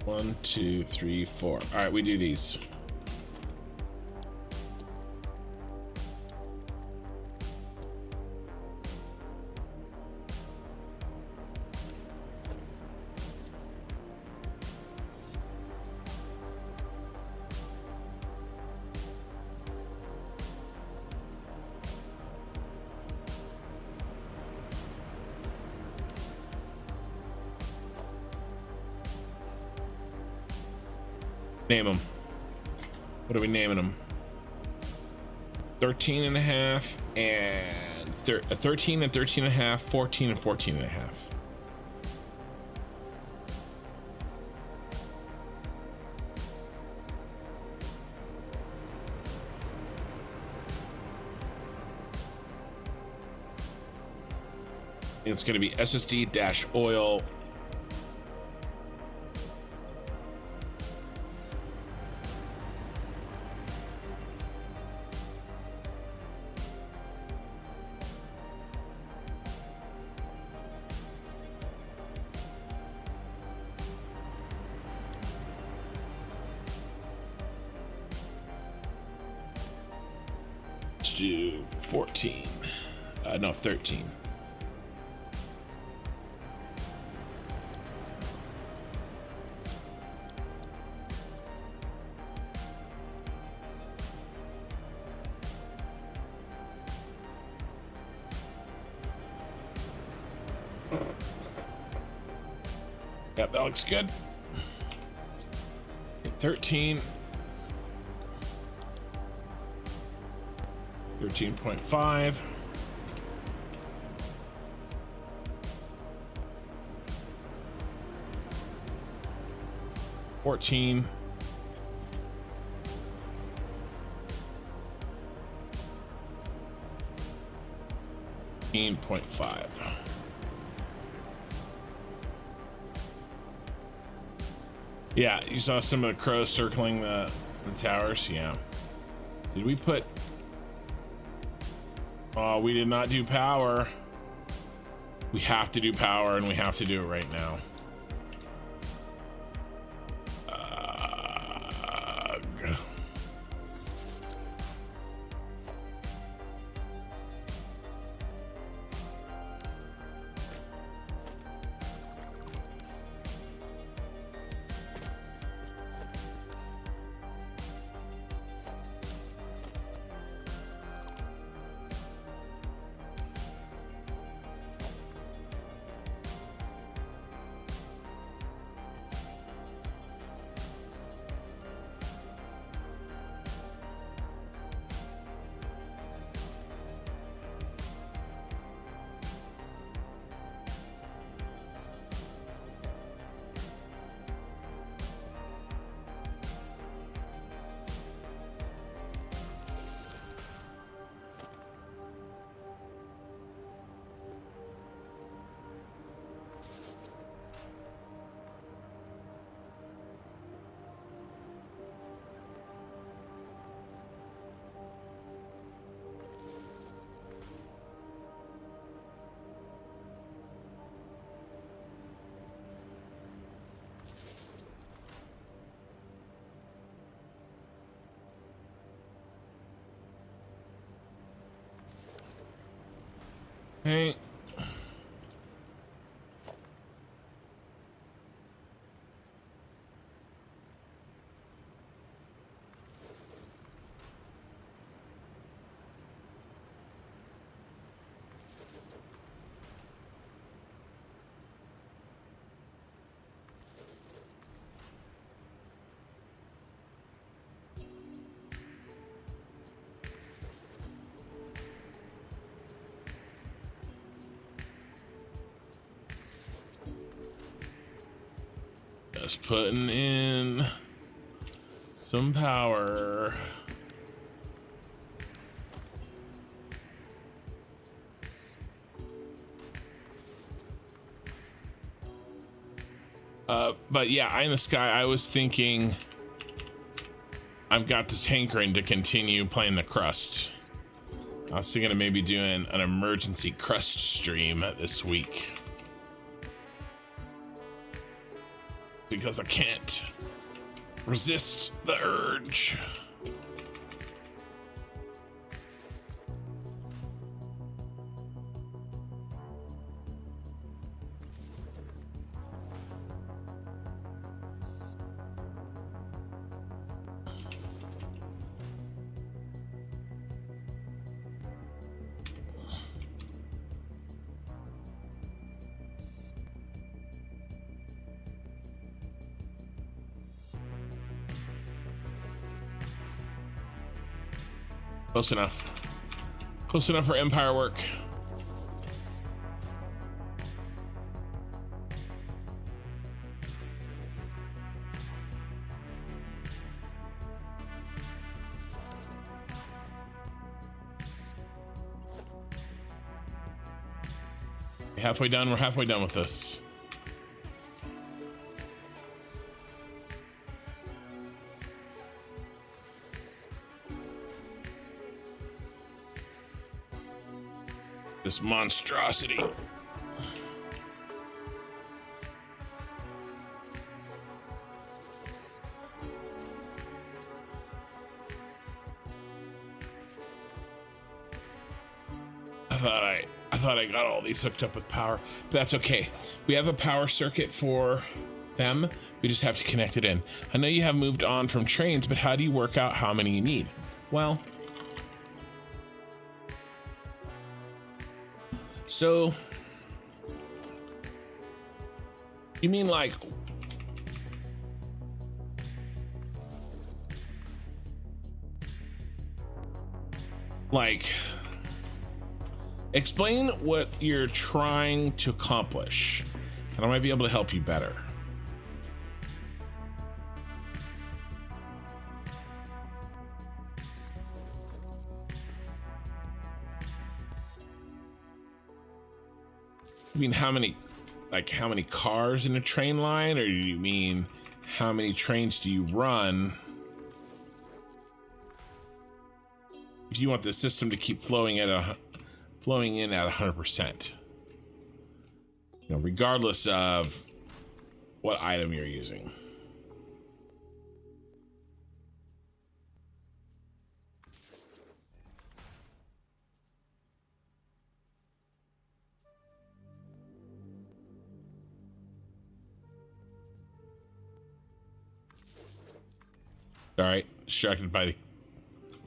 One, two, three, 4. All right, we do these. Name them. What are we naming them? 13 and a half and 13 and 13 and a half, 14 and 14 and a half. It's going to be SSD-oil. Do 14. No, 13. Yep, that looks good. 13. 13.5. $14. $15.5. Yeah, you saw some of the crows circling the towers. Yeah. Did we put... Oh, we did not do power. We have to do power, and we have to do it right now. Hey. Just putting in some power. But yeah, eye in the sky, I was thinking I've got this hankering to continue playing the crust. I was thinking of maybe doing an emergency crust stream this week. Because I can't resist the urge. Close enough. Close enough for Empire work. Halfway done. We're halfway done with this. This monstrosity. I thought I got all these hooked up with power, but that's okay. We have a power circuit for them. We just have to connect it in. I know you have moved on from trains, but how do you work out how many you need? Well, so you mean like explain what you're trying to accomplish, and I might be able to help you better. You mean how many cars in a train line, or do you mean how many trains do you run? If you want the system to keep flowing in at 100%, you know, regardless of what item you're using. All right, distracted by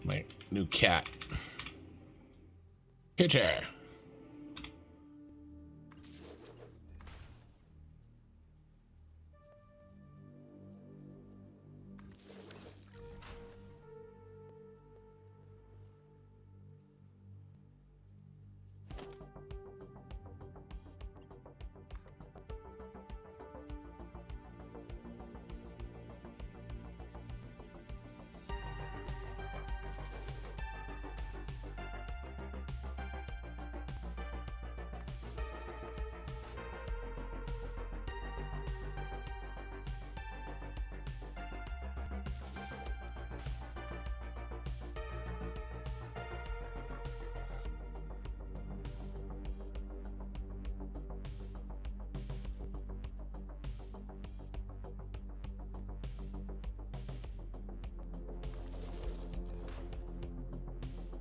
my new cat. Kitcher.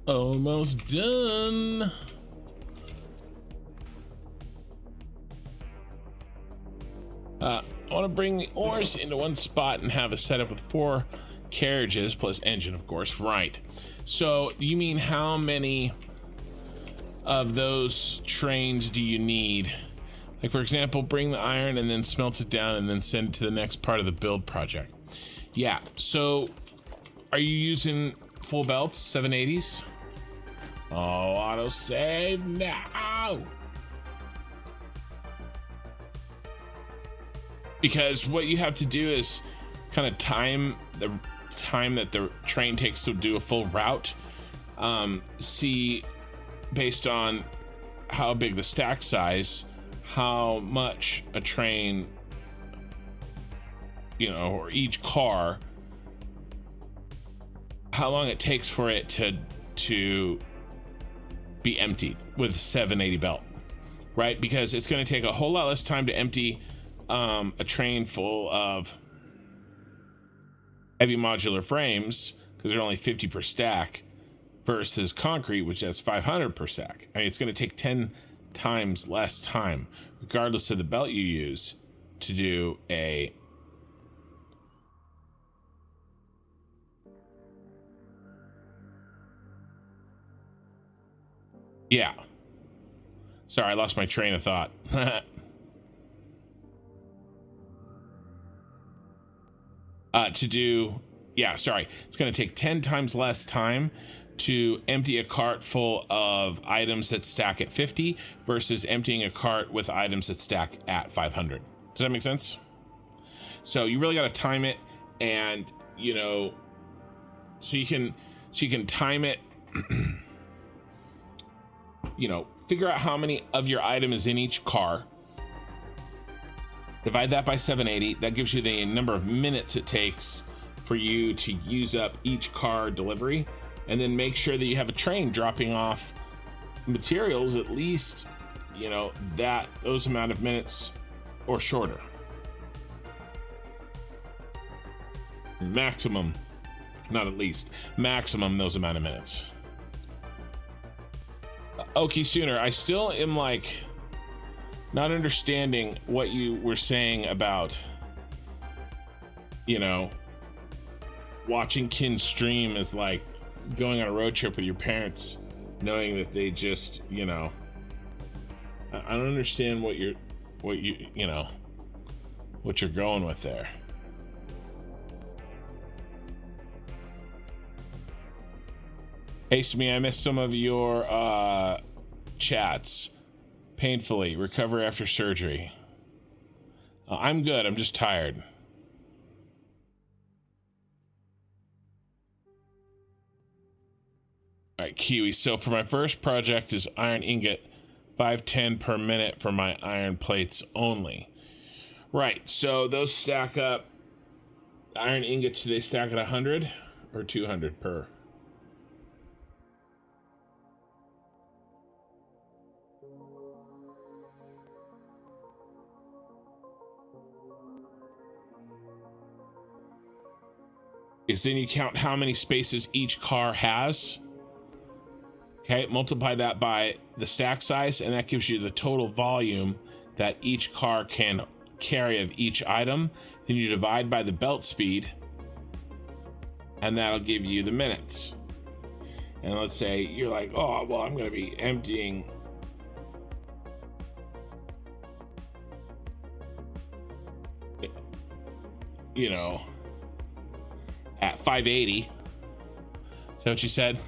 Almost done. I want to bring the ores into one spot and have a setup with 4 carriages plus engine, of course. Right. So you mean how many of those trains do you need? Like, for example, bring the iron and then smelt it down and then send it to the next part of the build project. Yeah, so are you using full belts, 780s? Oh, auto save now. Because what you have to do is kind of time the time that the train takes to do a full route. See, based on how big the stack size, how much a train, you know, or each car, how long it takes for it to be emptied with 780 belt, right? Because it's going to take a whole lot less time to empty a train full of heavy modular frames, because they're only 50 per stack, versus concrete, which has 500 per stack. I mean, it's going to take 10 times less time, regardless of the belt you use, to do a yeah. Sorry, I lost my train of thought. To do, yeah, sorry. It's going to take 10 times less time to empty a cart full of items that stack at 50 versus emptying a cart with items that stack at 500. Does that make sense? So you really got to time it, and you know, so you can time it. You know, figure out how many of your item is in each car. Divide that by 780. That gives you the number of minutes it takes for you to use up each car delivery, and then make sure that you have a train dropping off materials at least, you know, those amount of minutes or shorter. Maximum, not at least, maximum those amount of minutes. Okay, Sooner, I still am like not understanding what you were saying about, you know, watching kin stream is like going on a road trip with your parents, knowing that they just, you know, I don't understand what you're going with there. Hey, Smee, I missed some of your chats. Painfully recover after surgery. I'm good. I'm just tired. All right, Kiwi. So for my first project is iron ingot, 510 per minute for my iron plates only. Right. So those stack up. Iron ingots, do they stack at 100 or 200 per? Is then you count how many spaces each car has. Okay, multiply that by the stack size, and that gives you the total volume that each car can carry of each item. Then you divide by the belt speed, and that'll give you the minutes. And let's say you're like, oh, well, I'm going to be emptying you know, at 580. Is that what you said?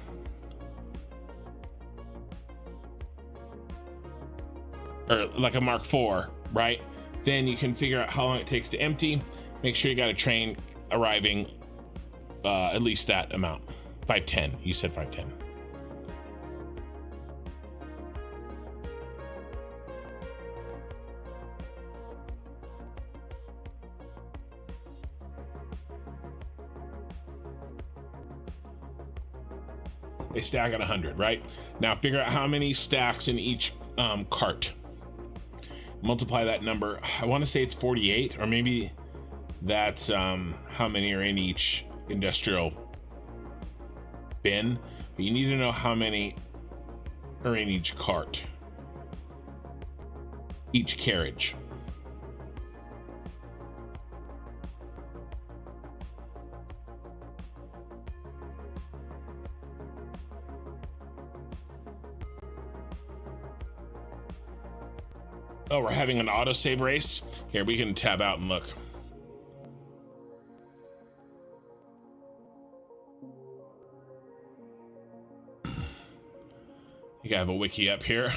Or like a Mark IV, right? Then you can figure out how long it takes to empty. Make sure you got a train arriving at least that amount. 510. You said 510. They stack at 100, right? Now figure out how many stacks in each cart. Multiply that number. I want to say it's 48, or maybe that's how many are in each industrial bin. But you need to know how many are in each cart, each carriage. Oh, we're having an autosave race. Here, we can tab out and look. You gotta have a wiki up here.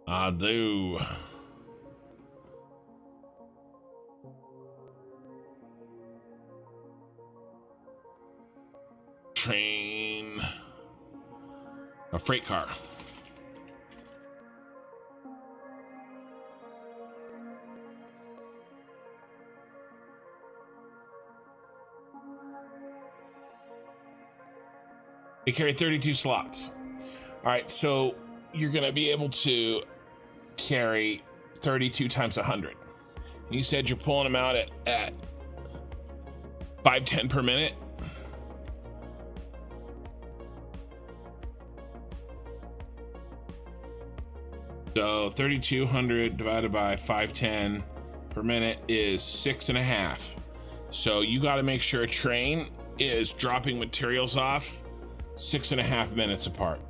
I do. Train. A freight car. They carry 32 slots. All right, so you're gonna be able to carry 32 times 100. You said you're pulling them out at 510 per minute. So 3,200 divided by 510 per minute is 6.5. So you got to make sure a train is dropping materials off 6.5 minutes apart.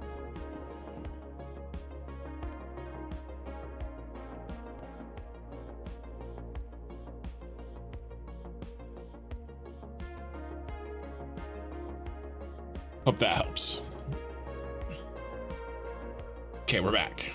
Hope that helps. Okay, we're back.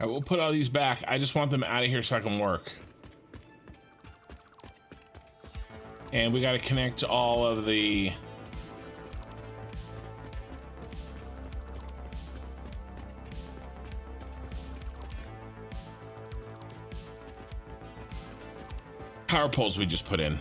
All right, we'll put all these back. I just want them out of here so I can work. And we got to connect all of the power poles we just put in.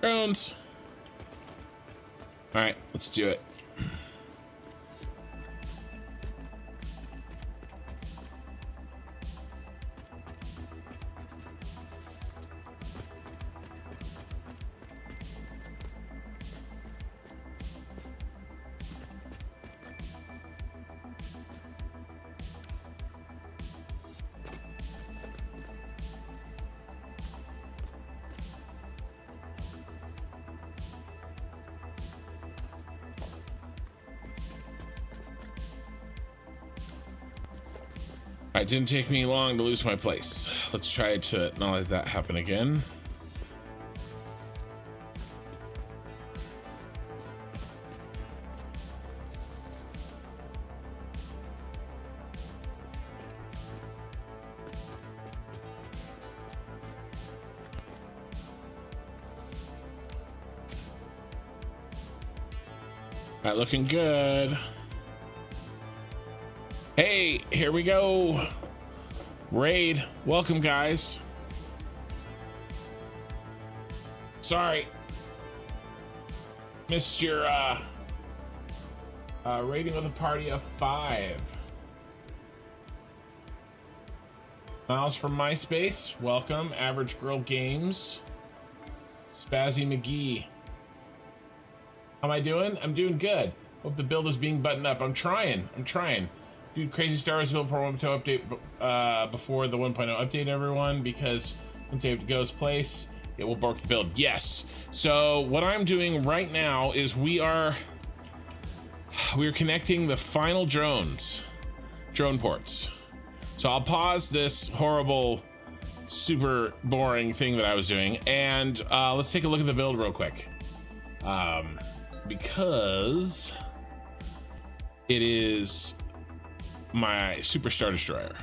Drones. All right, let's do it. It didn't take me long to lose my place. Let's try to not let that happen again. All right, looking good. Hey, here we go. Raid. Welcome, guys. Sorry. Missed your rating with a party of 5. Miles from MySpace. Welcome. Average Girl Games. Spazzy McGee. How am I doing? I'm doing good. Hope the build is being buttoned up. I'm trying. Dude, Crazy Star was built for 1.0 update before the 1.0 update, everyone, because once it goes place, it will bork the build. Yes. So what I'm doing right now is we're connecting the final drone ports. So I'll pause this horrible, super boring thing that I was doing, and let's take a look at the build real quick. Because it is my Super Star Destroyer.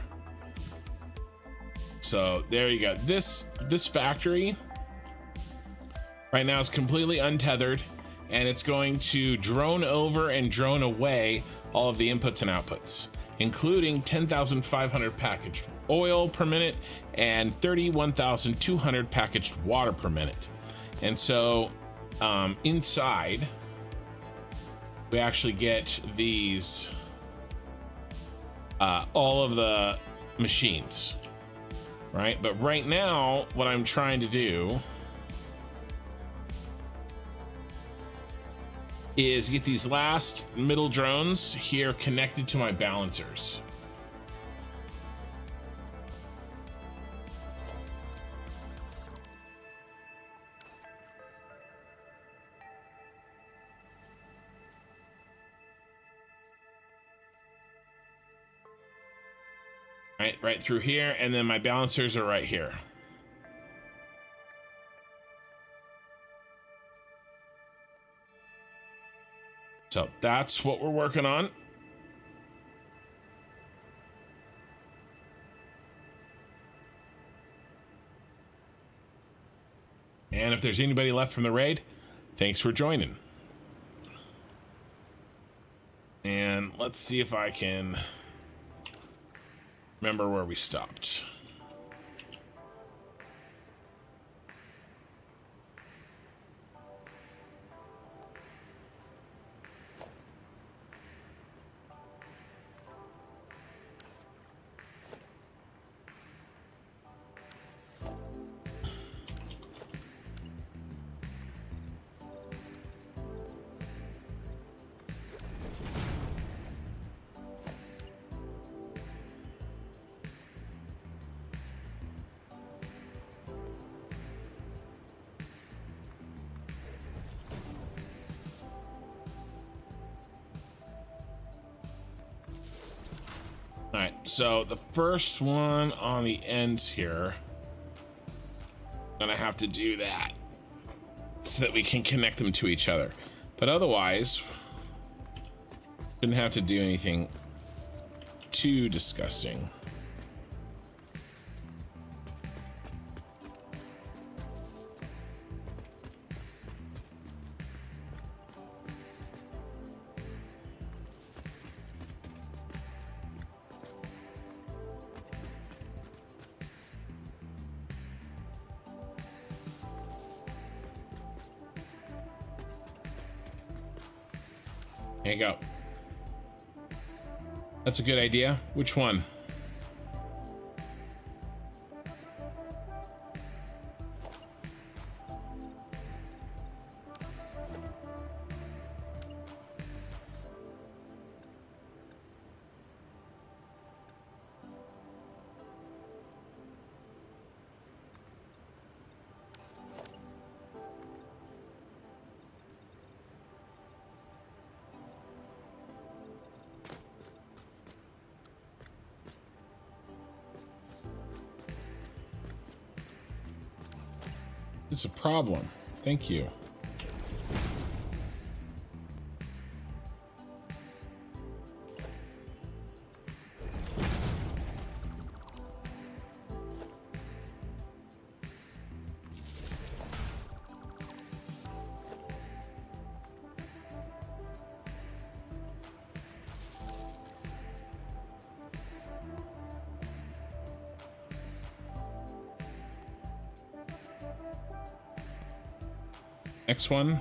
So there you go. This factory right now is completely untethered, and it's going to drone over and drone away all of the inputs and outputs, including 10,500 packaged oil per minute and 31,200 packaged water per minute. And so inside, we actually get these all of the machines, right? But right now, what I'm trying to do is get these last middle drones here connected to my balancers. Right through here, and then my balancers are right here. So that's what we're working on. And if there's anybody left from the raid, thanks for joining. And let's see if I can remember where we stopped. All right, so the first one on the ends here, I'm gonna have to do that so that we can connect them to each other. But otherwise, shouldn't have to do anything too disgusting. There you go. That's a good idea. Which one? It's a problem. Thank you. Next one.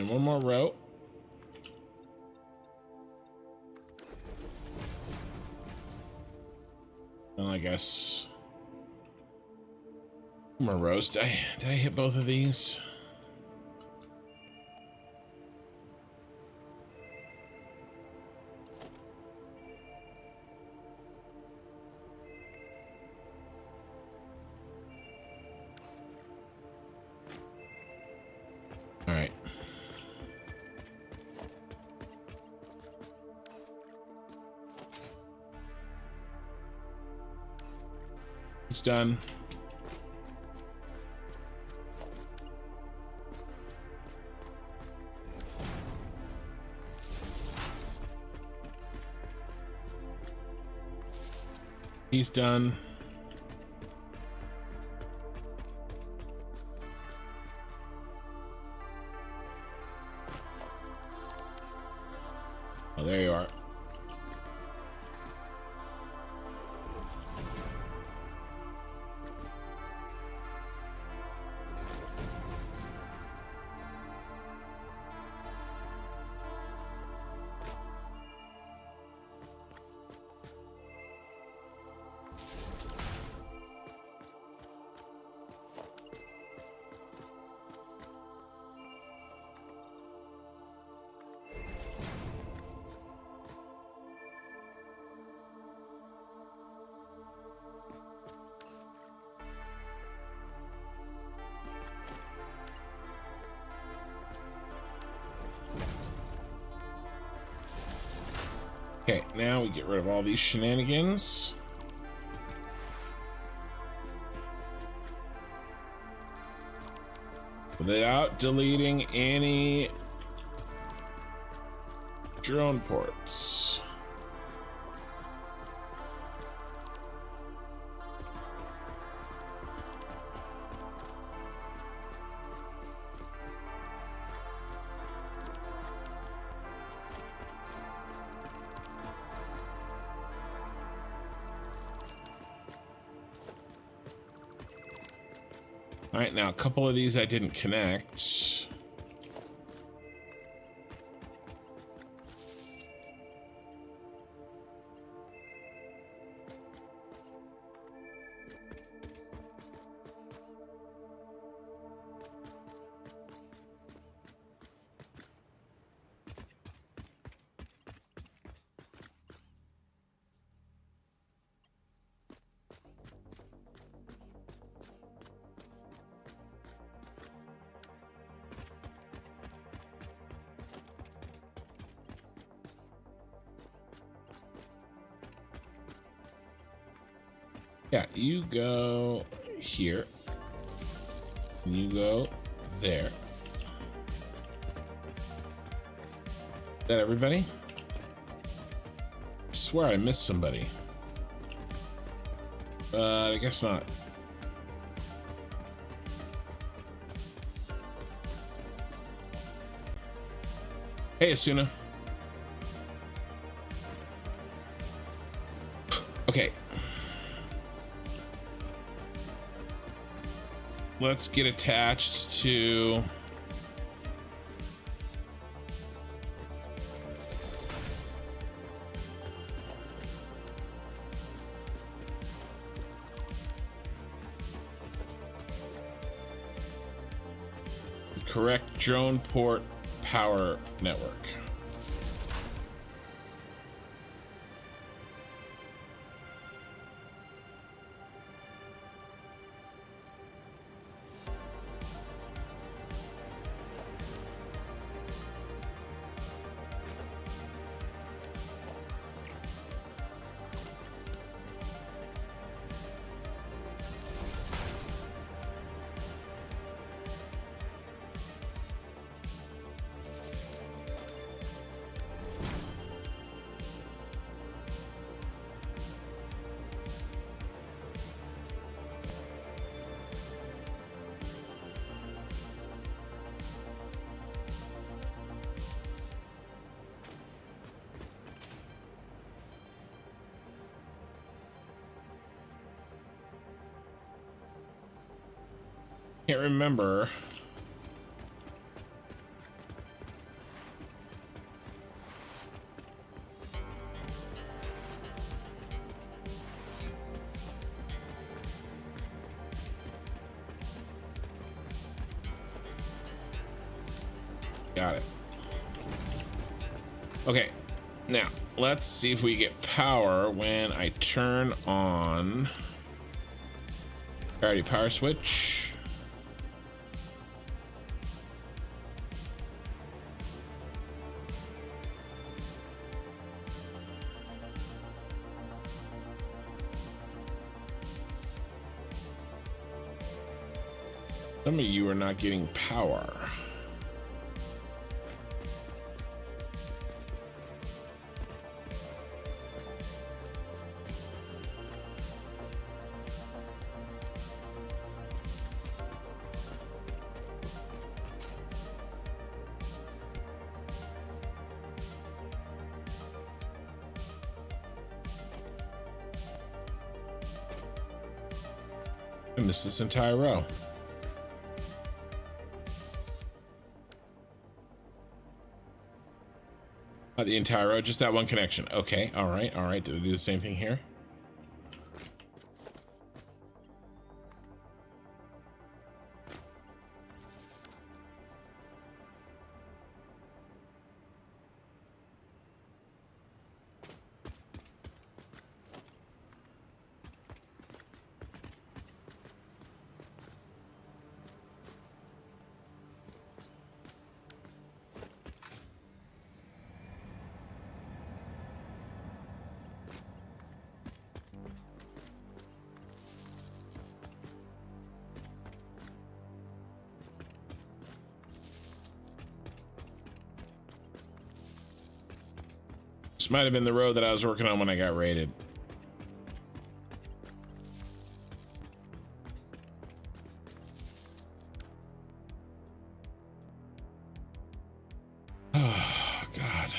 And one more row. Well, I guess more rows. Did I hit both of these? All right. It's done. He's done. Oh, there you are. Okay, now we get rid of all these shenanigans. Without deleting any drone ports. All right, now a couple of these I didn't connect. Yeah, you go here. You go there. Is that everybody? I swear I missed somebody. I guess not. Hey, Asuna. Okay. Let's get attached to the correct drone port power network. Can't remember Got it. Okay, now let's see if we get power when I turn on priority power switch. Some of you are not getting power. I missed this entire row. Not the entire row, just that one connection. Okay, all right, all right. Did I do the same thing here? This might have been the road that I was working on when I got raided. Oh, God.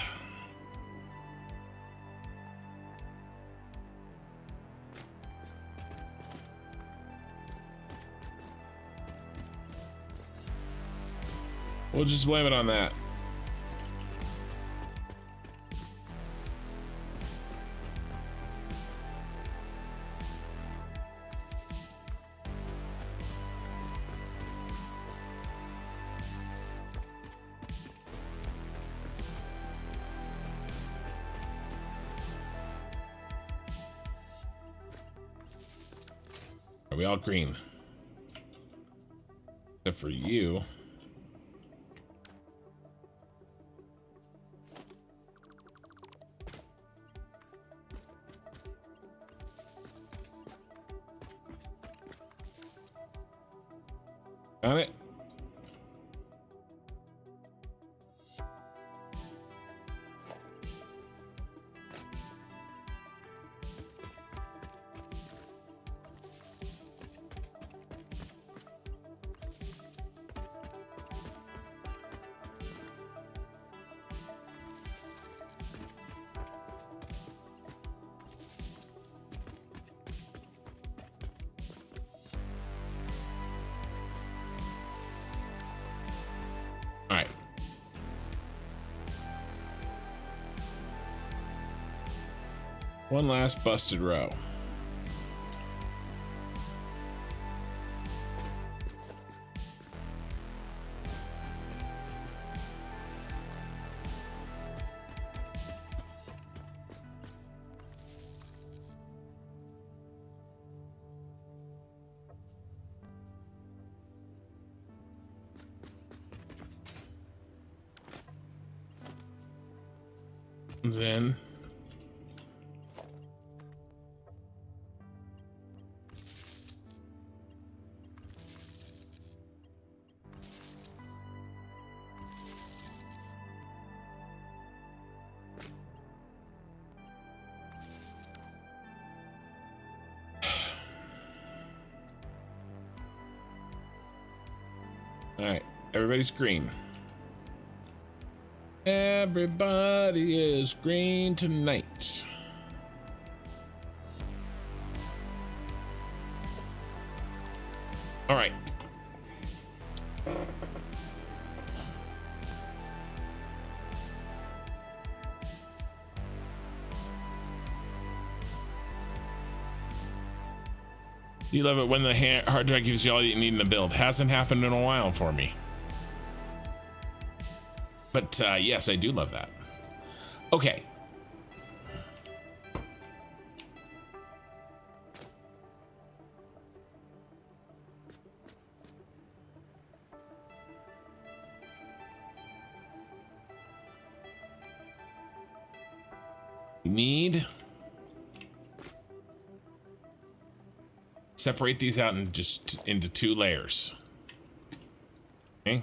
We'll just blame it on that. Are we all green? Except for you. Got it. All right. One last busted row. In. All right, everybody's green. Everybody is green tonight. All right. You love it when the hard drive gives you all you need in the build. Hasn't happened in a while for me. But yes, I do love that. Okay. We need separate these out and just into 2 layers. Okay.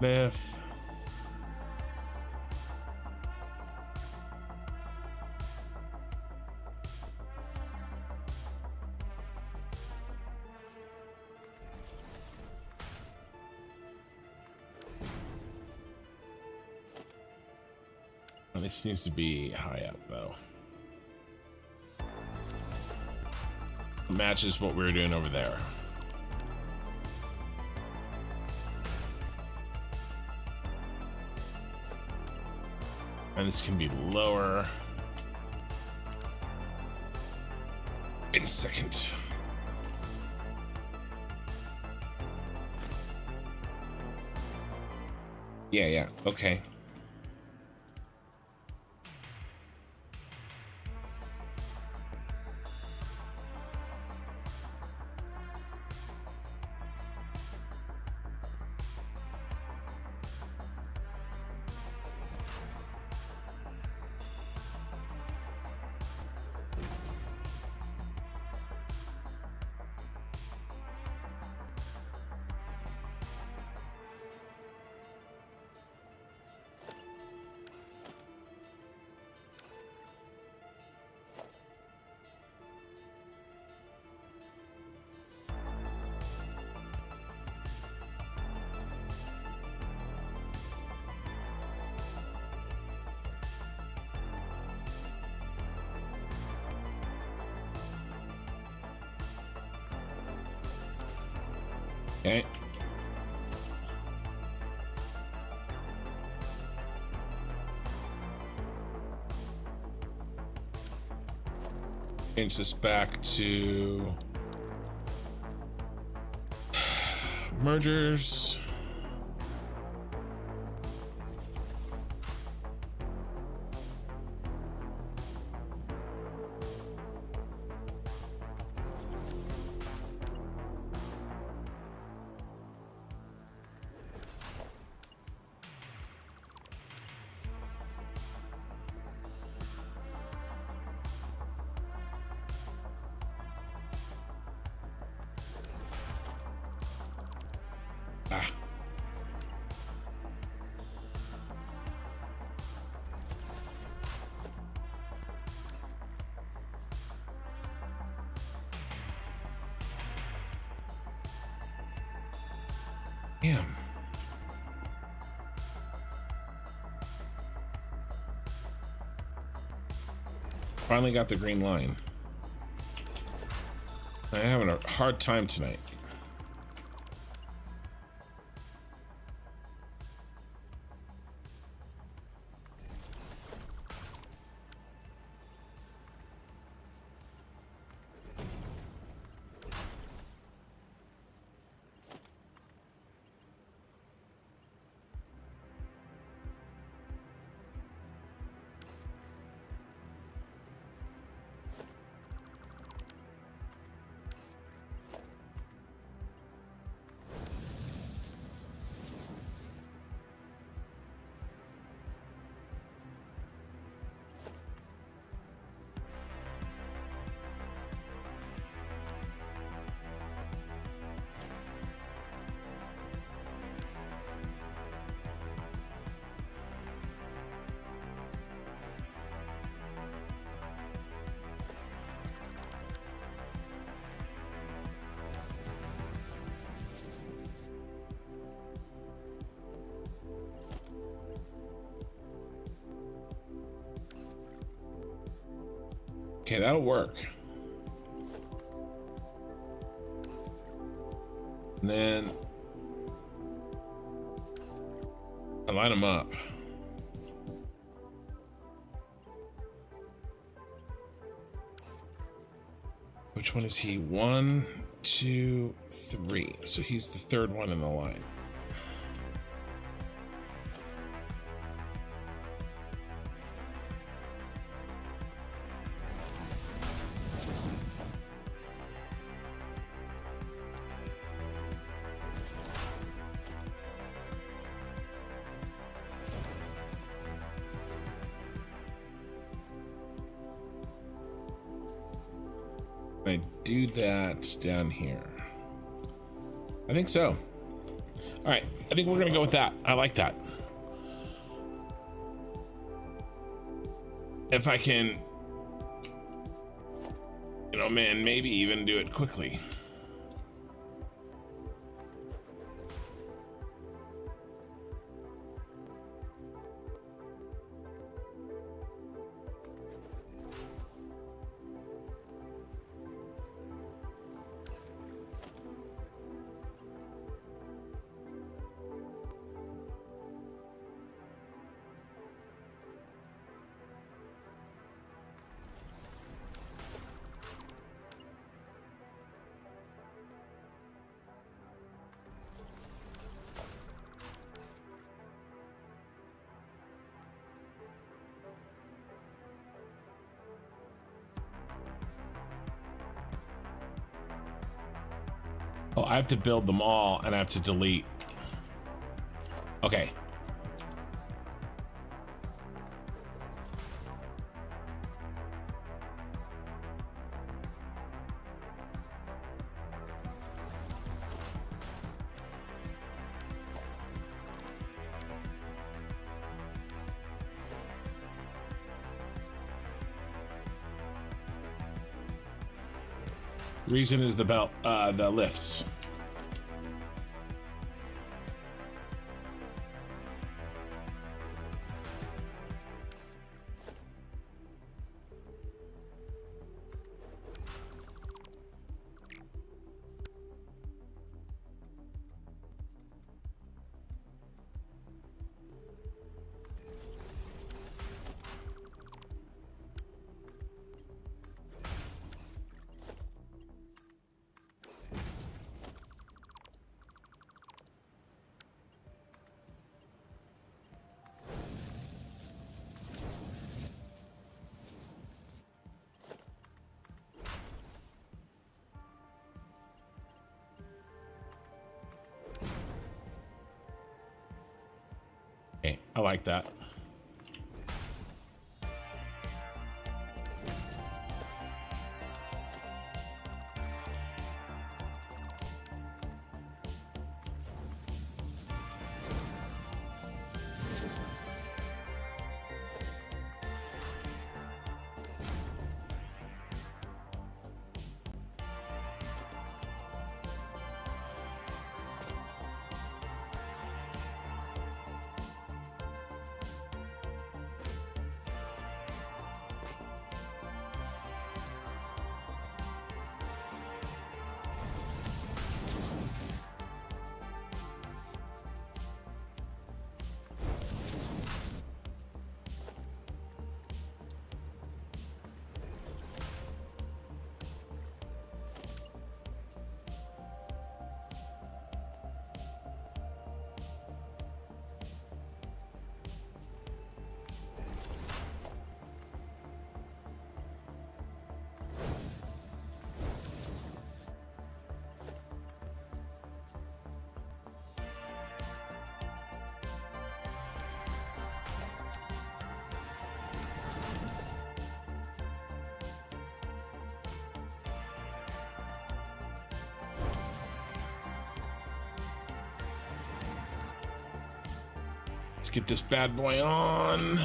Fifth. This needs to be high up though. Matches what we were doing over there. And this can be lower. Wait a second. Yeah, okay. Okay. Change this back to mergers. Ah. Damn. Finally got the green line. I'm having a hard time tonight. Okay, that'll work. And then I line them up. Which one is he? 1, 2, 3. So he's the third one in the line. I do that down here. I think so. All right, I think we're gonna go with that. I like that. If I can, you know, man, maybe even do it quickly. Oh, I have to build them all and I have to delete. Okay. Reason is the belt, the lifts. Okay, I like that. Let's get this bad boy on.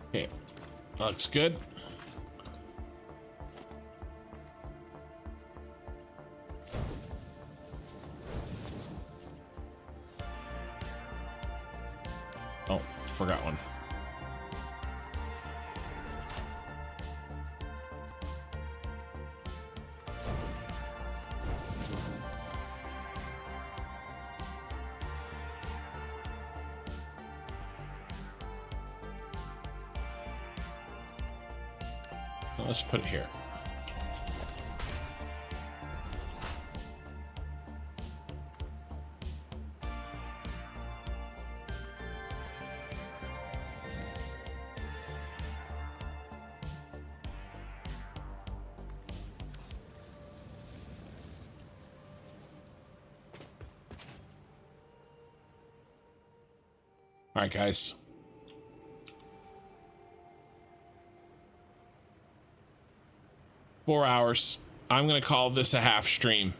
Okay, looks good. Oh, forgot one. Let's put it here. All right, guys. Four hours. I'm gonna call this a half stream.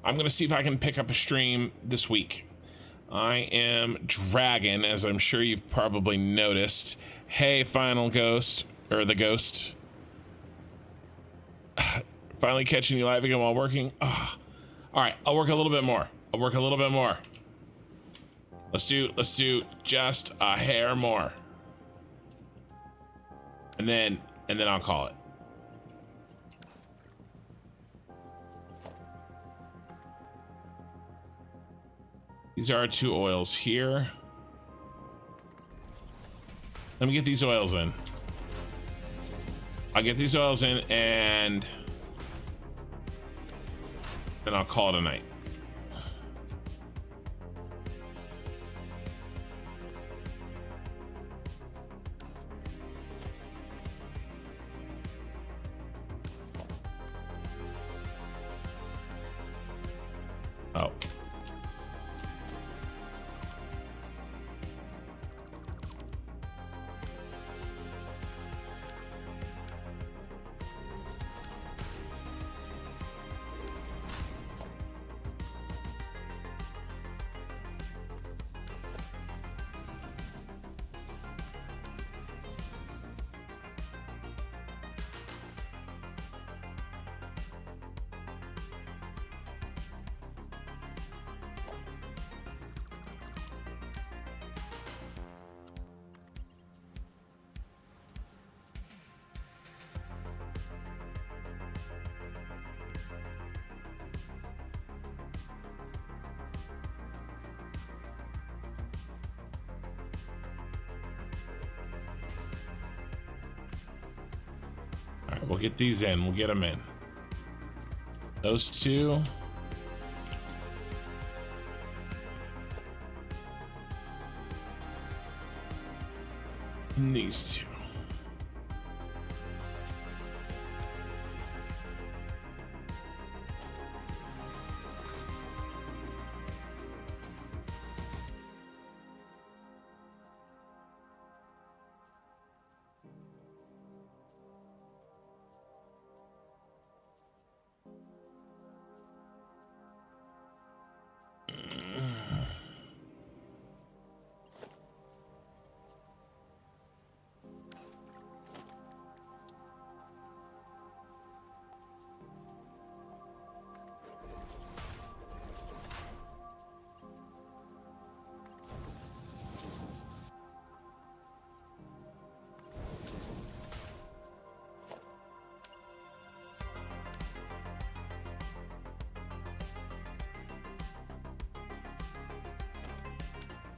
I'm gonna see if I can pick up a stream this week. I am dragging, as I'm sure you've probably noticed. Hey, Final Ghost, or the Ghost. Finally catching you live again while working. Oh. All right, I'll work a little bit more. I'll work a little bit more. Let's do just a hair more. And then I'll call it. These are our two oils here. Let me get these oils in. I'll get these oils in and then I'll call it a night. Oh. All right, we'll get these in. We'll get them in. Those two. And these two.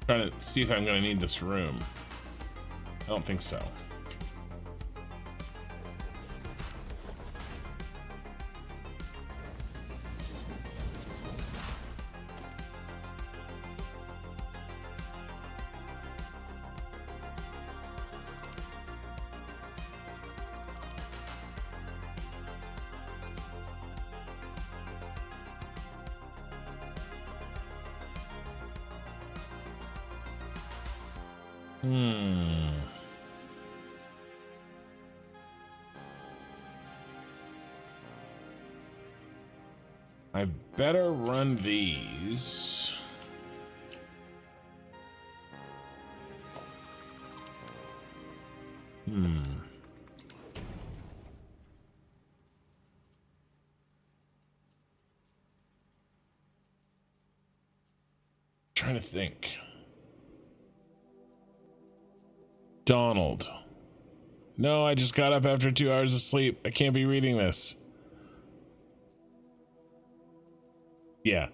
Trying to see if I'm going to need this room. I don't think so. I better run these. Trying to think. Donald. No, I just got up after 2 hours of sleep. I can't be reading this. Yeah.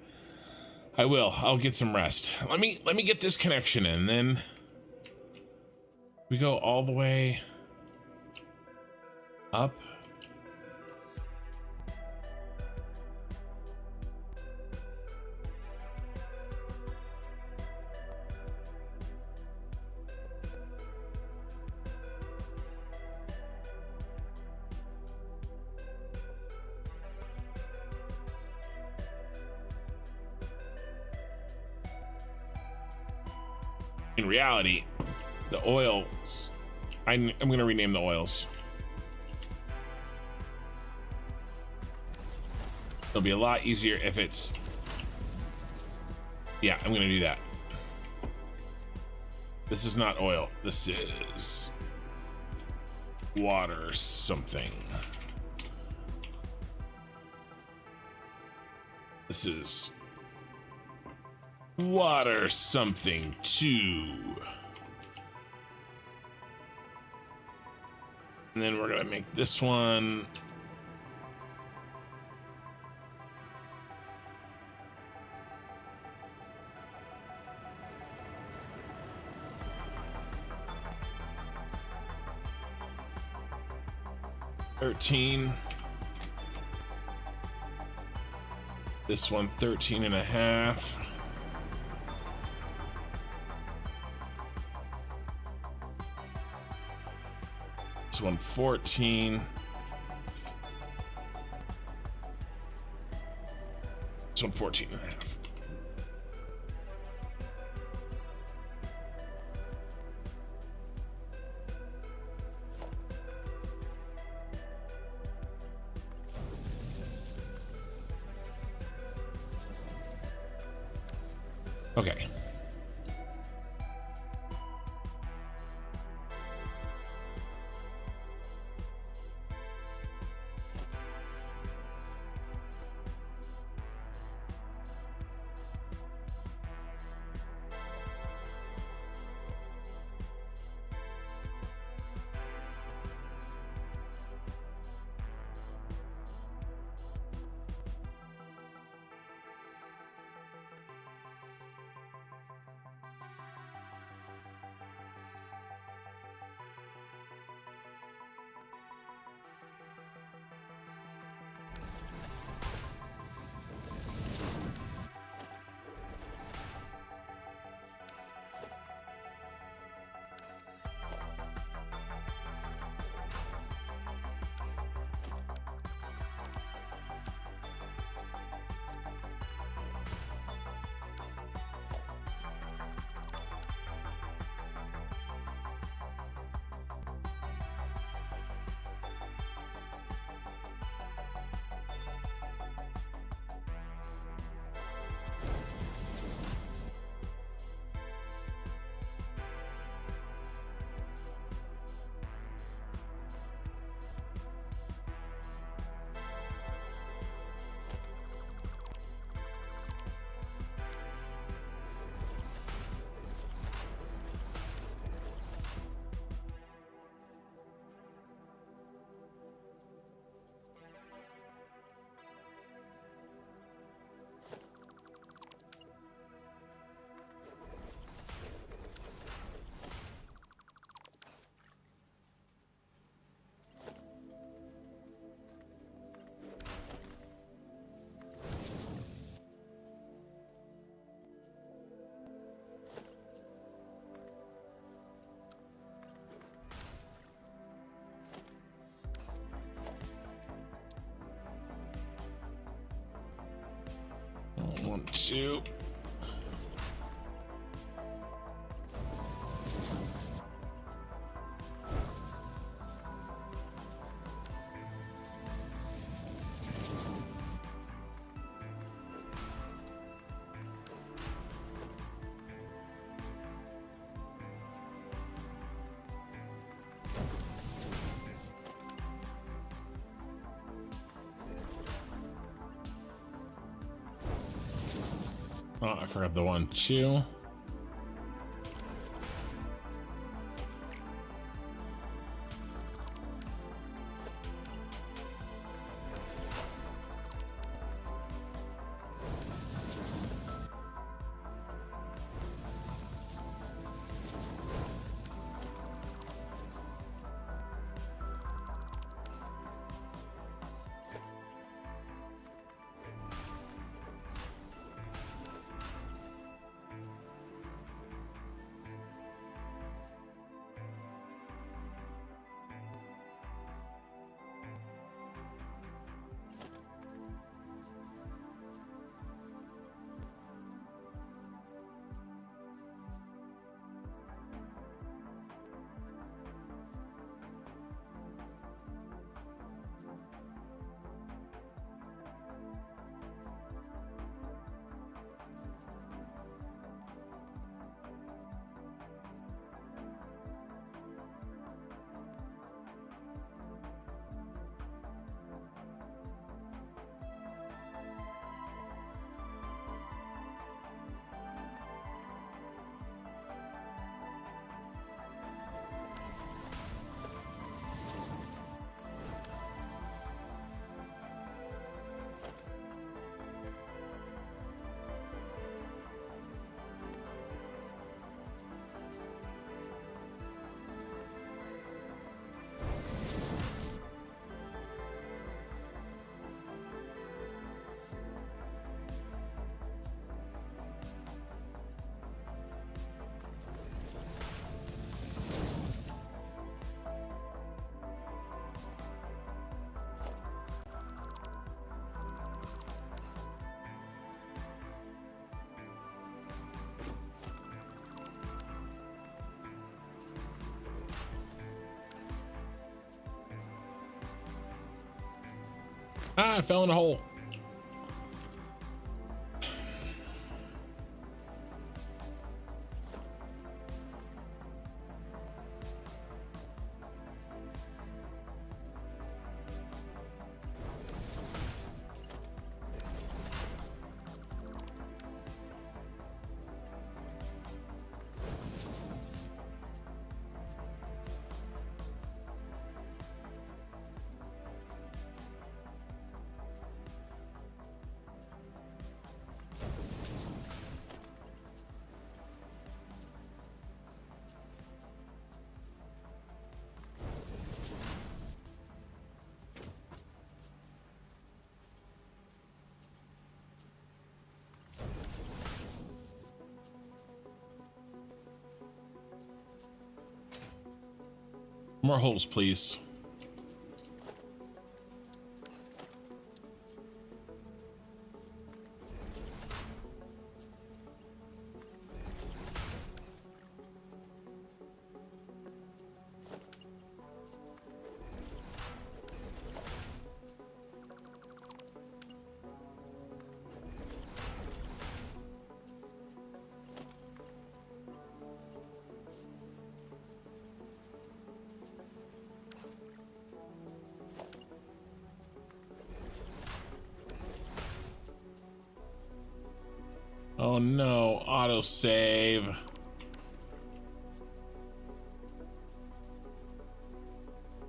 I will. I'll get some rest. Let me get this connection in, then we go all the way up. In reality, the oils, I'm going to rename the oils. It'll be a lot easier if it's, yeah, I'm going to do that. This is not oil. This is water something. This is water something too. And then we're gonna make this one $13. This one 13.5. This one 14. This one 14.5. Okay. One, two. Oh, I forgot the 1, 2. Ah, I fell in a hole. More holes, please. Oh no, autosave.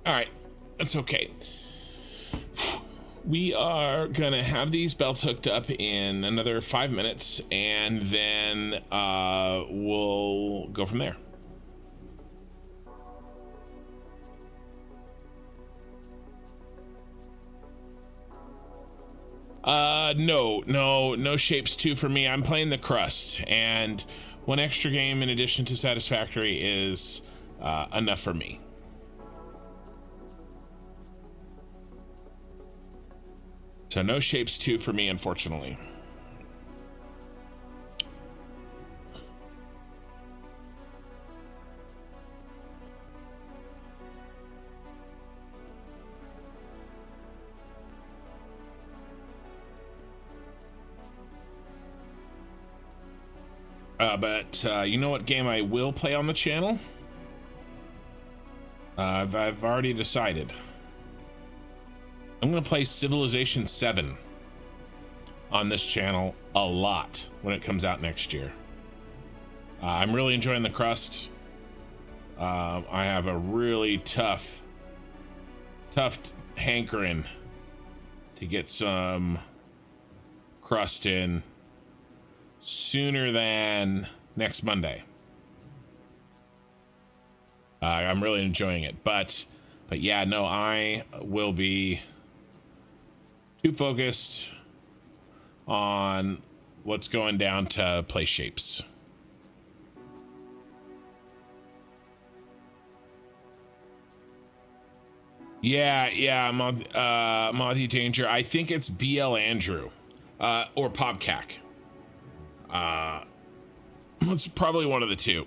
All right, that's okay. We are gonna have these belts hooked up in another 5 minutes, and then we'll go from there. No shapes 2 for me. I'm playing the crust, and 1 extra game in addition to Satisfactory is enough for me. So no shapes 2 for me, unfortunately. But you know what game I will play on the channel? I've already decided. I'm gonna play Civilization 7. on this channel a lot when it comes out next year. I'm really enjoying the crust. I have a really tough hankering to get some crust in sooner than next Monday. I'm really enjoying it, but yeah, no, I will be too focused on what's going down to play shapes. Yeah, Monty Danger. I think it's BL Andrew, or Pobcac. It's probably one of the two.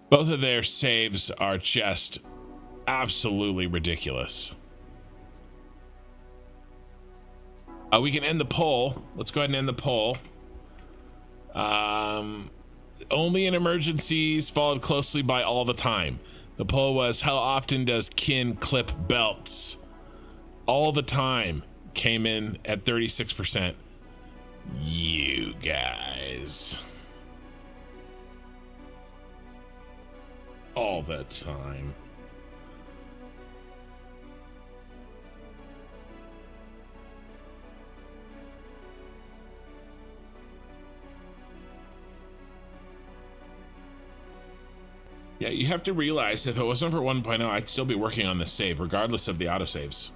Both of their saves are just absolutely ridiculous. We can end the poll. Let's go ahead and end the poll. Only in emergencies, followed closely by all the time. The poll was, how often does Kin clip belts? All the time came in at 36%. You guys. All the time. Yeah, you have to realize if it wasn't for 1.0, I'd still be working on this save, regardless of the autosaves.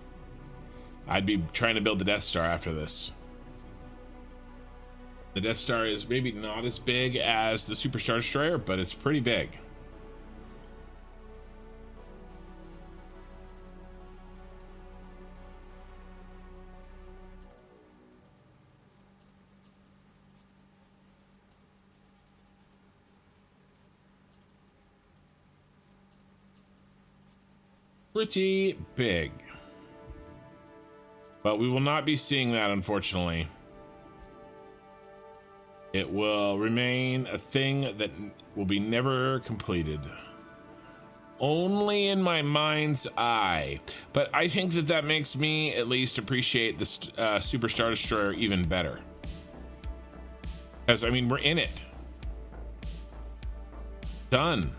I'd be trying to build the Death Star after this. The Death Star is maybe not as big as the Super Star Destroyer, but it's pretty big. Pretty big. But we will not be seeing that, unfortunately. It will remain a thing that will be never completed. Only in my mind's eye. But I think that that makes me at least appreciate the Super Star Destroyer even better. Because, I mean, we're in it. Done.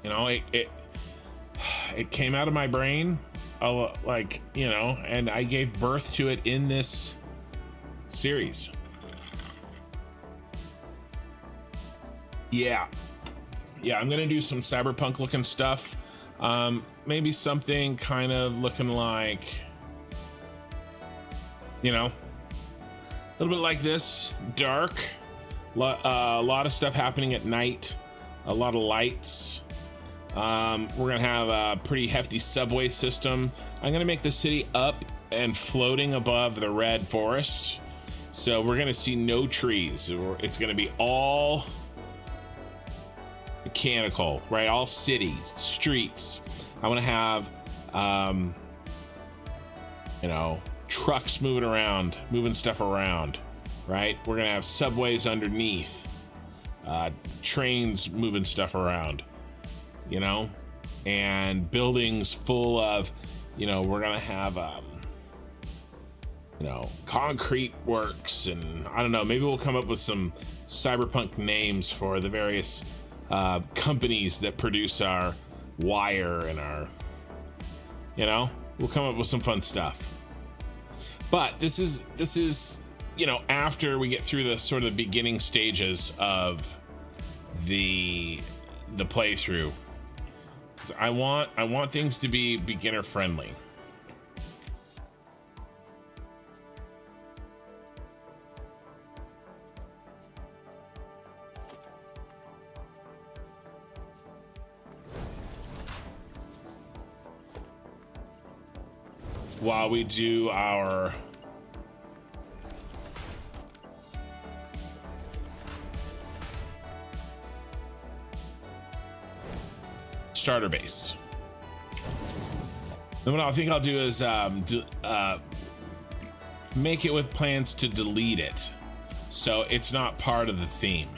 You know, it came out of my brain, like, you know, and I gave birth to it in this series. Yeah, I'm gonna do some cyberpunk looking stuff. Maybe something kind of looking like, you know, a little bit like this, dark, a lot of stuff happening at night, a lot of lights. We're gonna have a pretty hefty subway system. I'm gonna make the city up and floating above the red forest, so we're gonna see no trees. It's gonna be all mechanical, right? All cities, streets. I want to have you know, trucks moving stuff around, right? We're gonna have subways underneath, trains moving stuff around, you know, and buildings full of, you know, we're gonna have you know, concrete works, and I don't know, maybe we'll come up with some cyberpunk names for the various companies that produce our wire and our, you know, we'll come up with some fun stuff. But this is, you know, after we get through the sort of beginning stages of the playthrough. So I want things to be beginner friendly. While we do our starter base. Then what I think I'll do is make it with plans to delete it, so it's not part of the theme.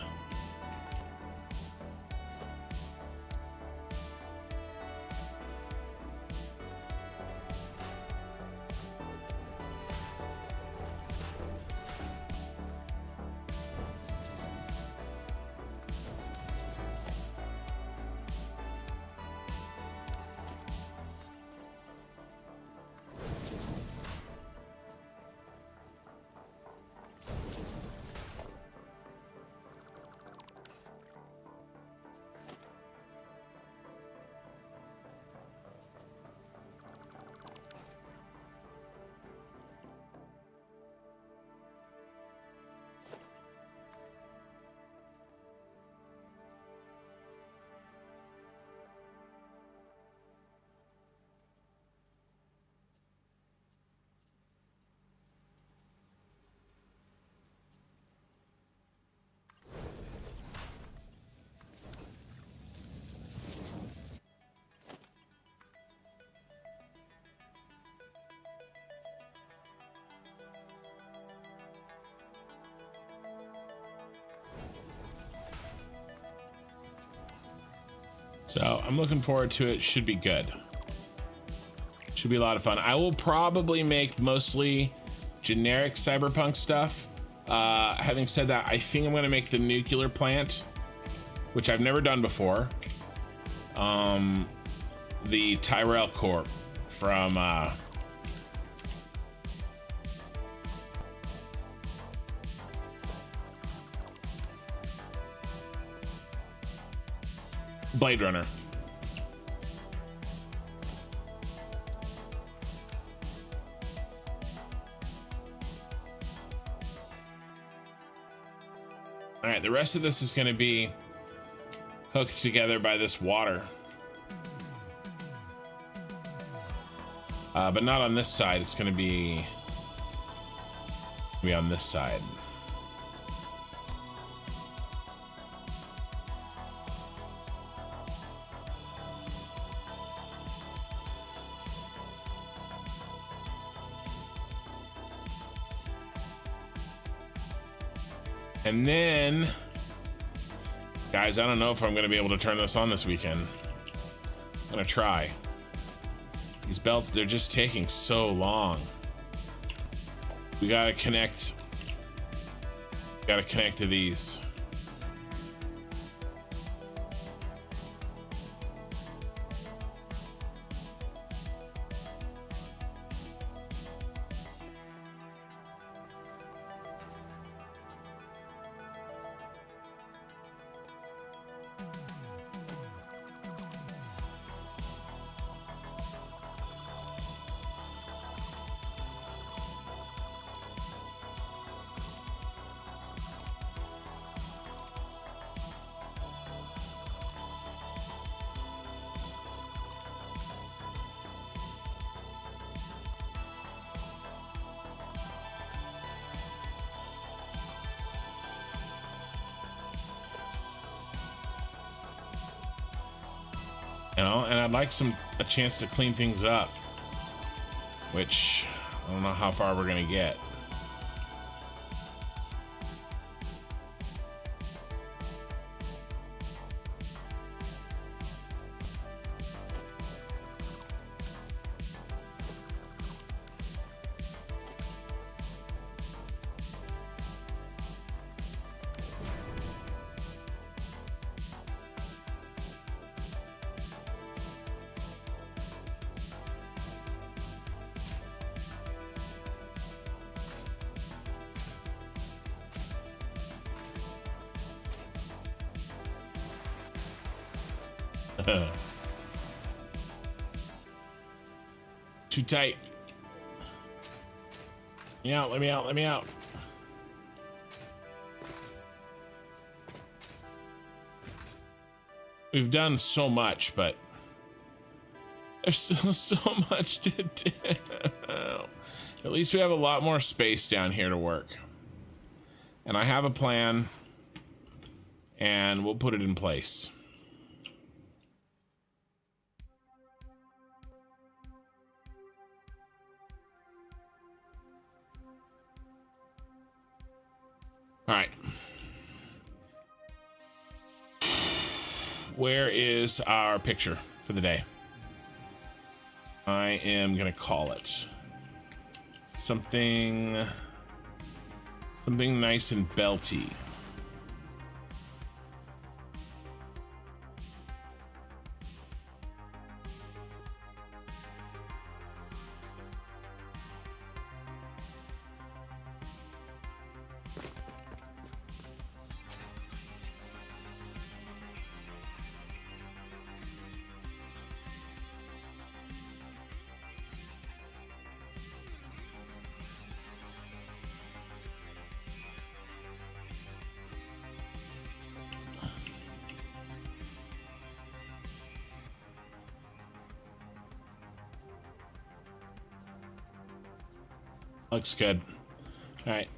So I'm looking forward to it. Should be good. Should be a lot of fun. I will probably make mostly generic cyberpunk stuff. Having said that, I think I'm going to make the nuclear plant, which I've never done before. The Tyrell Corp from Blade Runner. All right, the rest of this is going to be hooked together by this water. But not on this side. It's going to be on this side. And then, guys, I don't know if I'm going to be able to turn this on this weekend. I'm going to try. These belts, they're just taking so long. We got to connect. Got to connect to these. You know, and I'd like a chance to clean things up, which I don't know how far we're gonna get. Too tight. Let me out, let me out, let me out. We've done so much, but there's still so much to do. At least we have a lot more space down here to work. And I have a plan, and we'll put it in place. where is our picture for the day? I am gonna call it something nice and belty. Looks good. All right.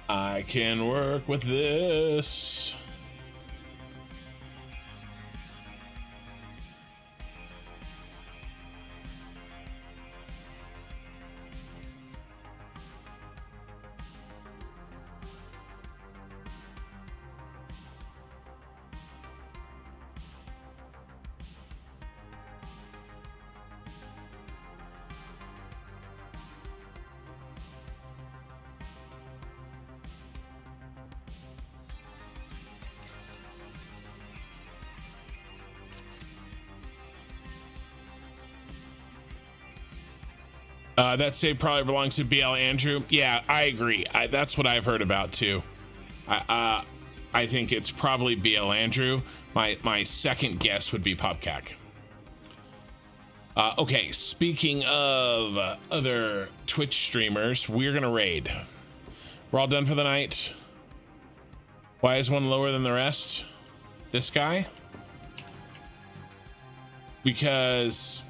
I can work with this. That save probably belongs to BL Andrew. Yeah, I agree. That's what I've heard about too. I think it's probably BL Andrew. My second guess would be Popcac. Okay, speaking of other Twitch streamers, we're gonna raid. We're all done for the night. Why is one lower than the rest? This guy? Because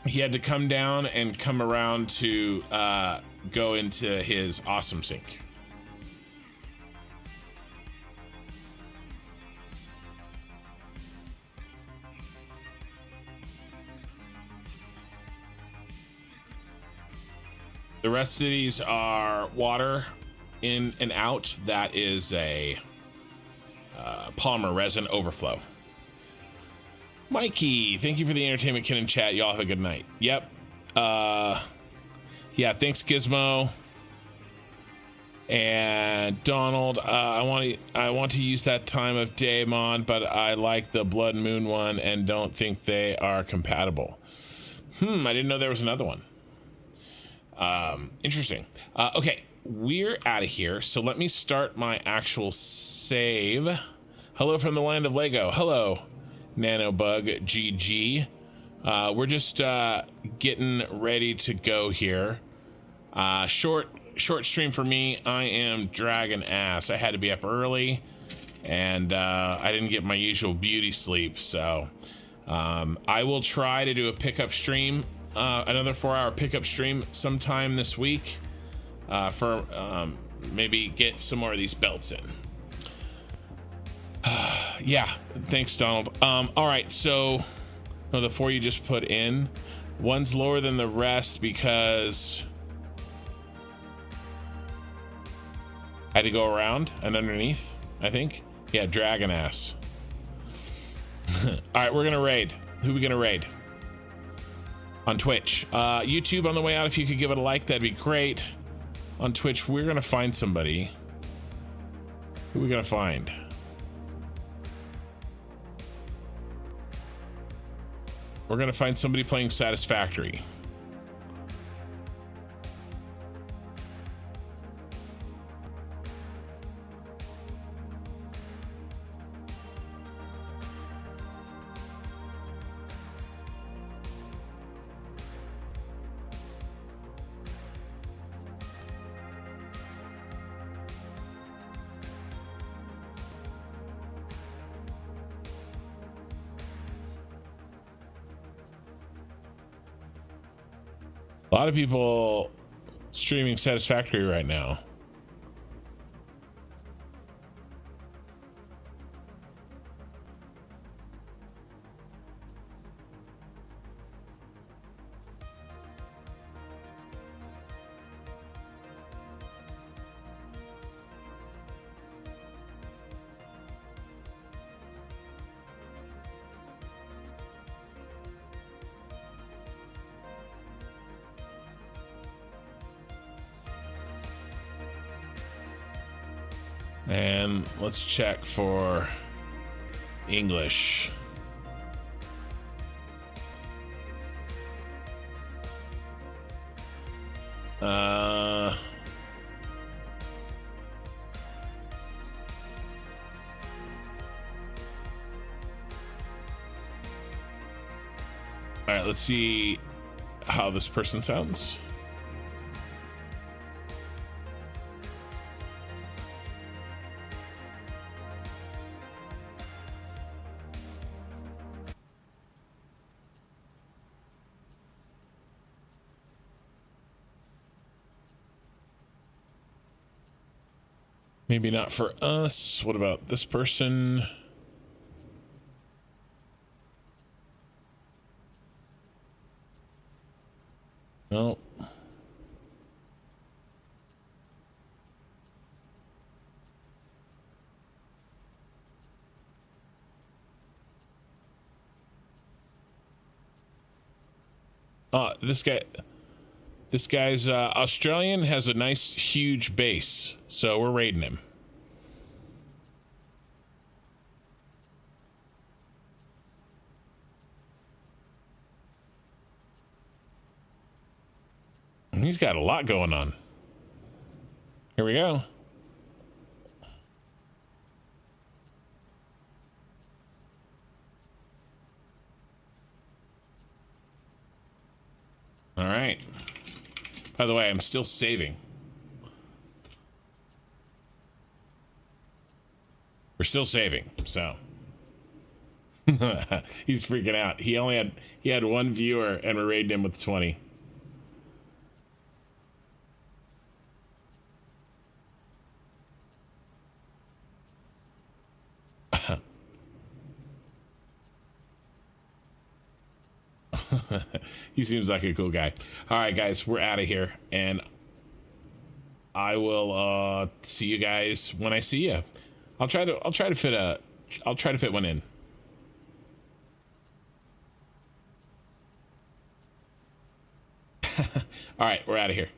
he had to come down and come around to go into his awesome sink. The rest of these are water in and out. That is a polymer resin overflow. Mikey, thank you for the entertainment kit in chat. Y'all have a good night. Yep. Yeah, thanks Gizmo. And Donald, I want to use that time of day mod, but I like the Blood Moon one and don't think they are compatible. I didn't know there was another one. Interesting. Okay, we're out of here. So let me start my actual save. Hello from the land of Lego. Hello. Nanobug GG. We're just getting ready to go here. Short stream for me. I am dragging ass. I had to be up early and I didn't get my usual beauty sleep, so I will try to do a pickup stream, another 4-hour pickup stream sometime this week for maybe get some more of these belts in. Yeah, thanks Donald. All right, so the 4 you just put in, one's lower than the rest because I had to go around and underneath, I think. Yeah, dragon ass. All right, we're gonna raid. Who are we gonna raid? On Twitch. YouTube on the way out, if you could give it a like, that'd be great. On Twitch, we're gonna find somebody. Who are we gonna find? We're gonna find somebody playing Satisfactory. A lot of people streaming Satisfactory right now. And let's check for English. All right, let's see how this person sounds. Maybe not for us. What about this person? No. This guy's Australian, has a nice huge base, so we're raiding him. And he's got a lot going on. Here we go. All right. By the way, I'm still saving. We're still saving, so. He's freaking out. He had one viewer and we're raiding him with 20. He seems like a cool guy. All right, guys, we're out of here, and I will see you guys when I see you. I'll try to fit one in. All right, we're out of here.